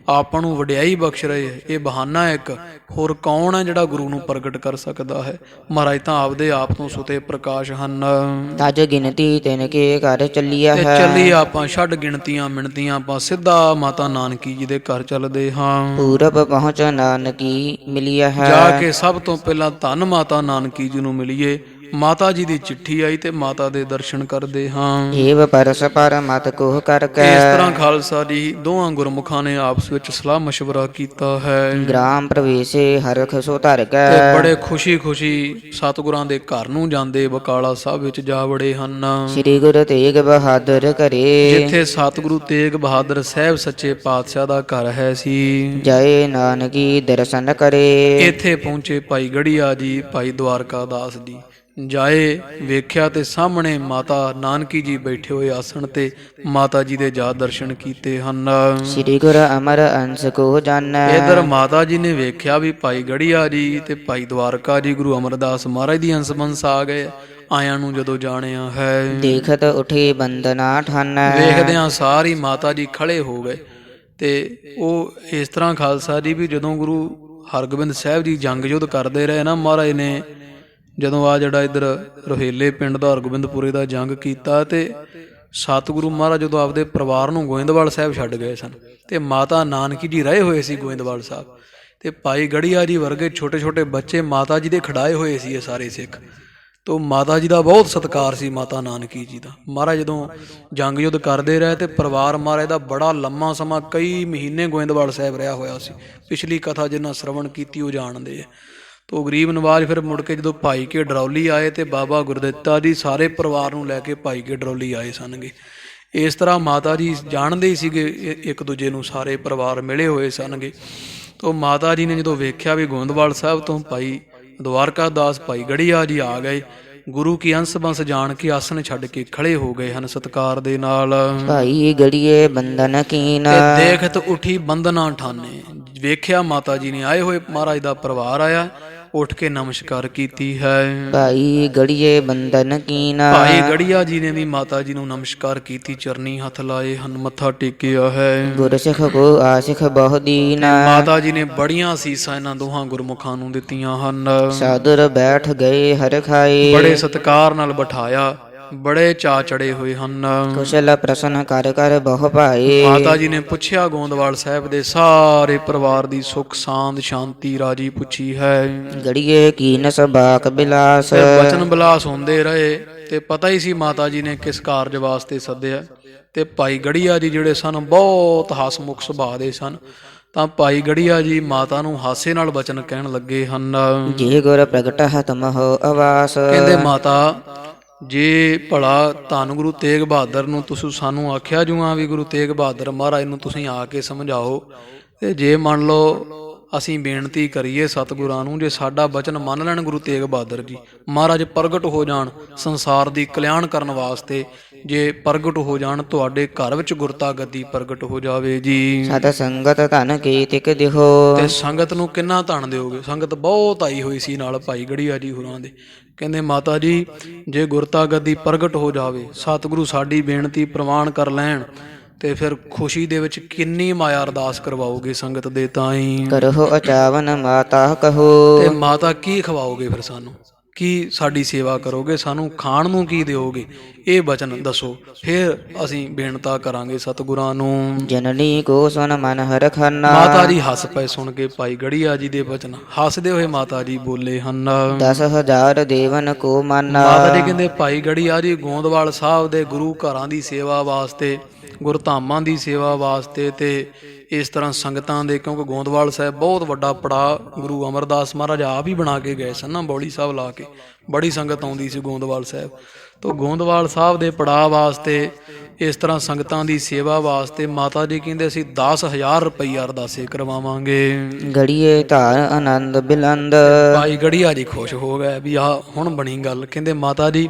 ਆਪਾਂ ਨੂੰ ਵਡਿਆਈ ਬਖਸ਼ ਰਹੇ ਹੈ। ਇਹ ਬਹਾਨਾ ਇੱਕ। ਹੋਰ ਕੌਣ ਹੈ ਜਿਹੜਾ ਗੁਰੂ ਨੂੰ ਪ੍ਰਗਟ ਕਰ ਸਕਦਾ ਹੈ? ਮਹਾਰਾਜ ਤਾਂ ਆਪਦੇ ਆਪ ਤੋਂ ਸੁਤੇ ਪ੍ਰਕਾਸ਼ ਹਨ। ਤਜ ਗਿਣਤੀ ਤਿਨ ਕੇ ਘਰ ਚੱਲੀਆ ਤੇ ਹੈ। ਚੱਲੀਏ ਆਪਾਂ ਛੱਡ ਗਿਣਤੀਆਂ ਮਿਣਤੀਆਂ, ਆਪਾਂ ਸਿੱਧਾ ਮਾਤਾ ਨਾਨਕੀ ਜੀ ਦੇ ਘਰ ਚੱਲਦੇ ਹਾਂ। ਪੂਰਬ ਪਹੁੰਚ ਨਾਨਕੀ ਮਿਲਿਆ ਹੈ। ਜਾ ਕੇ ਸਭ ਤੋਂ ਪਹਿਲਾਂ ਧੰਨ ਮਾਤਾ ਨਾਨਕੀ ਜੀ ਨੂੰ ਮਿਲੀਏ। ਮਾਤਾ ਜੀ ਦੀ ਚਿੱਠੀ ਆਈ ਤੇ ਮਾਤਾ ਦੇ ਦਰਸ਼ਨ ਕਰਦੇ ਹਾਂ। ਏਵ ਪਰਸ ਪਰ ਮਤ ਕੋਹ ਕਰ ਕੈ। ਇਸ ਤਰ੍ਹਾਂ ਖਾਲਸਾ ਜੀ ਦੋਹਾਂ ਗੁਰਮੁਖਾਂ ਨੇ ਆਪਸ ਵਿੱਚ ਸਲਾਹ ਮਸ਼ਵਰਾ ਕੀਤਾ ਹੈ ਗ੍ਰਾਮ ਪ੍ਰਵੇਸ਼ੇ ਹਰਖ ਸੋ ਧਰ ਤੇ ਕੈ। ਬੜੇ ਖੁਸ਼ੀ ਸਤਿਗੁਰਾਂ ਦੇ ਘਰ ਨੂੰ ਜਾਂਦੇ ਬਕਾਲਾ ਸਾਹਿਬ ਵਿੱਚ ਜਾ ਵੜੇ ਹਨ, ਸ੍ਰੀ ਗੁਰੂ ਤੇਗ ਬਹਾਦਰ ਘਰੇ। ਜਿੱਥੇ ਸਤਿਗੁਰੂ ਤੇਗ ਬਹਾਦਰ ਸਾਹਿਬ ਸੱਚੇ ਪਾਤਸ਼ਾਹ ਦਾ ਘਰ ਹੈ ਸੀ। ਜੈ ਨਾਨਕੀ ਦਰਸ਼ਨ ਕਰੇ। ਇੱਥੇ ਪਹੁੰਚੇ ਭਾਈ ਗੜੀਆ ਜੀ, ਭਾਈ ਦਵਾਰਕਾ ਦਾਸ ਜੀ। ਜਾਏ ਵੇਖਿਆ ਤੇ ਸਾਹਮਣੇ ਮਾਤਾ ਨਾਨਕੀ ਜੀ ਬੈਠੇ ਹੋਏ ਆਸਣ ਤੇ ਮਾਤਾ ਜੀ ਦੇ ਜਾ ਦਰਸ਼ਨ ਕੀਤੇ ਹਨ। ਸ੍ਰੀ ਗੁਰੂ ਅਮਰ ਅੰਸ਼ ਕੋ ਜਾਣੈ। ਇਧਰ ਮਾਤਾ ਜੀ ਨੇ ਵੇਖਿਆ ਵੀ ਭਾਈ ਗੜੀਆ ਜੀ ਤੇ ਭਾਈ ਦਵਾਰਕਾ ਜੀ ਗੁਰੂ ਅਮਰਦਾਸ ਮਹਾਰਾਜ ਦੀ ਅੰਸ ਆ ਗਏ। ਆਇਆਂ ਨੂੰ ਜਦੋਂ ਜਾਣਿਆ ਹੈ, ਦੇਖਤ ਉਠੇ ਬੰਦਨਾ ਠਾਨੈ। ਵੇਖਦਿਆਂ ਸਾਰੀ ਮਾਤਾ ਜੀ ਖੜੇ ਹੋ ਗਏ। ਤੇ ਉਹ ਇਸ ਤਰ੍ਹਾਂ ਖਾਲਸਾ ਜੀ ਵੀ ਜਦੋਂ ਗੁਰੂ ਹਰਗੋਬਿੰਦ ਸਾਹਿਬ ਜੀ ਜੰਗ ਯੁੱਧ ਕਰਦੇ ਰਹੇ ਨਾ, ਮਹਾਰਾਜ ਨੇ ਜਦੋਂ ਆ ਜਿਹੜਾ ਇੱਧਰ ਰੋਹੇਲੇ ਪਿੰਡ ਦਾ ਹਰਗੋਬਿੰਦਪੁਰੇ ਦਾ ਜੰਗ ਕੀਤਾ ਤੇ ਸਤਿਗੁਰੂ ਮਹਾਰਾਜ ਜਦੋਂ ਆਪਦੇ ਪਰਿਵਾਰ ਨੂੰ ਗੋਇੰਦਵਾਲ ਸਾਹਿਬ ਛੱਡ ਗਏ ਸਨ ਤੇ ਮਾਤਾ ਨਾਨਕੀ ਜੀ ਰਹੇ ਹੋਏ ਸੀ ਗੋਇੰਦਵਾਲ ਸਾਹਿਬ। ਤੇ ਭਾਈ ਗੜੀਆ ਜੀ ਵਰਗੇ ਛੋਟੇ ਛੋਟੇ ਬੱਚੇ ਮਾਤਾ ਜੀ ਦੇ ਖੜਾਏ ਹੋਏ ਸੀ ਇਹ ਸਾਰੇ ਸਿੱਖ। ਤੋ ਮਾਤਾ ਜੀ ਦਾ ਬਹੁਤ ਸਤਿਕਾਰ ਸੀ ਮਾਤਾ ਨਾਨਕੀ ਜੀ ਦਾ। ਮਹਾਰਾਜ ਜਦੋਂ ਜੰਗ ਯੁੱਧ ਕਰਦੇ ਰਹੇ ਤੇ ਪਰਿਵਾਰ ਮਹਾਰਾਜ ਦਾ ਬੜਾ ਲੰਮਾ ਸਮਾਂ ਕਈ ਮਹੀਨੇ ਗੋਇੰਦਵਾਲ ਸਾਹਿਬ ਰਿਹਾ ਹੋਇਆ ਸੀ। ਪਿਛਲੀ ਕਥਾ ਜਿੰਨਾ ਸ਼ਰਵਣ ਕੀਤੀ ਉਹ ਜਾਣਦੇ ਆ। ਤੋ ਗਰੀਬ ਨਵਾਜ ਫਿਰ ਮੁੜ ਕੇ ਜਦੋਂ ਭਾਈ ਕੇ ਡਰੌਲੀ ਆਏ ਤੇ ਬਾਬਾ ਗੁਰਦਿੱਤਾ ਜੀ ਸਾਰੇ ਪਰਿਵਾਰ ਨੂੰ ਲੈ ਕੇ ਭਾਈ ਕੇ ਡਰੌਲੀ ਆਏ ਸਨਗੇ। ਇਸ ਤਰ੍ਹਾਂ ਮਾਤਾ ਜੀ ਜਾਣਦੇ ਹੀ ਸੀਗੇ ਇੱਕ ਦੂਜੇ ਨੂੰ, ਸਾਰੇ ਪਰਿਵਾਰ ਮਿਲੇ ਹੋਏ ਸਨਗੇ। ਤੋ ਮਾਤਾ ਜੀ ਨੇ ਜਦੋਂ ਵੇਖਿਆ ਵੀ ਗੋਇੰਦਵਾਲ ਸਾਹਿਬ ਤੋਂ ਭਾਈ ਦਵਾਰਕਾ ਦਾਸ ਭਾਈ ਗੜੀਆ ਜੀ ਆ ਗਏ, ਗੁਰੂ ਕੀ ਅੰਸ ਬੰਸ ਜਾਣ ਕੇ ਆਸਣ ਛੱਡ ਕੇ ਖੜੇ ਹੋ ਗਏ ਹਨ ਸਤਿਕਾਰ ਦੇ ਨਾਲ। ਭਾਈ ਗੜੀਏ ਬੰਦਨ ਕੀਨ। ਦੇਖਤ ਉਠੀ ਬੰਦਨਾ ਠਾਨੇ। ਵੇਖਿਆ ਮਾਤਾ ਜੀ ਨੇ ਆਏ ਹੋਏ ਮਹਾਰਾਜ ਦਾ ਪਰਿਵਾਰ ਆਇਆ, ਉੱਠ ਕੇ ਨਮਸਕਾਰ ਕੀਤੀ ਹੈ। ਭਾਈ ਗੜੀਏ ਬੰਦਨ ਕੀਨ। ਭਾਈ ਗੜੀਆ ਜੀ ਨੇ ਵੀ ਮਾਤਾ ਜੀ ਨੂੰ ਨਮਸਕਾਰ ਕੀਤੀ, ਚਰਨੀ ਹੱਥ ਲਾਏ ਹਨ, ਮੱਥਾ ਟੇਕਿਆ ਹੈ। ਗੁਰਸਿੱਖ ਕੋ ਆਸਿਖ ਬਹੁ ਦੀਨ। ਮਾਤਾ ਜੀ ਨੇ ਬੜੀਆਂ ਅਸੀਸਾਂ ਇਹਨਾਂ ਦੋਹਾਂ ਗੁਰਮੁਖਾਂ ਨੂੰ ਦਿੱਤੀਆਂ ਹਨ। ਸਾਧੁਰ ਬੈਠ ਗਏ ਹਰ ਖਾਏ। ਬੜੇ ਸਤਿਕਾਰ ਨਾਲ ਬਿਠਾਇਆ, ਬੜੇ ਚਾਅ ਚੜੇ ਹੋਏ ਹਨ। ਕੁਸ਼ਲ ਪ੍ਰਸ਼ਨ ਕਰ ਕਰ ਬਹੁ ਭਾਏ। ਮਾਤਾ ਜੀ ਨੇ ਪੁੱਛਿਆ ਗੋਂਦਵਾਲ ਸਾਹਿਬ ਦੇ ਸਾਰੇ ਪਰਿਵਾਰ ਦੀ ਸੁਖ ਸਾਂਦ ਸ਼ਾਂਤੀ ਰਾਜੀ ਪੁੱਛੀ ਹੈ। ਗੜੀਏ ਕੀਨਸ ਬਾਕ ਬਿਲਾਸ। ਬਚਨ ਬਿਲਾਸ ਹੁੰਦੇ ਰਹੇ ਤੇ ਪਤਾ ਹੀ ਸੀ ਮਾਤਾ ਜੀ ਨੇ ਕਿਸ ਕਾਰਜ ਵਾਸਤੇ ਸੱਦਿਆ। ਤੇ ਭਾਈ ਗੜੀਆ ਜੀ ਜਿਹੜੇ ਸਨ ਬਹੁਤ ਹਸਮੁਖ ਸੁਭਾਅ ਦੇ ਸਨ। ਤਾਂ ਭਾਈ ਗੜੀਆ ਜੀ ਮਾਤਾ ਨੂੰ ਹਾਸੇ ਨਾਲ ਬਚਨ ਕਹਿਣ ਲੱਗੇ ਹਨ। ਜੇ ਗੁਰ ਪ੍ਰਗਟ ਹਤਮ ਹੋ ਆਵਾਸ। ਕਹਿੰਦੇ ਮਾਤਾ ਜੇ ਭਲਾ ਧੰਨ ਗੁਰੂ ਤੇਗ ਬਹਾਦਰ ਨੂੰ ਤੁਸੀਂ ਸਾਨੂੰ ਆਖਿਆ ਜੂਆਂ ਵੀ ਗੁਰੂ ਤੇਗ ਬਹਾਦਰ ਮਹਾਰਾਜ ਨੂੰ ਤੁਸੀਂ ਆ ਕੇ ਸਮਝਾਓ, ਤੇ ਜੇ ਮੰਨ ਲਓ ਅਸੀਂ ਬੇਨਤੀ ਕਰੀਏ ਸਤਿਗੁਰਾਂ ਨੂੰ, ਜੇ ਸਾਡਾ ਬਚਨ ਮੰਨ ਲੈਣ ਗੁਰੂ ਤੇਗ ਬਹਾਦਰ ਜੀ ਮਹਾਰਾਜ ਪ੍ਰਗਟ ਹੋ ਜਾਣ ਸੰਸਾਰ ਦੀ ਕਲਿਆਣ ਕਰਨ ਵਾਸਤੇ, ਜੇ ਪ੍ਰਗਟ ਹੋ ਜਾਣ ਤੁਹਾਡੇ ਘਰ ਵਿੱਚ ਗੁਰਤਾ ਗੱਦੀ ਪ੍ਰਗਟ ਹੋ ਜਾਵੇ ਜੀ। ਸਤ ਸੰਗਤ ਧਨ ਕੀ ਤਿਕ ਦਿਹੋ। ਤੇ ਸੰਗਤ ਨੂੰ ਕਿੰਨਾ ਧਨ ਦਿਓਗੇ? ਸੰਗਤ ਬਹੁਤ ਆਈ ਹੋਈ ਸੀ ਨਾਲ ਭਾਈ ਗੜੀਆ ਜੀ ਹੋਰਾਂ ਦੇ। ਕਹਿੰਦੇ ਮਾਤਾ ਜੀ ਜੇ ਗੁਰਤਾ ਗੱਦੀ ਪ੍ਰਗਟ ਹੋ ਜਾਵੇ, ਸਤਿਗੁਰੂ ਸਾਡੀ ਬੇਨਤੀ ਪ੍ਰਵਾਨ ਕਰ ਲੈਣ, ਤੇ ਫਿਰ ਖੁਸ਼ੀ ਦੇ ਵਿੱਚ ਕਿੰਨੀ ਮਾਇਆ ਅਰਦਾਸ ਕਰਵਾਓਗੇ ਸੰਗਤ ਦੇ ਤਾਈਂ। ਕਰਹੁ ਅਚਾਵਨ ਮਾਤਾ ਕਹੋ। ਤੇ ਮਾਤਾ ਕੀ ਖਵਾਓਗੇ ਫਿਰ ਸਾਨੂੰ? ਕੀ ਸਾਡੀ ਸੇਵਾ ਕਰੋਗੇ? ਸਾਨੂੰ ਖਾਣ ਨੂੰ ਕੀ ਦਿਓਗੇ? ਇਹ ਬਚਨ ਦੱਸੋ, ਫਿਰ ਅਸੀਂ ਬੇਨਤਾ ਕਰਾਂਗੇ ਸਤਿਗੁਰਾਂ ਨੂੰ। ਜਨਨੀ ਕੋ ਸੁਨ ਮਨ ਹਰ ਖਾਨਾ। ਮਾਤਾ ਜੀ ਹੱਸ ਪਏ ਸੁਣ ਕੇ ਭਾਈ ਗੜੀਆ ਜੀ ਦੇ ਬਚਨ। ਹੱਸਦੇ ਹੋਏ ਮਾਤਾ ਜੀ ਬੋਲੇ ਹਨ। 10,000 ਦੇਵਨ ਕੋ ਮਾਨਾ। ਮਾਤਾ ਜੀ ਕਹਿੰਦੇ ਭਾਈ ਗੜੀਆ ਜੀ ਗੋਂਦਵਾਲ ਸਾਹਿਬ ਦੇ ਗੁਰੂ ਘਰਾਂ ਦੀ ਸੇਵਾ ਵਾਸਤੇ, ਗੁਰਧਾਮਾਂ ਦੀ ਸੇਵਾ ਵਾਸਤੇ ਤੇ ਇਸ ਤਰ੍ਹਾਂ ਸੰਗਤਾਂ ਦੇ, ਕਿਉਂਕਿ ਗੋਂਦਵਾਲ ਸਾਹਿਬ ਬਹੁਤ ਵੱਡਾ ਪੜਾਅ ਗੁਰੂ ਅਮਰਦਾਸ ਮਹਾਰਾਜ ਆਪ ਹੀ ਬਣਾ ਕੇ ਗਏ ਸਨ ਨਾ, ਬੌਲੀ ਸਾਹਿਬ ਲਾ ਕੇ ਬੜੀ ਸੰਗਤ ਆਉਂਦੀ ਸੀ ਗੋਂਦਵਾਲ ਸਾਹਿਬ। ਤੋਂ ਗੋਂਦਵਾਲ ਸਾਹਿਬ ਦੇ ਪੜਾਅ ਵਾਸਤੇ, ਇਸ ਤਰ੍ਹਾਂ ਸੰਗਤਾਂ ਦੀ ਸੇਵਾ ਵਾਸਤੇ ਮਾਤਾ ਜੀ ਕਹਿੰਦੇ ਅਸੀਂ 10,000 ਰੁਪਈਆ ਅਰਦਾਸੇ ਕਰਵਾਵਾਂਗੇ। ਗੜੀਏ ਧਾਰ ਆਨੰਦ ਬਿਲੰਦ। ਭਾਈ ਗੜੀਆ ਜੀ ਖੁਸ਼ ਹੋ ਗਏ ਵੀ ਆ ਹੁਣ ਬਣੀ ਗੱਲ। ਕਹਿੰਦੇ ਮਾਤਾ ਜੀ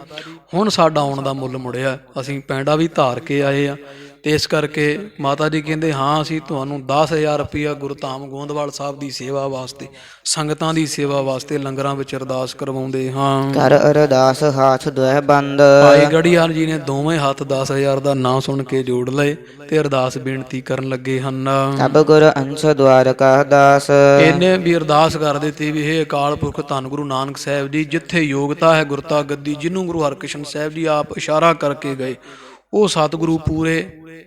ਹੁਣ ਸਾਡਾ ਆਉਣ ਦਾ ਮੁੱਲ ਮੁੜਿਆ, ਅਸੀਂ ਪੈਂਡਾ ਵੀ ਧਾਰ ਕੇ ਆਏ ਆ, ਤੇ ਇਸ ਕਰਕੇ ਮਾਤਾ ਜੀ ਕਹਿੰਦੇ ਹਾਂ ਅਸੀਂ ਤੁਹਾਨੂੰ 10,000 ਰੁਪਈਆ ਗੁਰਧਾਮ ਗੋਂਦਵਾਲ ਸਾਹਿਬ ਦੀ ਸੇਵਾ ਵਾਸਤੇ, ਸੰਗਤਾਂ ਦੀ ਸੇਵਾ ਵਾਸਤੇ ਲੰਗਰਾਂ ਵਿੱਚ ਅਰਦਾਸ ਕਰਵਾਉਂਦੇ ਹਾਂ। ਕਰ ਅਰਦਾਸ ਹਾਥ ਦੁਇ ਬੰਦ। ਭਾਈ ਗੜੀਆ ਜੀ ਨੇ ਦੋਵੇਂ ਹੱਥ 10,000 ਦਾ ਨਾਂ ਸੁਣ ਕੇ ਜੋੜ ਲਏ ਤੇ ਅਰਦਾਸ ਬੇਨਤੀ ਕਰਨ ਲੱਗੇ ਹਨ। ਤਬ ਗੁਰ ਅੰਸ਼ ਦੁਆਰਕਾ ਦਾਸ। ਇਹਨੇ ਵੀ ਅਰਦਾਸ ਕਰ ਦਿੱਤੀ ਵੀ ਇਹ ਅਕਾਲ ਪੁਰਖ ਧੰਨ ਗੁਰੂ ਨਾਨਕ ਸਾਹਿਬ ਜੀ, ਜਿੱਥੇ ਯੋਗਤਾ ਹੈ ਗੁਰਤਾ ਗੱਦੀ, ਜਿਹਨੂੰ ਗੁਰੂ ਹਰਕ੍ਰਿਸ਼ਨ ਸਾਹਿਬ ਜੀ ਆਪ ਇਸ਼ਾਰਾ ਕਰਕੇ ਗਏ, ਉਹ ਸਤਿਗੁਰੂ ਪੂਰੇ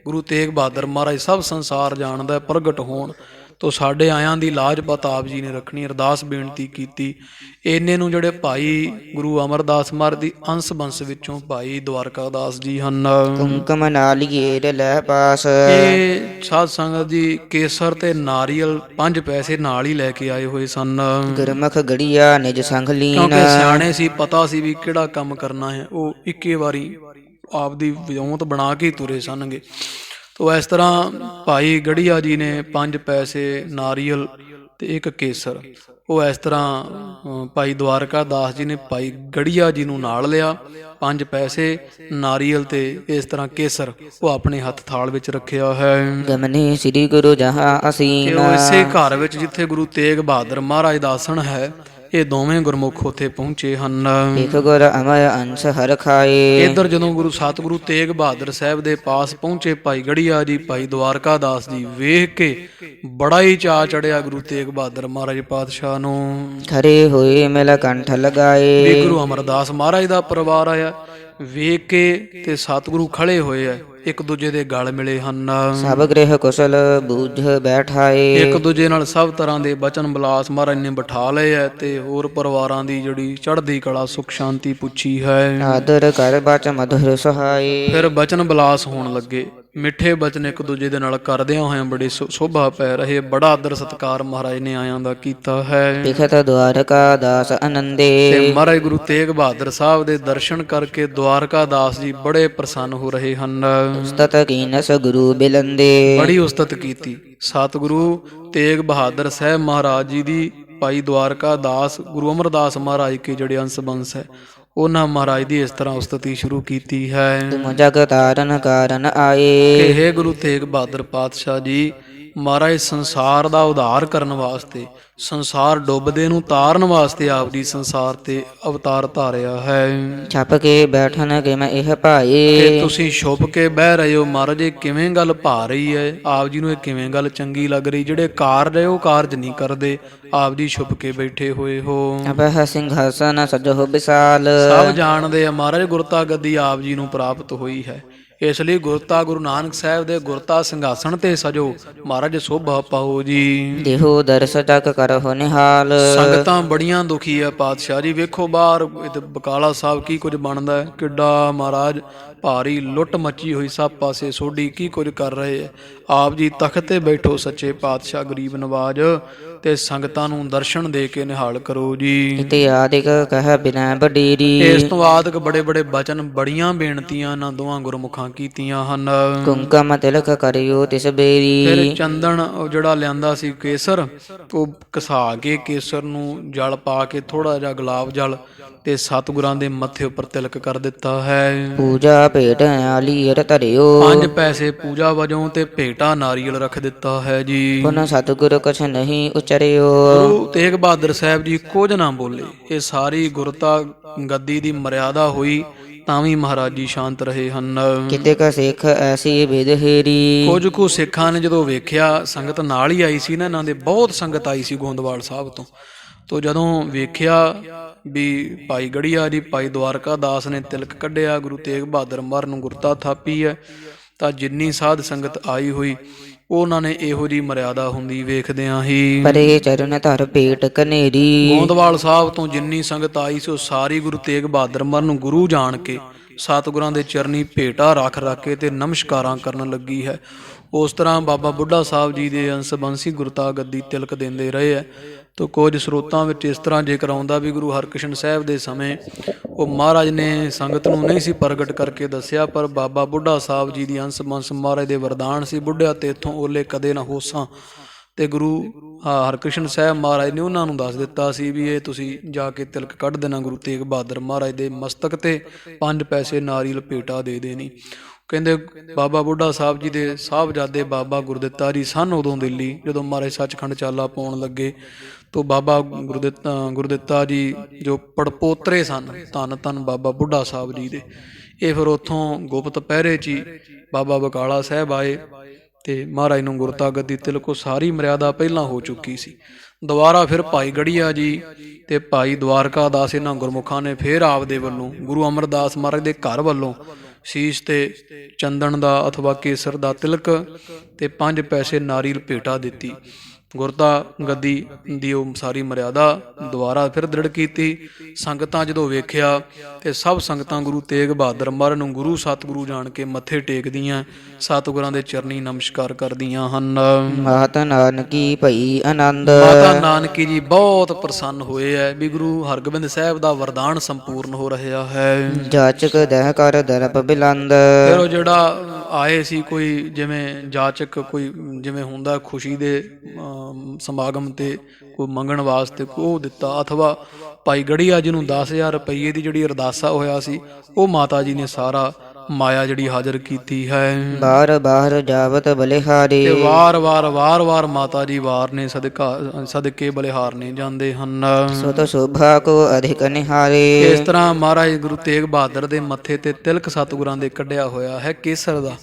ਗੁਰੂ ਤੇਗ ਬਹਾਦਰ ਮਹਾਰਾਜ ਸਭ ਸੰਸਾਰ ਜਾਣਦਾ ਪ੍ਰਗਟ ਹੋਣ। ਤੋ ਸਾਡੇ ਆਇਆਂ ਦੀ ਲਾਜਪਤ ਆਪ ਜੀ ਨੇ ਰੱਖਣੀ। ਅਰਦਾਸ ਬੇਨਤੀ ਕੀਤੀ। ਇਹਨੇ ਨੂੰ ਜਿਹੜੇ ਭਾਈ ਗੁਰੂ ਅਮਰਦਾਸ ਮਹਾਰਾਜ ਦੀ ਅੰਸ਼ ਬੰਸ ਵਿੱਚੋਂ ਭਾਈ ਦਵਾਰਕਾ ਦਾਸ ਜੀ ਹਨ। ਕੁੰਕਮ ਨਾਲੀਏ ਲੈ ਪਾਸ। ਇਹ ਸਾਧ ਸੰਗਤ ਜੀ ਕੇਸਰ ਤੇ ਨਾਰੀਅਲ 5 ਪੈਸੇ ਨਾਲ ਹੀ ਲੈ ਕੇ ਆਏ ਹੋਏ ਸਨ। ਗੁਰਮੁਖ ਗੜੀਆ ਨਿਜ ਸੰਗ ਲੀਨ। ਕਿਉਂਕਿ ਸਿਆਣੇ ਸੀ, ਪਤਾ ਸੀ ਵੀ ਕਿਹੜਾ ਕੰਮ ਕਰਨਾ ਹੈ, ਉਹ ਇੱਕੇ ਵਾਰੀ ਆਪਦੀ ਵਿਉਂਤ ਬਣਾ ਕੇ ਤੁਰੇ ਸਨਗੇ। ਤੋ ਇਸ ਤਰ੍ਹਾਂ ਭਾਈ ਗੜੀਆ ਜੀ ਨੇ 5 ਪੈਸੇ ਨਾਰੀਅਲ ਤੇ 1 ਕੇਸਰ, ਉਹ ਇਸ ਤਰ੍ਹਾਂ ਭਾਈ ਦਵਾਰਕਾ ਦਾਸ ਜੀ ਨੇ ਭਾਈ ਗੜੀਆ ਜੀ ਨੂੰ ਨਾਲ ਲਿਆ। 5 ਪੈਸੇ ਨਾਰੀਅਲ ਤੇ ਇਸ ਤਰ੍ਹਾਂ ਕੇਸਰ ਉਹ ਆਪਣੇ ਹੱਥ ਥਾਲ ਵਿੱਚ ਰੱਖਿਆ ਹੈ। ਗਮਨੇ ਸ੍ਰੀ ਗੁਰੂ ਜਹਾਂ ਅਸੀਨ। ਉਹ ਇਸੇ ਘਰ ਵਿੱਚ ਜਿੱਥੇ ਗੁਰੂ ਤੇਗ ਬਹਾਦਰ ਮਹਾਰਾਜ ਦਾ ਆਸਣ ਹੈ, ਇਹ ਦੋਵੇਂ ਗੁਰਮੁਖ ਉੱਥੇ ਪਹੁੰਚੇ ਹਨ। ਇਕ ਗੁਰ ਅਮਰ ਅੰਸ਼ ਹਰ ਖਾਏ। ਇੱਧਰ ਜਦੋਂ ਗੁਰੂ ਸਤਿਗੁਰੂ ਤੇਗ ਬਹਾਦਰ ਸਾਹਿਬ ਦੇ ਪਾਸ ਪਹੁੰਚੇ ਭਾਈ ਗੜੀਆ ਜੀ, ਭਾਈ ਦਵਾਰਕਾ ਦਾਸ ਜੀ, ਵੇਖ ਕੇ ਬੜਾ ਹੀ ਚਾਅ ਚੜਿਆ ਗੁਰੂ ਤੇਗ ਬਹਾਦਰ ਮਹਾਰਾਜ ਪਾਤਸ਼ਾਹ ਨੂੰ। ਖਰੇ ਹੋਏ ਮਿਲ ਕੰਠ ਲਗਾਏ। ਵੀ ਗੁਰੂ ਅਮਰਦਾਸ ਮਹਾਰਾਜ ਦਾ ਪਰਿਵਾਰ ਆਇਆ, ਵੇਖ ਕੇ ਤੇ ਸਤਿਗੁਰੂ ਖੜੇ ਹੋਏ ਆ, ਇੱਕ ਦੂਜੇ ਦੇ ਗਲ ਮਿਲੇ ਹਨ। ਸਭ ਗ੍ਰਹਿ ਕੁਸ਼ਲ ਬੂਝ ਬੈਠਾਏ। ਇੱਕ ਦੂਜੇ ਨਾਲ ਸਭ ਤਰ੍ਹਾਂ ਦੇ ਬਚਨ ਬਲਾਸ ਮਹਾਰਾਜ ਨੇ ਬਿਠਾ ਲਏ ਹੈ ਤੇ ਹੋਰ ਪਰਿਵਾਰਾਂ ਦੀ ਜਿਹੜੀ ਚੜ੍ਹਦੀ ਕਲਾ ਸੁਖ ਸ਼ਾਂਤੀ ਪੁੱਛੀ ਹੈ। ਆਦਰ ਕਰ ਬਚ ਮਧੁਰ ਸੁਹਾਏ। ਫਿਰ ਬਚਨ ਬਲਾਸ ਹੋਣ ਲੱਗੇ, ਮਿੱਠੇ ਬਚਨ ਇੱਕ ਦੂਜੇ ਦੇ ਨਾਲ ਕਰਦਿਆਂ ਹੋਇਆਂ ਬੜੇ ਸ਼ੋਭਾ ਪੈ ਰਹੇ। ਬੜਾ ਆਦਰ ਸਤਿਕਾਰ ਮਹਾਰਾਜ ਨੇ ਆਇਆਂ ਦਾ ਕੀਤਾ ਹੈ। ਲਿਖਤ ਦਵਾਰਕਾ ਦਾਸ ਆਨੰਦੇ। ਤੇ ਮਹਾਰਾਜ ਗੁਰੂ ਤੇਗ ਬਹਾਦਰ ਸਾਹਿਬ ਦੇ ਦਰਸ਼ਨ ਕਰਕੇ ਦਵਾਰਕਾ ਦਾਸ ਜੀ ਬੜੇ ਪ੍ਰਸੰਨ ਹੋ ਰਹੇ ਹਨ। ਉਸਤਤ ਕੀਨਸ ਗੁਰੂ ਬਿਲੰਦੇ। ਬੜੀ ਉਸਤਤ ਕੀਤੀ ਸਤਿਗੁਰੂ ਤੇਗ ਬਹਾਦਰ ਸਾਹਿਬ ਮਹਾਰਾਜ ਜੀ ਦੀ। ਭਾਈ ਦਵਾਰਕਾ ਦਾਸ ਗੁਰੂ ਅਮਰਦਾਸ ਮਹਾਰਾਜ ਕੇ ਜਿਹੜੇ ਅੰਸ਼ ਬੰਸ ਹੈ, ਉਹਨਾਂ ਮਹਾਰਾਜ ਦੀ ਇਸ ਤਰ੍ਹਾਂ ਉਸਤਤੀ ਸ਼ੁਰੂ ਕੀਤੀ ਹੈ। ਤੁਮ ਜਗ ਤਾਰਨ ਕਾਰਨ ਆਏ। ਕਿ ਹੇ ਗੁਰੂ ਤੇਗ ਬਹਾਦਰ ਪਾਤਸ਼ਾਹ ਜੀ, ਮਹਾਰਾਜ ਸੰਸਾਰ ਦਾ ਉਧਾਰ ਕਰਨ ਵਾਸਤੇ, ਸੰਸਾਰ ਡੁੱਬਦੇ ਨੂੰ ਤਾਰਨ ਵਾਸਤੇ ਆਪ ਜੀ ਸੰਸਾਰ ਤੇ ਅਵਤਾਰ ਧਾਰਿਆ ਹੈ। ਛਪ ਕੇ ਬੈਠਣ ਕਿ ਮੈਂ ਇਹ ਭਾਏ। ਕਿ ਤੁਸੀਂ ਛੁਪ ਕੇ ਬਹਿ ਰਹੇ ਹੋ ਮਹਾਰਾਜ, ਇਹ ਕਿਵੇਂ ਗੱਲ ਭਾ ਰਹੀ ਹੈ ਆਪ ਜੀ ਨੂੰ, ਇਹ ਕਿਵੇਂ ਗੱਲ ਚੰਗੀ ਲੱਗ ਰਹੀ। ਜਿਹੜੇ ਕਾਰਜ ਹੈ ਉਹ ਕਾਰਜ ਨਹੀਂ ਕਰਦੇ, ਆਪ ਜੀ ਛੁਪ ਕੇ ਬੈਠੇ ਹੋਏ ਹੋ। ਅਬਹ ਸਿੰਘਾਸਨ ਸਜਹੁ ਵਿਸਾਲ। ਸਭ ਜਾਣਦੇ ਆ ਮਹਾਰਾਜ ਗੁਰਤਾ ਗੱਦੀ ਆਪ ਜੀ ਨੂੰ ਪ੍ਰਾਪਤ ਹੋਈ ਹੈ, ਇਸ ਲਈ ਗੁਰਤਾ ਗੁਰੂ ਨਾਨਕ ਸਾਹਿਬ ਦੇ ਗੁਰਤਾ ਸਿੰਘਾਸਣ ਤੇ ਸਜੋ, ਮਹਾਰਾਜ ਸੋਭਾ ਪਾਓ ਜੀ। ਦੇਹੋ ਦਰਸ ਤੱਕ ਕਰਹੁ ਨਿਹਾਲ। ਸੰਗਤਾਂ ਬੜੀਆਂ ਦੁਖੀ ਆ ਪਾਤਸ਼ਾਹ ਜੀ, ਵੇਖੋ ਬਾਹਰ ਬਕਾਲਾ ਸਾਹਿਬ ਕੀ ਕੁਝ ਬਣਦਾ ਹੈ, ਕਿੱਡਾ ਮਹਾਰਾਜ ਭਾਰੀ ਲੁੱਟ ਮੱਚੀ ਹੋਈ, ਸਭ ਪਾਸੇ ਸੋਢੀ ਕੀ ਕੁਝ ਕਰ ਰਹੇ ਹੈ। ਆਪ ਜੀ ਤਖਤ ਤੇ ਬੈਠੋ ਸੱਚੇ ਪਾਤਸ਼ਾਹ ਗਰੀਬ ਨਵਾਜ, ਤੇ ਸੰਗਤਾਂ ਨੂੰ ਦਰਸ਼ਨ ਦੇ ਕੇ ਨਿਹਾਲ ਕਰੋ ਜੀ। ਇਤੇ ਆਦਿਕ ਕਹਿ ਬਿਨਾ ਵਡੇਰੀ। ਇਸ ਤੋਂ ਆਦਿਕ ਬੜੇ ਬੜੇ ਬਚਨ, ਬੜੀਆਂ ਬੇਨਤੀਆਂ ਇਹਨਾਂ ਦੋਵਾਂ ਗੁਰਮੁਖਾਂ ਕੀਤੀਆਂ ਹਨ। ਕੁੰਕਮ ਤਿਲਕ ਕਰਿਓ ਤਿਸ ਬੇਰੀ। ਫਿਰ ਚੰਦਨ ਉਹ ਜਿਹੜਾ ਲਿਆਂਦਾ ਸੀ ਕੇਸਰ, ਉਹ ਘਸਾ ਕੇ ਕੇਸਰ ਨੂੰ ਜਲ ਪਾ ਕੇ ਥੋੜਾ ਜਿਹਾ ਗੁਲਾਬ ਜਲ ਤੇ ਸਤਿਗੁਰਾਂ ਦੇ ਮੱਥੇ ਉੱਪਰ ਤਿਲਕ ਕਰ ਦਿੱਤਾ ਹੈ। ਪੂਜਾ ਭੇਟ ਆਲੀਰ ਧਰਿਓ। 5 ਪੈਸੇ ਪੂਜਾ ਵਜੋਂ ਤੇ ਭੇਟਾ ਨਾਰੀਅਲ ਰੱਖ ਦਿੱਤਾ ਹੈ ਜੀ। ਪੁਨ ਸਤਿਗੁਰ ਕਛ ਨਹੀਂ ਉਚਰਿਓ। ਗੁਰੂ ਤੇਗ ਬਹਾਦਰ ਸਾਹਿਬ ਜੀ ਕੁਝ ਨਾ ਬੋਲੇ। ਇਹ ਸਾਰੀ ਗੁਰਤਾ ਗੱਦੀ ਦੀ ਮਰਿਆਦਾ ਹੋਈ, ਤਾਂ ਵੀ ਮਹਾਰਾਜ ਜੀ ਸ਼ਾਂਤ ਰਹੇ ਹਨ। ਕਿਤੇ ਕਾ ਸਿੱਖ ਐਸੀ ਵਿਦਹੇਰੀ। ਕੁਝ ਕੁ ਸਿੱਖਾਂ ਨੇ ਜਦੋਂ ਵੇਖਿਆ, ਸੰਗਤ ਨਾਲ ਹੀ ਆਈ ਸੀ ਨਾ, ਇਹਨਾਂ ਦੇ ਬਹੁਤ ਸੰਗਤ ਆਈ ਸੀ ਗੋਂਦਵਾਲ ਸਾਹਿਬ ਤੋਂ ਜਦੋਂ ਵੇਖਿਆ ਵੀ ਭਾਈ ਗੜੀਆ ਜੀ, ਭਾਈ ਦਵਾਰਕਾ ਦਾਸ ਨੇ ਤਿਲਕ ਕੱਢਿਆ, ਗੁਰੂ ਤੇਗ ਬਹਾਦਰ ਮਹਾਰਾਜ ਨੂੰ ਗੁਰਤਾ ਥਾਪੀ ਹੈ, ਤਾਂ ਜਿੰਨੀ ਸਾਧ ਸੰਗਤ ਆਈ ਹੋਈ ਉਹਨਾਂ ਨੇ ਇਹੋ ਜੀ ਮਰਿਆਦਾ ਹੁੰਦੀ ਵੇਖਦਿਆਂ ਹੀ ਪਰੇ ਚਰਨ ਧਰ ਭੇਟ ਕਨੇਰੀ। ਗੋਂਦਵਾਲ ਸਾਹਿਬ ਤੋਂ ਜਿੰਨੀ ਸੰਗਤ ਆਈ ਸੀ ਉਹ ਸਾਰੀ ਗੁਰੂ ਤੇਗ ਬਹਾਦਰ ਮਹਾਰਾਜ ਨੂੰ ਗੁਰੂ ਜਾਣ ਕੇ ਸਤਿਗੁਰਾਂ ਦੇ ਚਰਨੀ ਭੇਟਾ ਰੱਖ ਕੇ ਤੇ ਨਮਸਕਾਰਾਂ ਕਰਨ ਲੱਗੀ ਹੈ। ਉਸ ਤਰ੍ਹਾਂ ਬਾਬਾ ਬੁੱਢਾ ਸਾਹਿਬ ਜੀ ਦੇ ਅੰਸ਼ ਬੰਸੀ ਗੁਰਤਾ ਗੱਦੀ ਤਿਲਕ ਦਿੰਦੇ ਰਹੇ ਹੈ। ਤੋ ਕੁਝ ਸਰੋਤਾਂ ਵਿੱਚ ਇਸ ਤਰ੍ਹਾਂ ਜ਼ਿਕਰ ਆਉਂਦਾ ਵੀ ਗੁਰੂ ਹਰਕ੍ਰਿਸ਼ਨ ਸਾਹਿਬ ਦੇ ਸਮੇਂ ਉਹ ਮਹਾਰਾਜ ਨੇ ਸੰਗਤ ਨੂੰ ਨਹੀਂ ਸੀ ਪ੍ਰਗਟ ਕਰਕੇ ਦੱਸਿਆ, ਪਰ ਬਾਬਾ ਬੁੱਢਾ ਸਾਹਿਬ ਜੀ ਦੀ ਅੰਸ਼ ਬੰਸ ਮਹਾਰਾਜ ਦੇ ਵਰਦਾਨ ਸੀ, ਬੁੱਢਿਆ ਤੇ ਇੱਥੋਂ ਓਲੇ ਕਦੇ ਨਾ ਹੋਸਾਂ। ਤੇ ਗੁਰੂ ਹਰਕ੍ਰਿਸ਼ਨ ਸਾਹਿਬ ਮਹਾਰਾਜ ਨੇ ਉਹਨਾਂ ਨੂੰ ਦੱਸ ਦਿੱਤਾ ਸੀ ਵੀ ਇਹ ਤੁਸੀਂ ਜਾ ਕੇ ਤਿਲਕ ਕੱਢ ਦੇਣਾ, ਗੁਰੂ ਤੇਗ ਬਹਾਦਰ ਮਹਾਰਾਜ ਦੇ ਮਸਤਕ ਤੇ 5 ਪੈਸੇ ਨਾਰੀਅਲ ਭੇਟਾ ਦੇ ਦੇਣੀ। ਕਹਿੰਦੇ ਬਾਬਾ ਬੁੱਢਾ ਸਾਹਿਬ ਜੀ ਦੇ ਸਾਹਿਬਜ਼ਾਦੇ ਬਾਬਾ ਗੁਰਦਿੱਤਾ ਜੀ ਸਨ ਉਦੋਂ ਦਿੱਲੀ, ਜਦੋਂ ਮਹਾਰਾਜ ਸੱਚਖੰਡ ਚਾਲਾ ਪਾਉਣ ਲੱਗੇ। ਤੋ ਬਾਬਾ ਗੁਰਦਿੱਤਾ ਜੀ ਜੋ ਪੜਪੋਤਰੇ ਸਨ ਧੰਨ ਧੰਨ ਬਾਬਾ ਬੁੱਢਾ ਸਾਹਿਬ ਜੀ ਦੇ, ਇਹ ਫਿਰ ਉੱਥੋਂ ਗੁਪਤ ਪਹਿਰੇ 'ਚ ਹੀ ਬਾਬਾ ਬਕਾਲਾ ਸਾਹਿਬ ਆਏ ਤੇ ਮਹਾਰਾਜ ਨੂੰ ਗੁਰਤਾ ਗੱਦੀ ਤਿਲਕੋ ਸਾਰੀ ਮਰਿਆਦਾ ਪਹਿਲਾਂ ਹੋ ਚੁੱਕੀ ਸੀ। ਦੁਬਾਰਾ ਫਿਰ ਭਾਈ ਗੜੀਆ ਜੀ ਤੇ ਭਾਈ ਦਵਾਰਕਾ ਦਾਸ ਇਹਨਾਂ ਗੁਰਮੁਖਾਂ ਨੇ ਫਿਰ ਆਪਦੇ ਵੱਲੋਂ ਗੁਰੂ ਅਮਰਦਾਸ ਮਹਾਰਾਜ ਦੇ ਘਰ ਵੱਲੋਂ ਸ਼ੀਸ਼ ਤੇ ਚੰਦਨ ਦਾ ਅਥਵਾ ਕੇਸਰ ਦਾ ਤਿਲਕ ਤੇ 5 ਪੈਸੇ ਨਾਰੀਅਲ ਭੇਟਾ ਦਿੱਤੀ। ਗੁਰਤਾ ਗੱਦੀ ਦੀ ਉਹ ਸਾਰੀ ਮਰਿਆਦਾ ਦੁਬਾਰਾ ਫਿਰ ਦ੍ਰਿੜ ਕੀਤੀ। ਸੰਗਤਾਂ ਜਦੋਂ ਵੇਖਿਆ ਤੇ ਸਭ ਸੰਗਤਾਂ ਗੁਰੂ ਤੇਗ ਬਹਾਦਰ ਮਹਾਰਾਜ ਨੂੰ ਗੁਰੂ ਸਤਿਗੁਰੂ ਜਾਣ ਕੇ ਮੱਥੇ ਟੇਕਦੀਆਂ, ਸਤਿਗੁਰਾਂ ਦੇ ਚਰਨੀ ਨਮਸਕਾਰ ਕਰਦੀਆਂ ਹਨ। ਮਾਤਾ ਨਾਨਕੀ ਭਈ ਆਨੰਦ। ਮਾਤਾ ਨਾਨਕੀ ਜੀ ਬਹੁਤ ਪ੍ਰਸੰਨ ਹੋਏ ਹੈ ਵੀ ਗੁਰੂ ਹਰਗੋਬਿੰਦ ਸਾਹਿਬ ਦਾ ਵਰਦਾਨ ਸੰਪੂਰਨ ਹੋ ਰਿਹਾ ਹੈ। ਜਾਚਕ ਦਹਿ ਕਰ ਦਰਪ ਬਿਲੰਦ। ਫਿਰ ਉਹ ਜਿਹੜਾ ਆਏ ਸੀ ਕੋਈ ਜਿਵੇਂ ਜਾਚਕ, ਕੋਈ ਜਿਵੇਂ ਹੁੰਦਾ ਖੁਸ਼ੀ ਦੇ ਸਮਾਗਮ ਤੇ ਕੋਈ ਮੰਗਣ ਵਾਸਤੇ ਉਹ ਦਿੱਤਾ, ਅਥਵਾ ਭਾਈ ਗੜੀਆ ਜੀ ਨੂੰ 10,000 ਰੁਪਈਏ ਦੀ ਜਿਹੜੀ ਅਰਦਾਸਾ ਹੋਇਆ ਸੀ ਉਹ ਮਾਤਾ ਜੀ ਨੇ ਸਾਰਾ ਮਾਇਆ ਜਿਹੜੀ ਹਾਜ਼ਰ ਕੀਤੀ ਹੈ। ਬਾਰ ਬਾਰ ਜਾਵਤ ਬਲਿਹਾਰੇ। ਤੇ ਵਾਰ ਮਾਤਾ ਜੀ ਵਾਰ ਨੇ ਸਦਕੇ ਬਲਿਹਾਰਨੇ ਜਾਂਦੇ ਹਨ। ਸੁਤ ਸ਼ੋਭਾ ਕੋ ਅਧਿਕ ਨਿਹਾਰੇ। ਇਸ ਤਰ੍ਹਾਂ ਮਹਾਰਾਜ ਗੁਰੂ ਤੇਗ ਬਹਾਦਰ ਦੇ ਮੱਥੇ ਤੇ ਤਿਲਕ ਸਤਿਗੁਰਾਂ ਦੇ ਕੱਢਿਆ ਹੋਇਆ ਹੈ ਕੇਸਰ ਦਾ,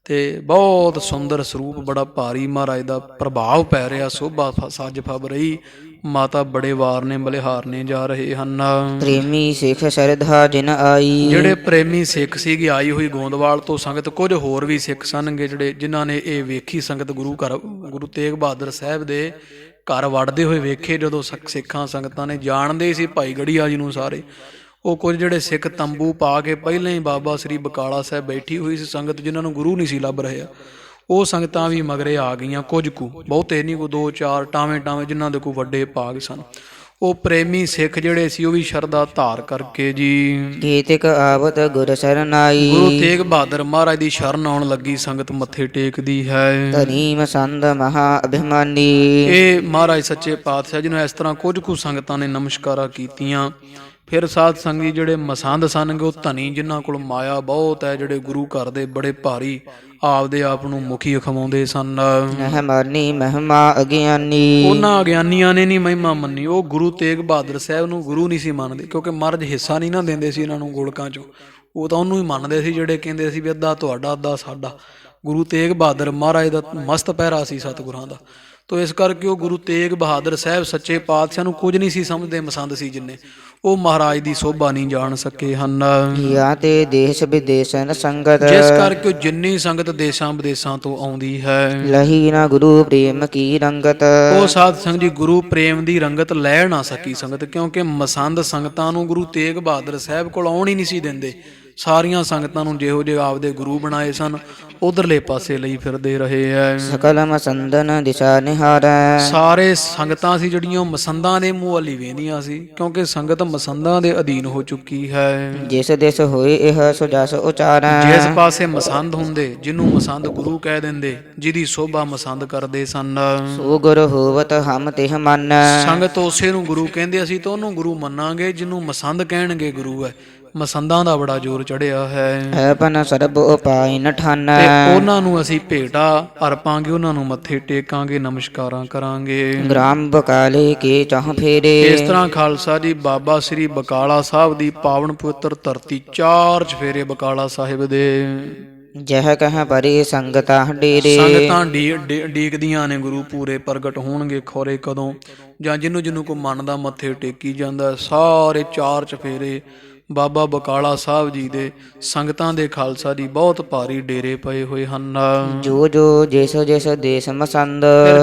ਤੇ ਬਹੁਤ ਸੁੰਦਰ ਸਰੂਪ, ਬੜਾ ਭਾਰੀ ਮਹਾਰਾਜ ਦਾ ਪ੍ਰਭਾਵ ਪੈ ਰਿਹਾ, ਸੋਭਾ ਸੱਜ ਫਬ ਰਹੀ। ਮਾਤਾ ਬੜੇ ਵਾਰ ਨੇ ਬਲਿਹਾਰਨੇ ਜਾ ਰਹੇ ਹਨ। ਪ੍ਰੇਮੀ ਸਿੱਖ ਸ਼ਰਧਾ ਜਿਨ ਆਈ। ਜਿਹੜੇ ਪ੍ਰੇਮੀ ਸਿੱਖ ਸੀਗੇ ਆਈ ਹੋਈ ਗੋਂਦਵਾਲ ਤੋਂ ਸੰਗਤ, ਕੁਝ ਹੋਰ ਵੀ ਸਿੱਖ ਸਨਗੇ ਜਿਨ੍ਹਾਂ ਨੇ ਇਹ ਵੇਖੀ ਸੰਗਤ ਗੁਰੂ ਤੇਗ ਬਹਾਦਰ ਸਾਹਿਬ ਦੇ ਘਰ ਵੜਦੇ ਹੋਏ ਵੇਖੇ। ਜਦੋਂ ਸਿੱਖਾਂ ਸੰਗਤਾਂ ਨੇ ਜਾਣਦੇ ਸੀ ਭਾਈ ਗੜੀਆ ਜੀ ਨੂੰ ਸਾਰੇ, ਉਹ ਕੁਝ ਜਿਹੜੇ ਸਿੱਖ ਤੰਬੂ ਪਾ ਕੇ ਪਹਿਲਾਂ ਹੀ ਬਾਬਾ ਸ੍ਰੀ ਬਕਾਲਾ ਸਾਹਿਬ ਬੈਠੀ ਹੋਈ ਸੀ ਸੰਗਤ, ਜਿਨ੍ਹਾਂ ਨੂੰ ਗੁਰੂ ਨਹੀਂ ਸੀ ਲੱਭ ਰਿਹਾ, ਉਹ ਸੰਗਤਾਂ ਵੀ ਮਗਰੇ ਆ ਗਈਆਂ। ਕੁਝ ਕੁ, ਬਹੁਤੇ ਨਹੀਂ, ਕੋ 2-4 ਟਾਵੇਂ ਜਿਨ੍ਹਾਂ ਦੇ ਕੋਈ ਵੱਡੇ ਭਾਗ ਸਨ। ਉਹ ਪ੍ਰੇਮੀ ਸਿੱਖ ਜਿਹੜੇ ਸੀ ਉਹ ਵੀ ਸ਼ਰਧਾ ਧਾਰ ਕਰਕੇ ਜੀ ਕੀਤਿਕ ਆਵਤ ਗੁਰ ਸਰਨਾਈ। ਗੁਰੂ ਤੇਗ ਬਹਾਦਰ ਮਹਾਰਾਜ ਦੀ ਸ਼ਰਨ ਆਉਣ ਲੱਗੀ ਸੰਗਤ ਮੱਥੇ ਟੇਕਦੀ ਹੈ। ਧਨੀ ਮਸੰਦ ਮਹਾ ਅਭਿਮਾਨੀ। ਇਹ ਮਹਾਰਾਜ ਸੱਚੇ ਪਾਤਸ਼ਾਹ ਜੀ ਨੂੰ ਇਸ ਤਰ੍ਹਾਂ ਕੁਝ ਕੁ ਸੰਗਤਾਂ ਨੇ ਨਮਸਕਾਰਾਂ ਕੀਤੀਆਂ। ਫਿਰ ਸਾਧ ਸੰਗੀ ਜਿਹੜੇ ਮਸੰਦ ਸਨਗੇ, ਉਹ ਧਨੀ ਜਿਨ੍ਹਾਂ ਕੋਲ ਮਾਇਆ ਬਹੁਤ ਹੈ, ਜਿਹੜੇ ਗੁਰੂ ਘਰ ਦੇ ਬੜੇ ਭਾਰੀ ਆਪਦੇ ਆਪ ਨੂੰ ਮੁਖੀ ਅਖਵਾਉਂਦੇ ਸਨ। ਮਹਿਮਾਨੀ ਮਹਿਮਾ ਅਗਿਆਨੀ। ਉਹਨਾਂ ਅਗਿਆਨੀਆਂ ਨੇ ਨਹੀਂ ਮਹਿਮਾ ਮੰਨੀ, ਉਹ ਗੁਰੂ ਤੇਗ ਬਹਾਦਰ ਸਾਹਿਬ ਨੂੰ ਗੁਰੂ ਨਹੀਂ ਸੀ ਮੰਨਦੇ, ਕਿਉਂਕਿ ਮਹਾਰਾਜ ਹਿੱਸਾ ਨਹੀਂ ਨਾ ਦਿੰਦੇ ਸੀ ਇਹਨਾਂ ਨੂੰ ਗੋਲਕਾਂ 'ਚੋਂ। ਉਹ ਤਾਂ ਉਹਨੂੰ ਹੀ ਮੰਨਦੇ ਸੀ ਜਿਹੜੇ ਕਹਿੰਦੇ ਸੀ ਵੀ ਅੱਧਾ ਤੁਹਾਡਾ ਅੱਧਾ ਸਾਡਾ। ਗੁਰੂ ਤੇਗ ਬਹਾਦਰ ਮਹਾਰਾਜ ਦਾ ਮਸਤ ਪਹਿਰਾ ਸੀ ਸਤਿਗੁਰਾਂ ਦਾ। ਤੋ ਇਸ ਕਰਕੇ ਉਹ ਗੁਰੂ ਤੇਗ ਬਹਾਦਰ ਸਾਹਿਬ ਸੱਚੇ ਪਾਤਸ਼ਾਹ ਨੂੰ ਕੁਝ ਨਹੀਂ ਸੀ ਸਮਝਦੇ, ਮਸੰਦ ਸੀ ਜਿੰਨੇ, ਉਹ ਮਹਾਰਾਜ ਦੀ ਸੋਭਾ ਨਹੀਂ ਜਾਣ ਸਕੇ ਹਨ। ਜਾਂ ਤੇ ਦੇਸ਼ ਵਿਦੇਸ਼ਨ ਸੰਗਤ। ਜਿਸ ਕਰਕੇ ਉਹ ਜਿੰਨੀ ਸੰਗਤ ਦੇਸ਼ਾਂ ਵਿਦੇਸ਼ਾਂ ਤੋਂ ਆਉਂਦੀ ਹੈ, ਲਹੀ ਨਾ ਗੁਰੂ ਪ੍ਰੇਮ ਕੀ ਰੰਗਤ। ਉਹ ਸਾਧ ਸੰਗਤ ਜੀ ਗੁਰੂ ਪ੍ਰੇਮ ਦੀ ਰੰਗਤ ਲੈ ਨਾ ਸਕੀ ਸੰਗਤ, ਕਿਉਂਕਿ ਮਸੰਦ ਸੰਗਤਾਂ ਨੂੰ ਗੁਰੂ ਤੇਗ ਬਹਾਦਰ ਸਾਹਿਬ ਕੋਲ ਆਉਣ ਹੀ ਨਹੀਂ ਸੀ ਦਿੰਦੇ। ਸਾਰੀਆਂ ਸੰਗਤਾਂ ਨੂੰ ਜਿਹੋ ਜਿਹੇ ਆਪਦੇ ਗੁਰੂ ਬਣਾਏ ਸਨ ਉਧਰਲੇ ਪਾਸੇ ਲਈ ਫਿਰਦੇ ਰਹੇ ਐ। ਸਕਲ ਮਸੰਦਨ ਦਿਸ਼ਾ ਨਿਹਾਰੈ। ਸਾਰੇ ਸੰਗਤਾਂ ਸੀ ਜਿਹੜੀਆਂ ਉਹ ਮਸੰਦਾਂ ਦੇ ਮੂੰਹ ਵੱਲ ਵੇਂਦੀਆਂ ਸੀ, ਕਿਉਂਕਿ ਸੰਗਤ ਮਸੰਦਾਂ ਦੇ ਅਧੀਨ ਹੋ ਚੁੱਕੀ ਹੈ। ਜਿਸ ਦਿਸ ਹੋਏ ਇਹ ਸੋ ਜਸ ਉਚਾਰੈ। ਜਿਸ ਪਾਸੇ ਮਸੰਦ ਹੁੰਦੇ, ਜਿਹਨੂੰ ਮਸੰਦ ਗੁਰੂ ਕਹਿ ਦਿੰਦੇ, ਜਿਹਦੀ ਸੋਭਾ ਮਸੰਦ ਕਰਦੇ ਸਨ, ਸੋ ਗੁਰ ਹੋਵਤ ਹਮ ਤਿਹ ਮੰਨੈ। ਸੰਗਤ ਉਸੇ ਨੂੰ ਗੁਰੂ ਕਹਿੰਦੇ, ਅਸੀਂ ਤਾਂ ਉਹਨੂੰ ਗੁਰੂ ਮੰਨਾਂਗੇ ਜਿਹਨੂੰ ਮਸੰਦ ਕਹਿਣਗੇ ਗੁਰੂ ਹੈ। ਮਸੰਦਾਂ ਦਾ ਬੜਾ ਜ਼ੋਰ ਚੜਿਆ ਹੈ। ਆਪਨ ਸਰਬ ਉਪਾਇ ਨ ਠਾਨੈ। ਤੇ ਉਹਨਾਂ ਨੂੰ ਅਸੀਂ ਭੇਟਾ ਅਰਪਾਂਗੇ, ਉਹਨਾਂ ਨੂੰ ਮੱਥੇ ਟੇਕਾਂਗੇ, ਨਮਸਕਾਰਾਂ ਕਰਾਂਗੇ। ਗ੍ਰਾਮ ਬਕਾਲੇ ਕੇ ਚਾਹ ਫੇਰੇ। ਇਸ ਤਰ੍ਹਾਂ ਖਾਲਸਾ ਜੀ ਬਾਬਾ ਸ੍ਰੀ ਬਕਾਲਾ ਸਾਹਿਬ ਦੀ ਪਾਵਨ ਪਵਿੱਤਰ ਧਰਤੀ 4 ਚਫੇਰੇ ਬਕਾਲਾ ਸਾਹਿਬ ਦੇ। ਜਹ ਕਹਿ ਪਰੇ ਸੰਗਤਾਂ ਡੇਰੇ। ਸੰਗਤਾਂ ਡੀਕਦੀਆਂ ਨੇ ਗੁਰੂ ਪੂਰੇ ਪ੍ਰਗਟ ਹੋਣਗੇ ਖੋਰੇ ਕਦੋਂ, ਜਾਂ ਜਿਹਨੂੰ ਕੋ ਮੰਨਦਾ ਮੱਥੇ ਟੇਕੀ ਜਾਂਦਾ। ਸਾਰੇ 4 ਚਫੇਰੇ ਬਾਬਾ ਬਕਾਲਾ ਸਾਹਿਬ ਜੀ ਦੇ ਸੰਗਤਾਂ ਦੇ ਖਾਲਸਾ ਦੀ ਬਹੁਤ ਭਾਰੀ ਡੇਰੇ ਪਏ ਹੋਏ ਹਨ। ਜੋ ਜਿਸ ਦੇਸ਼ ਮਸੰਦ।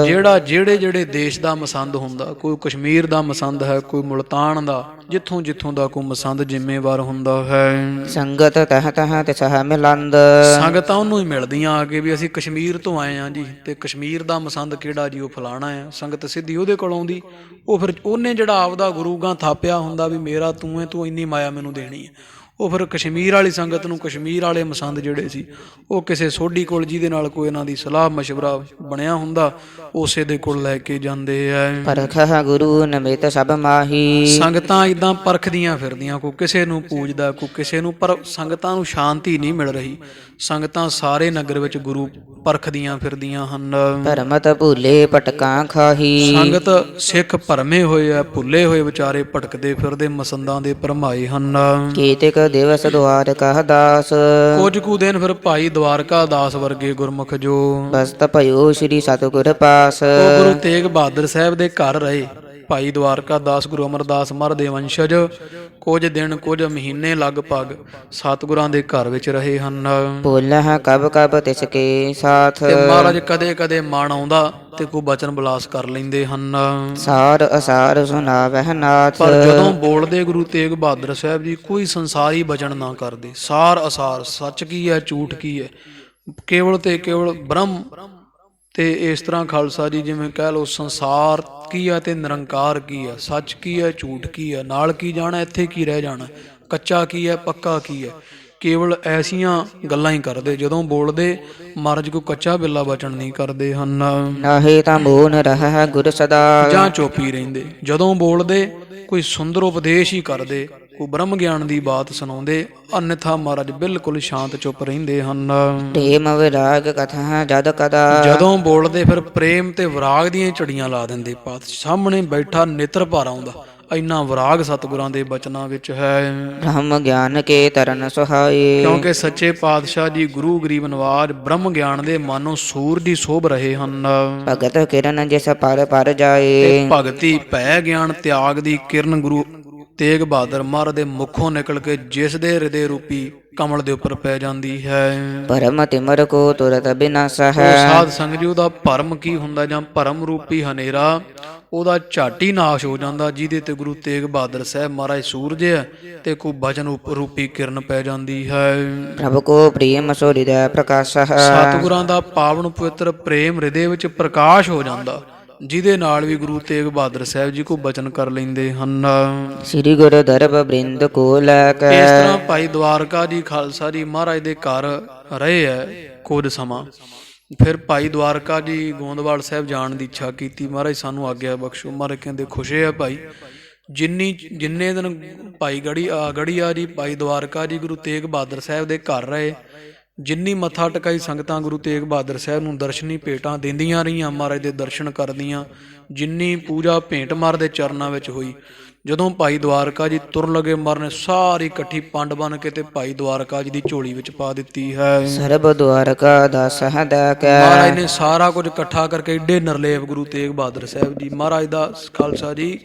ਜਿਹੜੇ ਦੇਸ਼ ਦਾ ਮਸੰਦ ਹੁੰਦਾ, ਕੋਈ ਕਸ਼ਮੀਰ ਦਾ ਮਸੰਦ ਹੈ, ਕੋਈ ਮੁਲਤਾਨ ਦਾ, ਜਿੱਥੋਂ ਜਿੱਥੋਂ ਦਾ ਕੋ ਮਸੰਦ ਜ਼ਿੰਮੇਵਾਰ ਹੁੰਦਾ ਹੈ। ਸੰਗਤ ਤਹ ਤਹ ਤਿਸਹ ਮਿਲੰਦ। ਸੰਗਤਾਂ ਉਹਨੂੰ ਹੀ ਮਿਲਦੀਆਂ ਆ ਕੇ ਵੀ ਅਸੀਂ ਕਸ਼ਮੀਰ ਤੋਂ ਆਏ ਹਾਂ ਜੀ, ਤੇ ਕਸ਼ਮੀਰ ਦਾ ਮਸੰਦ ਕਿਹੜਾ ਜੀ, ਉਹ ਫਲਾਣਾ ਆ। ਸੰਗਤ ਸਿੱਧੀ ਉਹਦੇ ਕੋਲ ਆਉਂਦੀ। ਉਹ ਫਿਰ ਉਹਨੇ ਜਿਹੜਾ ਆਪਦਾ ਗੁਰੂ ਗਾਂ ਥਾਪਿਆ ਹੁੰਦਾ ਵੀ ਮੇਰਾ ਤੂੰ ਹੈ, ਤੂੰ ਇੰਨੀ ਮਾਇਆ ਮੈਨੂੰ ਦੇਣੀ ਹੈ, ਉਹ ਫਿਰ ਕਸ਼ਮੀਰ ਵਾਲੀ ਸੰਗਤ ਨੂੰ ਕਸ਼ਮੀਰ ਵਾਲੇ ਮਸੰਦ ਜਿਹੜੇ ਸੀ ਉਹ ਕਿਸੇ ਸੋਢੀ ਕੋਲ ਜਿਹਦੇ ਨਾਲ ਕੋਈ ਇਹਨਾਂ ਦੀ ਸਲਾਹ ਮਸ਼ਵਰਾ ਬਣਿਆ ਹੁੰਦਾ ਉਸੇ ਦੇ ਕੋਲ ਲੈ ਕੇ ਜਾਂਦੇ ਐ। ਪਰਖਹ ਗੁਰੂ ਨਮਿਤ ਸਭ ਮਾਹੀ। ਸੰਗਤਾਂ ਇਦਾਂ ਪਰਖਦੀਆਂ ਫਿਰਦੀਆਂ, ਕੋਈ ਕਿਸੇ ਨੂੰ ਪੂਜਦਾ, ਕੋਈ ਕਿਸੇ ਨੂੰ, ਪਰ ਸੰਗਤਾਂ ਨੂੰ ਸ਼ਾਂਤੀ ਨਹੀਂ ਮਿਲ ਰਹੀ। ਸੰਗਤਾਂ ਸਾਰੇ ਨਗਰ ਵਿੱਚ ਗੁਰੂ ਪਰਖਦੀਆਂ ਫਿਰਦੀਆਂ ਹਨ। ਧਰਮਤ ਭੂਲੇ ਭਟਕਾਂ ਖਾਹੀ। ਸੰਗਤ ਸਿੱਖ ਭਰਮੇ ਹੋਏ ਆ, ਭੁੱਲੇ ਹੋਏ ਵਿਚਾਰੇ ਭਟਕਦੇ ਫਿਰਦੇ ਮਸੰਦਾਂ ਦੇ ਭਰਮਾਏ ਹਨ। ਕੀਤਿਕ ਦਿਵਸ ਦੁਆਰਕਾ ਦਾਸ। ਕੁਝ ਕੁ ਦਿਨ ਫਿਰ ਭਾਈ ਦਵਾਰਕਾ ਦਾਸ ਵਰਗੇ ਗੁਰਮੁਖ ਜੋ ਬਸਤ ਭਇਓ ਸ੍ਰੀ ਸਤਿਗੁਰ ਪਾਸ। ਉਹ ਗੁਰੂ ਤੇਗ ਬਹਾਦਰ ਸਾਹਿਬ ਦੇ ਘਰ ਰਹੇ। ਭਾਈ ਦਵਾਰਕਾ ਦਾਸ ਗੁਰੂ ਅਮਰਦਾਸ ਮਹਾਰਾਜ ਦੇ ਵੰਸ਼ਜ ਕੁਝ ਦਿਨ ਕੁਝ ਮਹੀਨੇ ਲਗਭਗ ਸਤਿਗੁਰਾਂ ਦੇ ਘਰ ਵਿੱਚ ਰਹੇ ਹਨ। ਬੋਲਹ ਕਬ ਕਬ ਤਿਸਕੇ ਸਾਥ। ਤੇ ਮਹਾਰਾਜ ਕਦੇ ਕਦੇ ਮਨ ਆਉਂਦਾ ਤੇ ਕੋਈ ਬਚਨ ਬਲਾਸ ਕਰ ਲੈਂਦੇ ਹਨ। ਸਾਰ ਅਸਾਰ ਸੁਨਾਵਹਿ ਨਾਥ। ਪਰ ਜਦੋਂ ਬੋਲਦੇ ਗੁਰੂ ਤੇਗ ਬਹਾਦਰ ਸਾਹਿਬ ਜੀ ਕੋਈ ਸੰਸਾਰੀ ਬਚਨ ਨਾ ਕਰਦੇ। ਸਾਰ ਅਸਾਰ, ਸੱਚ ਕੀ ਹੈ ਝੂਠ ਕੀ ਹੈ, ਕੇਵਲ ਤੇ ਕੇਵਲ ਬ੍ਰਹਮ। ਤੇ ਇਸ ਤਰ੍ਹਾਂ ਖਾਲਸਾ ਜੀ ਜਿਵੇਂ ਕਹਿ ਲਓ ਸੰਸਾਰ ਕੀ ਹੈ ਤੇ ਨਿਰੰਕਾਰ ਕੀ ਹੈ, ਸੱਚ ਕੀ ਹੈ ਝੂਠ ਕੀ ਹੈ, ਨਾਲ ਕੀ ਜਾਣਾ ਇੱਥੇ ਕੀ ਰਹਿ ਜਾਣਾ, ਕੱਚਾ ਕੀ ਹੈ ਪੱਕਾ ਕੀ ਹੈ, ਕੇਵਲ ਐਸੀਆਂ ਗੱਲਾਂ ਹੀ ਕਰਦੇ। ਜਦੋਂ ਬੋਲਦੇ ਮਹਾਰਾਜ ਕੋਈ ਕੱਚਾ ਬਿੱਲਾ ਬਚਨ ਨਹੀਂ ਕਰਦੇ ਹਨ। ਨਾਹੀ ਤਾਂ ਮੋਨ ਰਹਿ ਗੁਰ ਸਦਾ। ਜਾਂ ਚੁੱਪ ਹੀ ਰਹਿੰਦੇ। ਜਦੋਂ ਬੋਲਦੇ ਕੋਈ ਸੁੰਦਰ ਉਪਦੇਸ਼ ਹੀ ਕਰਦੇ, ਕੋਈ ਬ੍ਰਹਮ ਗਿਆਨ ਦੀ ਬਾਤ ਸੁਣਾਉਂਦੇ, ਅਨਿਥਾ ਮਹਾਰਾਜ ਬਿਲਕੁਲ ਸ਼ਾਂਤ ਚੁੱਪ ਰਹਿੰਦੇ ਹਨ। ਪ੍ਰੇਮ ਵਿਰਾਗ ਕਥਾ ਜਦ ਕਦਾ। ਜਦੋਂ ਬੋਲਦੇ ਫਿਰ ਪ੍ਰੇਮ ਤੇ ਵਿਰਾਗ ਦੀਆਂ ਝੜੀਆਂ ਲਾ ਦਿੰਦੇ। ਪਾਤਸ਼ਾਹ ਸਾਹਮਣੇ ਬੈਠਾ ਨੇਤਰ ਭਰ ਆਉਂਦਾ, ਇੰਨਾ ਵਿਰਾਗ ਸਤਿਗੁਰਾਂ ਦੇ ਬਚਨਾਂ ਵਿੱਚ ਹੈ। ਬ੍ਰਹਮ ਗਿਆਨ ਕੇ ਤਰਨ ਸੁਹਾਏ। ਕਿਉਂਕਿ ਸੱਚੇ ਪਾਤਸ਼ਾਹ ਜੀ ਗੁਰੂ ਗਰੀਬ ਨਵਾਜ ਬ੍ਰਹਮ ਗਿਆਨ ਦੇ ਮਾਨੋ ਸੂਰਜ ਹੀ ਸ਼ੋਭ ਰਹੇ ਹਨ। ਭਗਤ ਕਿਰਨ ਜਿਸ ਪਰ ਪਰ ਜਾਏ। ਤੇ ਭਗਤੀ ਭੈ ਗਿਆਨ ਤਿਆਗ ਦੀ ਕਿਰਨ ਗੁਰੂ ਤੇਗ ਬਹਾਦਰ ਮਹਾਰਾਜ ਦੇ ਮੁਖੋਂ ਨਿਕਲ ਕੇ ਜਿਸ ਦੇ ਹਿਰਦੇ ਰੂਪੀ ਕਮਲ ਦੇ ਉੱਪਰ ਪੈ ਜਾਂਦੀ ਹੈ। ਭਰਮ ਤਿਮਰ ਕੋ ਤੁਰਤ ਬਿਨਾਸਾ ਉਹ ਹੈ। ਸਾਧ ਸੰਗਤ ਜੀ ਉਹਦਾ ਭਰਮ ਕੀ ਹੁੰਦਾ ਜਾਂ ਭਰਮ ਰੂਪੀ ਹਨੇਰਾ ਉਹਦਾ ਝਾਟੀ ਨਾਸ਼ ਹੋ ਜਾਂਦਾ, ਜਿਹਦੇ ਤੇ ਗੁਰੂ ਤੇਗ ਬਹਾਦਰ ਸਾਹਿਬ ਮਹਾਰਾਜ ਸੂਰਜ ਹੈ ਤੇ ਕੋ ਬਚਨ ਰੂਪੀ ਕਿਰਨ ਪੈ ਜਾਂਦੀ ਹੈ। ਪ੍ਰਭ ਕੋ ਪ੍ਰੇਮ ਸੋ ਹਿਰਦੈ ਪ੍ਰਕਾਸ਼ ਹੈ। ਸਤਿਗੁਰਾਂ ਦਾ ਪਾਵਨ ਪਵਿੱਤਰ ਪ੍ਰੇਮ ਹਿਰਦੇ ਵਿੱਚ ਪ੍ਰਕਾਸ਼ ਹੋ ਜਾਂਦਾ, ਜਿਹਦੇ ਨਾਲ ਵੀ ਗੁਰੂ ਤੇਗ ਬਹਾਦਰ ਸਾਹਿਬ ਜੀ ਕੋ ਬਚਨ ਕਰ ਲੈਂਦੇ ਹਨ। ਸ੍ਰੀ ਗੁਰੂ ਦਰਬ ਬ੍ਰਿੰਦ ਕੋ ਲੈ ਕੇ। ਇਸ ਤਰ੍ਹਾਂ ਭਾਈ ਦਵਾਰਕਾ ਜੀ ਖਾਲਸਾ ਜੀ ਮਹਾਰਾਜ ਦੇ ਘਰ ਰਹੇ ਹੈ ਕੁਝ ਸਮਾਂ। ਫਿਰ ਭਾਈ ਦਵਾਰਕਾ ਜੀ ਗੋਂਦਵਾਲ ਸਾਹਿਬ ਜਾਣ ਦੀ ਇੱਛਾ ਕੀਤੀ। ਮਹਾਰਾਜ ਸਾਨੂੰ ਆਗਿਆ ਬਖਸ਼ੋ। ਮਹਾਰਾਜ ਕਹਿੰਦੇ ਖੁਸ਼ੇ ਆ ਭਾਈ, ਜਿੰਨੇ ਦਿਨ ਭਾਈ ਗੜੀਆ ਜੀ ਭਾਈ ਦਵਾਰਕਾ ਜੀ ਗੁਰੂ ਤੇਗ ਬਹਾਦਰ ਸਾਹਿਬ ਦੇ ਘਰ ਰਹੇ, ਜਿੰਨੀ ਮੱਥਾ ਟਿਕਾਈ ਸੰਗਤਾਂ ਗੁਰੂ ਤੇਗ ਬਹਾਦਰ ਸਾਹਿਬ ਨੂੰ ਦਰਸ਼ਨੀ ਭੇਟਾਂ ਦਿੰਦੀਆਂ ਰਹੀਆਂ, ਮਹਾਰਾਜ ਦੇ ਦਰਸ਼ਨ ਕਰਦੀਆਂ, ਜਿੰਨੀ ਪੂਜਾ ਭੇਂਟ ਮਹਾਰਾਜ ਦੇ ਚਰਨਾਂ ਵਿੱਚ ਹੋਈ। ਜਦੋਂ ਭਾਈ ਦਵਾਰਕਾ ਜੀ ਤੁਰਨ ਲੱਗੇ, ਮਹਾਰਾਜ ਨੇ ਸਾਰੀ ਇਕੱਠੀ ਪੰਡ ਬਣ ਕੇ ਤੇ ਭਾਈ ਦਵਾਰਕਾ ਜੀ ਦੀ ਝੋਲੀ ਵਿੱਚ ਪਾ ਦਿੱਤੀ ਹੈ। ਸਰਬ ਦਵਾਰਕਾ ਦਾਸ ਹੈ ਦਾ ਕੈ। ਮਹਾਰਾਜ ਨੇ ਸਾਰਾ ਕੁਝ ਇਕੱਠਾ ਕਰਕੇ ਏਡੇ ਨਿਰਲੇਪ ਗੁਰੂ ਤੇਗ ਬਹਾਦਰ ਸਾਹਿਬ ਜੀ ਮਹਾਰਾਜ ਦਾ ਖਾਲਸਾ ਜੀ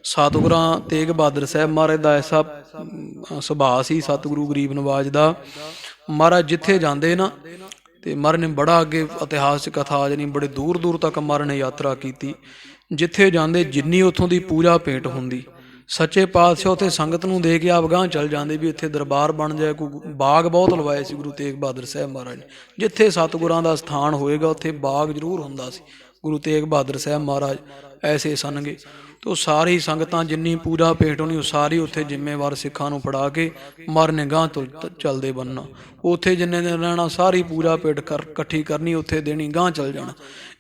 ਸਤਿਗੁਰਾਂ ਤੇਗ ਬਹਾਦਰ ਸਾਹਿਬ ਮਹਾਰਾਜ ਦਾ ਐਸਾ ਸੁਭਾਅ ਸੀ ਸਤਿਗੁਰੂ ਗਰੀਬ ਨਵਾਜ ਦਾ। ਮਹਾਰਾਜ ਜਿੱਥੇ ਜਾਂਦੇ ਨਾ ਤੇ ਮਹਾਰਾਜ ਨੇ ਬੜਾ ਅੱਗੇ ਇਤਿਹਾਸ 'ਚ ਕਥਾ ਆ ਜਾਣੀ, ਬੜੇ ਦੂਰ ਦੂਰ ਤੱਕ ਮਹਾਰਾਜ ਨੇ ਯਾਤਰਾ ਕੀਤੀ। ਜਿੱਥੇ ਜਾਂਦੇ ਜਿੰਨੀ ਉੱਥੋਂ ਦੀ ਪੂਜਾ ਭੇਂਟ ਹੁੰਦੀ, ਸੱਚੇ ਪਾਤਸ਼ਾਹ ਉੱਥੇ ਸੰਗਤ ਨੂੰ ਦੇ ਕੇ ਆਪ ਗਾਂਹ ਚੱਲ ਜਾਂਦੇ ਵੀ ਇੱਥੇ ਦਰਬਾਰ ਬਣ ਜਾਏ। ਕੋਈ ਬਾਗ ਬਹੁਤ ਲਵਾਏ ਸੀ ਗੁਰੂ ਤੇਗ ਬਹਾਦਰ ਸਾਹਿਬ ਮਹਾਰਾਜ ਨੇ। ਜਿੱਥੇ ਸਤਿਗੁਰਾਂ ਦਾ ਸਥਾਨ ਹੋਏਗਾ ਉੱਥੇ ਬਾਗ ਜ਼ਰੂਰ ਹੁੰਦਾ ਸੀ। ਗੁਰੂ ਤੇਗ ਬਹਾਦਰ ਸਾਹਿਬ ਮਹਾਰਾਜ ਐਸੇ ਸਨਗੇ। ਤੇ ਉਹ ਸਾਰੀ ਸੰਗਤਾਂ ਜਿੰਨੀ ਪੂਜਾ ਭੇਂਟ ਹੋਣੀ ਉਹ ਸਾਰੀ ਉੱਥੇ ਜ਼ਿੰਮੇਵਾਰ ਸਿੱਖਾਂ ਨੂੰ ਫੜਾ ਕੇ ਮਰਨੇ ਗਾਂਹ ਤੋਂ ਚੱਲਦੇ ਬਣਨਾ। ਉੱਥੇ ਜਿੰਨੇ ਦਿਨ ਰਹਿਣਾ ਸਾਰੀ ਪੂਜਾ ਭੇਂਟ ਇਕੱਠੀ ਕਰਨੀ, ਉੱਥੇ ਦੇਣੀ, ਗਾਂਹ ਚੱਲ ਜਾਣਾ।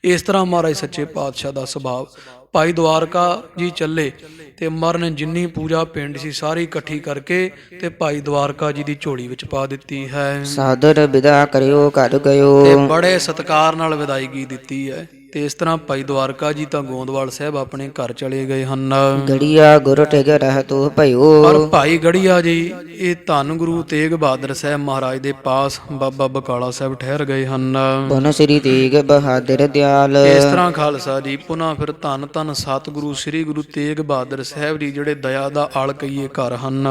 ਇਸ ਤਰ੍ਹਾਂ ਮਹਾਰਾਜ ਸੱਚੇ ਪਾਤਸ਼ਾਹ ਦਾ ਸੁਭਾਅ। ਭਾਈ ਦਵਾਰਕਾ ਜੀ ਚੱਲੇ ਤੇ ਮਹਾਰਾਜ ਨੇ ਜਿੰਨੀ ਪੂਜਾ ਭੇਂਟ ਸੀ ਸਾਰੀ ਇਕੱਠੀ ਕਰਕੇ ਤੇ ਭਾਈ ਦਵਾਰਕਾ ਜੀ ਦੀ ਝੋਲੀ ਵਿੱਚ ਪਾ ਦਿੱਤੀ ਹੈ। ਸਾਦਰ ਵਿਦਾ ਕਰਿਓ ਘਰ ਗਇਓ। ਤੇ ਬੜੇ ਸਤਿਕਾਰ ਨਾਲ ਵਿਦਾਇਗੀ ਦਿੱਤੀ ਹੈ। ਤੇ ਇਸ ਤਰ੍ਹਾਂ ਭਾਈ ਦਵਾਰਕਾ ਜੀ ਤਾਂ ਗੋਂਦਵਾਲ ਸਾਹਿਬ ਆਪਣੇ ਘਰ ਚਲੇ ਗਏ ਹਨ। ਗੜੀਆ ਗੁਰ ਟਿਗ ਰਹਿ ਤੋ ਭਇਓ। ਪਰ ਭਾਈ ਗੜੀਆ ਜੀ ਇਹ ਧੰਨ ਗੁਰੂ ਤੇਗ ਬਹਾਦਰ ਸਾਹਿਬ ਮਹਾਰਾਜ ਦੇ ਪਾਸ ਬਾਬਾ ਬਕਾਲਾ ਸਾਹਿਬ ਠਹਿਰ ਗਏ ਹਨ। ਪੁਨ ਸ੍ਰੀ ਤੇਗ ਬਹਾਦਰ ਦਿਆਲ। ਇਸ ਤਰ੍ਹਾਂ ਖਾਲਸਾ ਜੀ ਪੁਨ੍ਹਾ ਫਿਰ ਧੰਨ ਧੰਨ ਸਤਿਗੁਰੂ ਸ੍ਰੀ ਗੁਰੂ ਤੇਗ ਬਹਾਦਰ ਸਾਹਿਬ ਜੀ ਜਿਹੜੇ ਦਇਆ ਦਾ ਆਲ ਕਹੀਏ ਘਰ ਹਨ।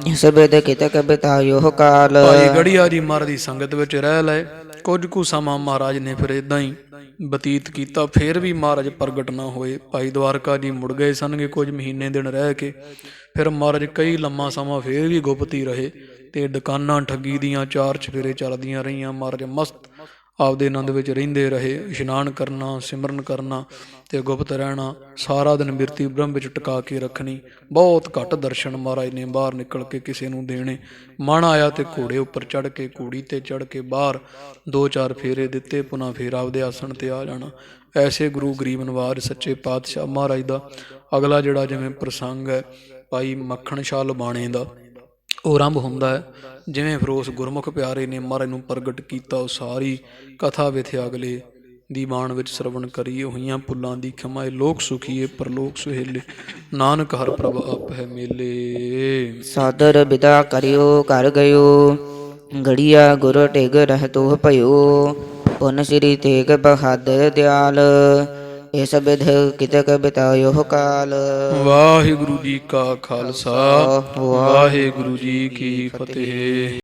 ਇਸ ਬਿਦ ਕਿਤਕ ਬਿਤਾਇਓ ਕਾਲ। ਭਾਈ ਗੜੀਆ ਜੀ ਮਹਾਰਾਜ ਦੀ ਸੰਗਤ ਵਿੱਚ ਰਹਿ ਲਏ। ਕੁਝ ਕੁ ਸਮਾਂ ਮਹਾਰਾਜ ਨੇ ਫਿਰ ਇਦਾਂ ਹੀ ਬਤੀਤ ਕੀਤਾ, ਫਿਰ ਵੀ ਮਹਾਰਾਜ ਪ੍ਰਗਟ ਨਾ ਹੋਏ। ਭਾਈ ਦਵਾਰਕਾ ਜੀ ਮੁੜ ਗਏ ਸਨਗੇ ਕੁਝ ਮਹੀਨੇ ਦਿਨ ਰਹਿ ਕੇ। ਫਿਰ ਮਹਾਰਾਜ ਕਈ ਲੰਮਾ ਸਮਾਂ ਫਿਰ ਵੀ ਗੁਪਤ ਹੀ ਰਹੇ ਤੇ ਦੁਕਾਨਾਂ ਠੱਗੀ ਦੀਆਂ 4 ਚਫੇਰੇ ਚੱਲਦੀਆਂ ਰਹੀਆਂ। ਮਹਾਰਾਜ ਮਸਤ ਆਪਦੇ ਆਨੰਦ ਵਿੱਚ ਰਹਿੰਦੇ ਰਹੇ। ਇਸ਼ਨਾਨ ਕਰਨਾ, ਸਿਮਰਨ ਕਰਨਾ ਤੇ ਗੁਪਤ ਰਹਿਣਾ, ਸਾਰਾ ਦਿਨ ਬਿਰਤੀ ਬ੍ਰਹਮ ਵਿੱਚ ਟਿਕਾ ਕੇ ਰੱਖਣੀ। ਬਹੁਤ ਘੱਟ ਦਰਸ਼ਨ ਮਹਾਰਾਜ ਨੇ ਬਾਹਰ ਨਿਕਲ ਕੇ ਕਿਸੇ ਨੂੰ ਦੇਣੇ। ਮਨ ਆਇਆ ਤੇ ਘੋੜੇ ਉੱਪਰ ਚੜ੍ਹ ਕੇ, ਘੋੜੀ ਤੇ ਚੜ੍ਹ ਕੇ ਬਾਹਰ 2-4 ਫੇਰੇ ਦਿੱਤੇ, ਪੁਨः ਫੇਰ ਆਪਦੇ ਆਸਣ ਤੇ ਆ ਜਾਣਾ। ਐਸੇ ਗੁਰੂ ਗਰੀਬ ਨਵਾਜ ਸੱਚੇ ਪਾਤਸ਼ਾਹ ਮਹਾਰਾਜ ਦਾ ਅਗਲਾ ਜਿਹੜਾ ਜਿਵੇਂ ਪ੍ਰਸੰਗ ਹੈ ਭਾਈ ਮੱਖਣ ਸ਼ਾਹ ਲਬਾਣੇ ਦਾ, ਉਹ ਆਰੰਭ ਹੁੰਦਾ ਹੈ। ਜਿਵੇਂ ਫਿਰ ਉਸ ਗੁਰਮੁਖ ਪਿਆਰੇ ਨੇ ਮਹਾਰਾਜ ਨੂੰ ਪ੍ਰਗਟ ਕੀਤਾ, ਉਹ ਸਾਰੀ ਕਥਾ ਵਿਥਿਆ ਅਗਲੇ ਦੀਵਾਨ ਵਿੱਚ ਸਰਵਣ ਕਰੀਏ। ਹੋਈਆਂ ਭੁੱਲਾਂ ਦੀ ਖਿਮਾ, ਲੋਕ ਸੁਖੀਏ ਪਰਲੋਕ ਸੁਹੇਲੇ, ਨਾਨਕ ਹਰ ਪ੍ਰਭ ਆਪ ਹੈ ਮੇਲੇ। ਸਾਦਰ ਬਿਦਾ ਕਰਿਓ ਘਰ ਗਇਓ, ਗੜੀਆ ਗੁਰ ਟਿਗ ਰਹਿਤੋ ਭਇਓ। ਪੁਨ ਸ੍ਰੀ ਤੇਗ ਬਹਾਦਰ ਦਿਆਲ, ਇਸ ਬਿਧ ਕਿਤਕ ਬਿਤਾਇਓ ਕਾਲ। ਵਾਹਿਗੁਰੂ ਜੀ ਕਾ ਖਾਲਸਾ, ਵਾਹਿਗੁਰੂ ਜੀ ਕੀ ਫਤਿਹ।